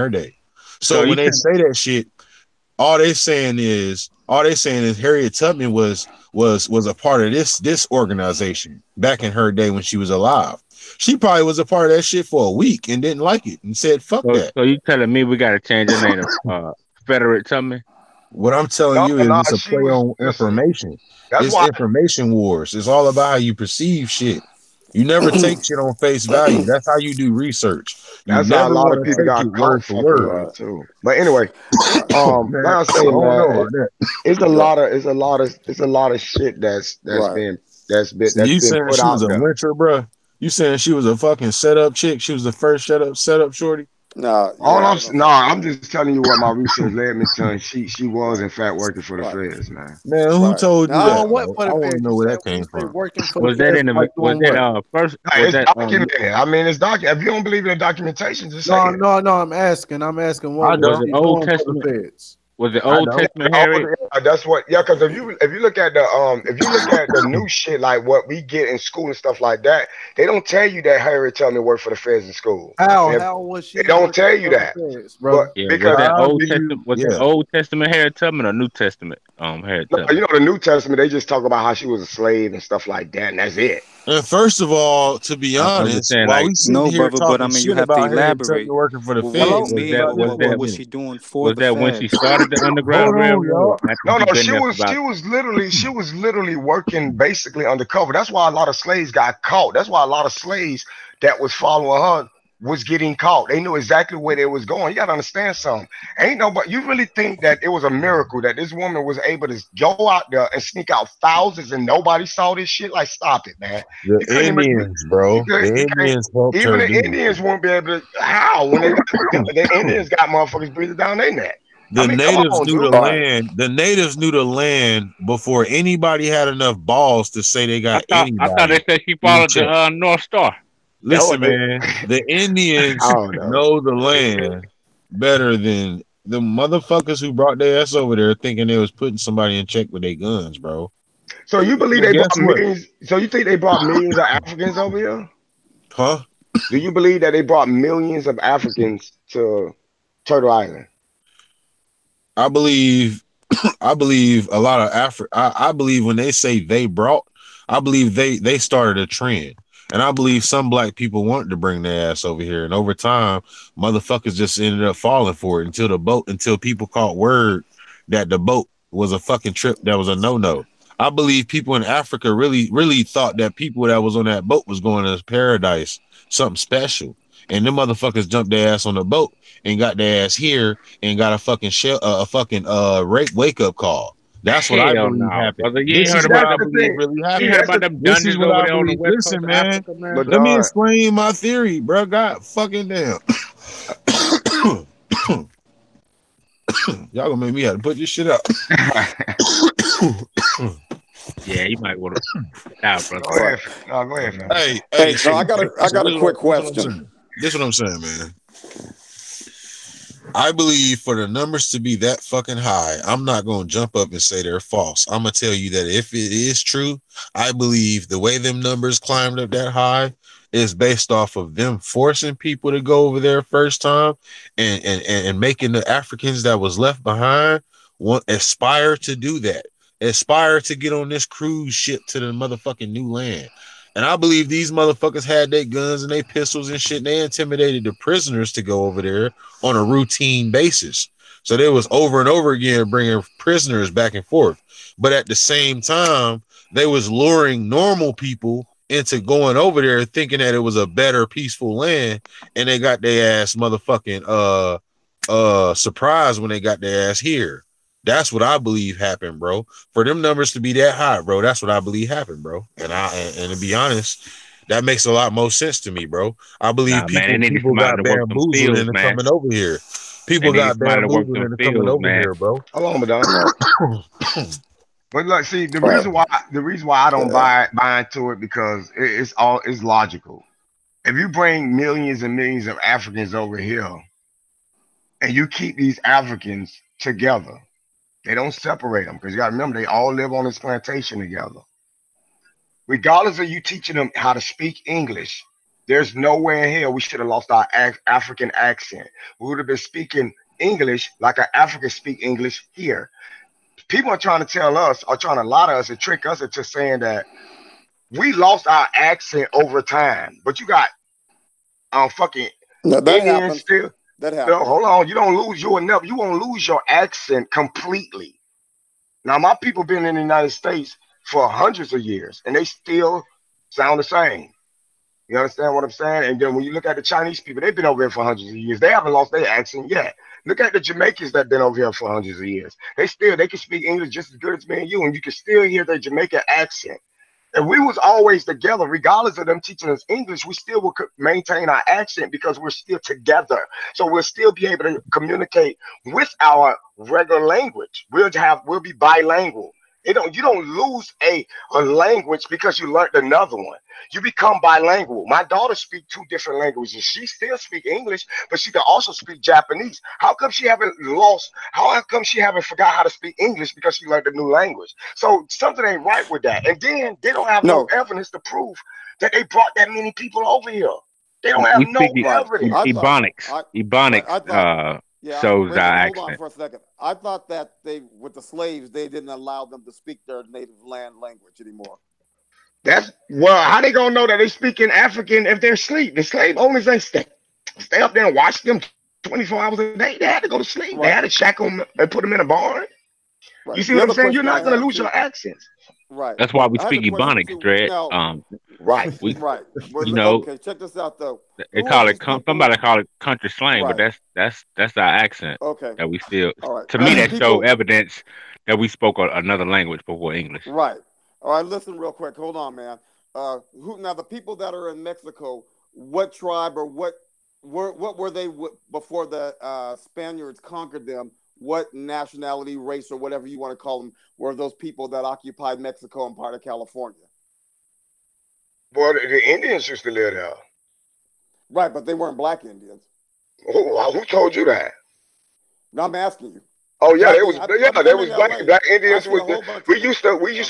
day. So when they say that shit, all they saying is Harriet Tubman was a part of this organization back in her day when she was alive. She probably was a part of that shit for a week and didn't like it and said fuck that. So you telling me we gotta change the name to Confederate Tubman? What I'm telling you is it's a play on information. It's information wars. It's all about how you perceive shit. You never take shit on face value. That's how you do research. That's how a lot of people got word for word too. But anyway, now I'm saying that it's a lot of shit that's been saying put she was out a there. winter, bro? You saying she was a fucking setup chick? She was the first setup shorty? I'm just telling you what my research led me to. And she was in fact working for the Feds, man. Man, who told you that? What for I the want to Feds? know where that came from. Was that in the first? It's documented. I mean, it's documented. If you don't believe in the documentation, just say it. No. I'm asking what was the Old Testament? Was it Old Testament, Harry? That's what. Yeah, because if you look at the new shit like what we get in school and stuff like that, they don't tell you that Harriet Tubman worked for the Feds in school. How was she? They don't tell you that, bro. Because was that Old Testament Harriet Tubman or New Testament Harriet Tubman? You know, the New Testament they just talk about how she was a slave and stuff like that, and that's it. And first of all, to be honest, but I mean, you have to elaborate. Working for the What Feds. was she doing for was the that Feds? when she started the Underground Railroad? No, she was literally working basically undercover. That's why a lot of slaves got caught. That's why a lot of slaves that was following her was getting caught. They knew exactly where they was going. You gotta understand something. Ain't nobody. You really think that it was a miracle that this woman was able to go out there and sneak out thousands and nobody saw this shit? Like, stop it, man. The Indians, bro. The Indians helped even her. the Indians won't be able to. How when the Indians got motherfuckers breathing down their neck. The natives knew the land. The natives knew the land before anybody had enough balls to say they got anybody. I thought they said she followed the North Star. Listen, man, the Indians know the land better than the motherfuckers who brought their ass over there thinking they was putting somebody in check with their guns, bro. So you believe they brought millions? So you think they brought millions of Africans over here? Huh? Do you believe that they brought millions of Africans to Turtle Island? I believe a lot of I believe when they say they brought, I believe they started a trend. And I believe some black people wanted to bring their ass over here. And over time, motherfuckers just ended up falling for it until people caught word that the boat was a fucking trip that was a no-no. I believe people in Africa really thought that people that was on that boat was going to paradise, something special. And them motherfuckers jumped their ass on the boat and got their ass here and got a fucking wake up call. That's what I believe happened. You heard about them dungeons over there on the west coast of Africa, man? Let me explain my theory, bro. God fucking damn. Y'all gonna make me have to put this shit up. Yeah, you might want to out, brother. Go ahead, man. Hey, so I got a quick question. This is what I'm saying, man. I believe for the numbers to be that fucking high, I'm not going to jump up and say they're false. I'm going to tell you that if it is true, I believe the way them numbers climbed up that high is based off of them forcing people to go over there first time and making the Africans that was left behind aspire to do that. Aspire to get on this cruise ship to the motherfucking new land. And I believe these motherfuckers had their guns and their pistols and shit. And they intimidated the prisoners to go over there on a routine basis. So they was over and over again bringing prisoners back and forth. But at the same time, they was luring normal people into going over there thinking that it was a better, peaceful land. And they got their ass motherfucking surprised when they got their ass here. That's what I believe happened, bro. For them numbers to be that high, bro, that's what I believe happened, bro. And to be honest, that makes a lot more sense to me, bro. I believe people got bamboozled into coming over here. People They need got somebody to work bamboozled them into coming fields, over man. here, bro. Hold on, Madonna. But look, see, the Right. reason why I don't buy into it because it's logical. If you bring millions and millions of Africans over here and you keep these Africans together, they don't separate them because you got to remember they all live on this plantation together. Regardless of you teaching them how to speak English, there's nowhere in hell we should have lost our African accent. We would have been speaking English like an African speak English here. People are trying to tell us, or trying to lie to us and trick us into saying that we lost our accent over time. But you got fucking No, that Indians happens. still. That No, happens. hold on. You don't lose your enough. You won't lose your accent completely. Now, my people been in the United States for hundreds of years, and they still sound the same. You understand what I'm saying? And then when you look at the Chinese people, they've been over here for hundreds of years. They haven't lost their accent yet. Look at the Jamaicans that been over here for hundreds of years. They can speak English just as good as me and you, and you can still hear their Jamaican accent. And we was always together, regardless of them teaching us English, we still will maintain our accent because we're still together. So we'll still be able to communicate with our regular language. We'll be bilingual. You don't lose a language because you learned another one. You become bilingual. My daughter speaks 2 different languages. She still speaks English, but she can also speak Japanese. How come she haven't forgot how to speak English because she learned a new language? So something ain't right with that. And then they don't have no evidence to prove that they brought that many people over here. They don't have We no speak evidence. Ebonics. Yeah, Shows Raven, our hold on accent. for a second. I thought that with the slaves, they didn't allow them to speak their native land language anymore. How they gonna know that they speaking African if they're asleep? The slave owners ain't stay up there and watch them 24 hours a day. They had to go to sleep. They had to shackle them and put them in a barn. Right. You see The what I'm other saying? You're question I not gonna have, lose too- your accents. Right. That's why we I have speak a question, Ebonics, too. Dred. Now, Right. right. Well, You know, okay, check this out though. they Who are call it these people? somebody call it country slang, but Right. that's our accent Okay. that we still. All right. To me, that show People. evidence that we spoke another language before English. Right. All right. Listen, real quick. Hold on, man. Now the people that are in Mexico, what tribe or what were they before the Spaniards conquered them? What nationality, race, or whatever you want to call them, were those people that occupied Mexico and part of California? Boy, the Indians used to live there. Right, but they weren't black Indians. Who told you that? No, I'm asking you. Oh yeah, Black they was black Indians. We used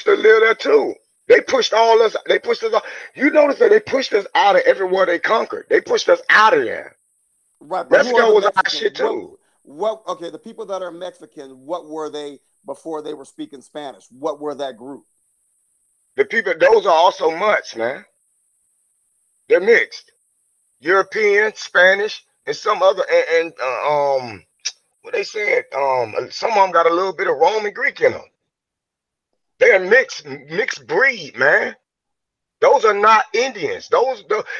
to live there too. They pushed us. They pushed us out. You notice that they pushed us out of everywhere they conquered. They pushed us out of there. Right, but Mexico was our shit Mexicans? too. Okay, the people that are Mexican, what were they before they were speaking Spanish? What were that group? The people, those are also mutts, man. They're mixed. European, Spanish, and some other what they said, some of them got a little bit of Roman Greek in them. They're mixed breed, man. Those are not Indians.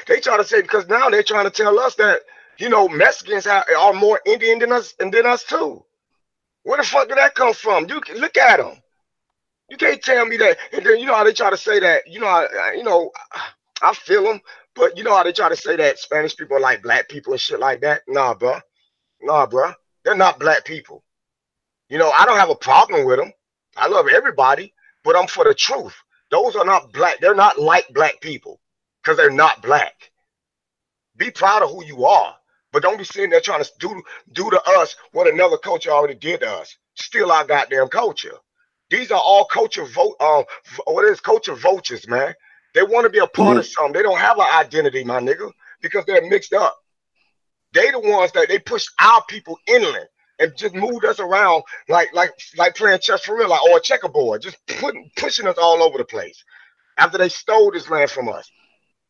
They try to say, because now they're trying to tell us that, Mexicans are more Indian than us too. Where the fuck did that come from? You can look at them. You can't tell me that. And then how they try to say that. I feel them, but how they try to say that Spanish people are like black people and shit like that. Nah, bro. They're not black people. I don't have a problem with them. I love everybody, but I'm for the truth. Those are not black. They're not like black people because they're not black. Be proud of who you are, but don't be sitting there trying to do to us what another culture already did to us. Steal our goddamn culture. These are all culture culture vultures, man. They want to be a part of something. They don't have an identity, my nigga, because they're mixed up. They the ones that they push our people inland and just moved us around like playing chess for real, or a checkerboard, just pushing us all over the place after they stole this land from us.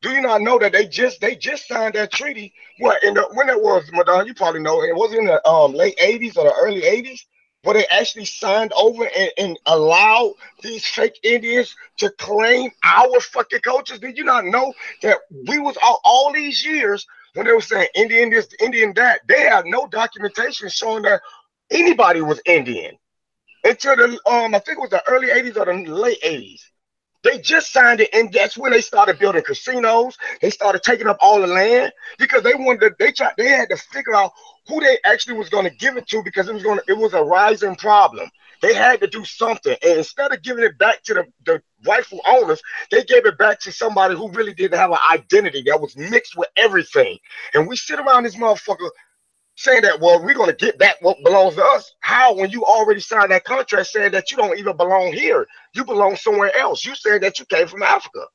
Do you not know that they just signed that treaty? When it was, Madonna, you probably know, it was in the late 80s or the early 80s, where they actually signed over and allowed these fake Indians to claim our fucking cultures. Did you not know that we was all these years when they were saying Indian this, Indian that, they had no documentation showing that anybody was Indian until the I think it was the early 80s or the late 80s. They just signed it, and that's when they started building casinos. They started taking up all the land because they wanted to, they had to figure out who they actually was going to give it to because it was a rising problem. They had to do something, and instead of giving it back to the rightful owners, they gave it back to somebody who really didn't have an identity that was mixed with everything. And we sit around this motherfucker saying that, well, we're going to get back what belongs to us. How, when you already signed that contract saying that you don't even belong here, you belong somewhere else. You said that you came from Africa.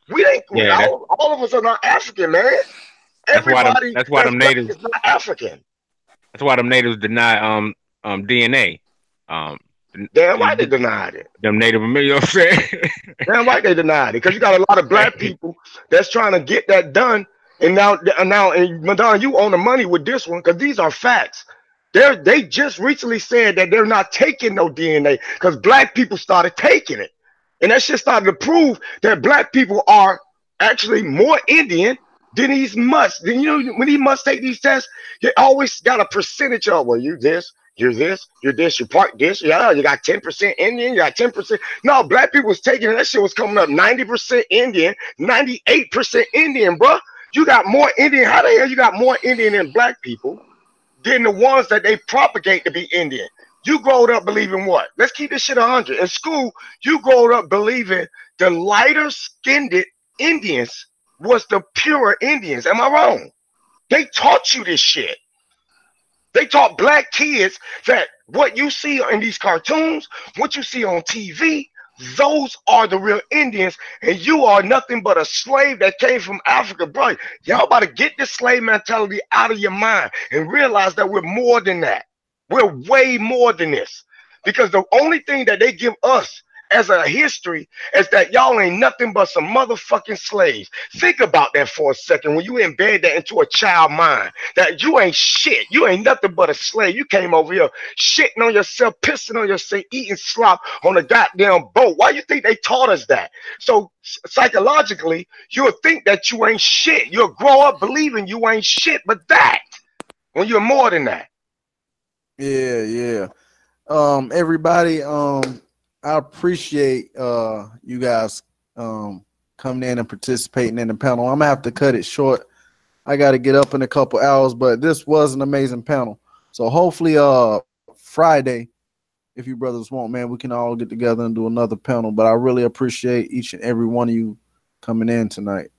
We ain't. Yeah, all of us are not African, man. Everybody. That's why them natives is not African. That's why them natives deny DNA. Damn right they denied it. Them Native Americans, you know what I'm saying? Damn right they denied it because you got a lot of black people that's trying to get that done. And now, Madonna, you own the money with this one because these are facts. They just recently said that they're not taking no DNA because black people started taking it, and that shit started to prove that black people are actually more Indian than these must. Then you know when he must take these tests, you always got a percentage of well, you this. You're this, you're this, you part this, yeah, you got 10% Indian, you got 10%. No, black people was taking it, that shit was coming up 90% Indian, 98% Indian, bro. You got more Indian. How the hell you got more Indian than black people than the ones that they propagate to be Indian? You growed up believing what? Let's keep this shit 100. In school, you growed up believing the lighter skinned Indians was the pure Indians. Am I wrong? They taught you this shit. They taught black kids that what you see in these cartoons, what you see on TV, those are the real Indians, and you are nothing but a slave that came from Africa, bro. Y'all about to get this slave mentality out of your mind and realize that we're more than that. We're way more than this. Because the only thing that they give us as a history is that y'all ain't nothing but some motherfucking slaves. Think about that for a second when you embed that into a child mind, that you ain't shit. You ain't nothing but a slave. You came over here shitting on yourself, pissing on yourself, eating slop on a goddamn boat. Why you think they taught us that? So psychologically, you'll think that you ain't shit. You'll grow up believing you ain't shit, but that when you're more than that. Yeah. Everybody, I appreciate you guys coming in and participating in the panel. I'm gonna have to cut it short. I got to get up in a couple hours, but this was an amazing panel. So hopefully Friday, if you brothers want, man, we can all get together and do another panel. But I really appreciate each and every one of you coming in tonight.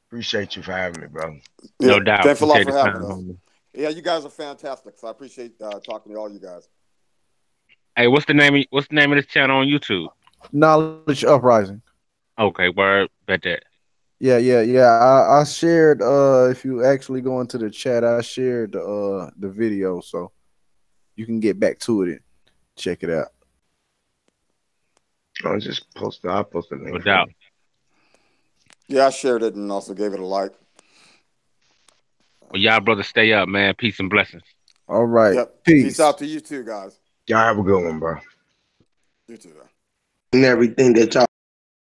Appreciate you for having me, bro. No doubt. Thanks a lot for having us. Yeah, you guys are fantastic. So I appreciate talking to all you guys. Hey, what's the name of this channel on YouTube? Knowledge Uprising. Okay, word. Bet that. Yeah. I shared. If you actually go into the chat, I shared the video, so you can get back to it and check it out. I just posted. I posted the link. No doubt. Yeah, I shared it and also gave it a like. Well, y'all brothers, stay up, man. Peace and blessings. All right. Yep. Peace out to you too, guys. Y'all have a good one, bro. You too, though. And everything that y'all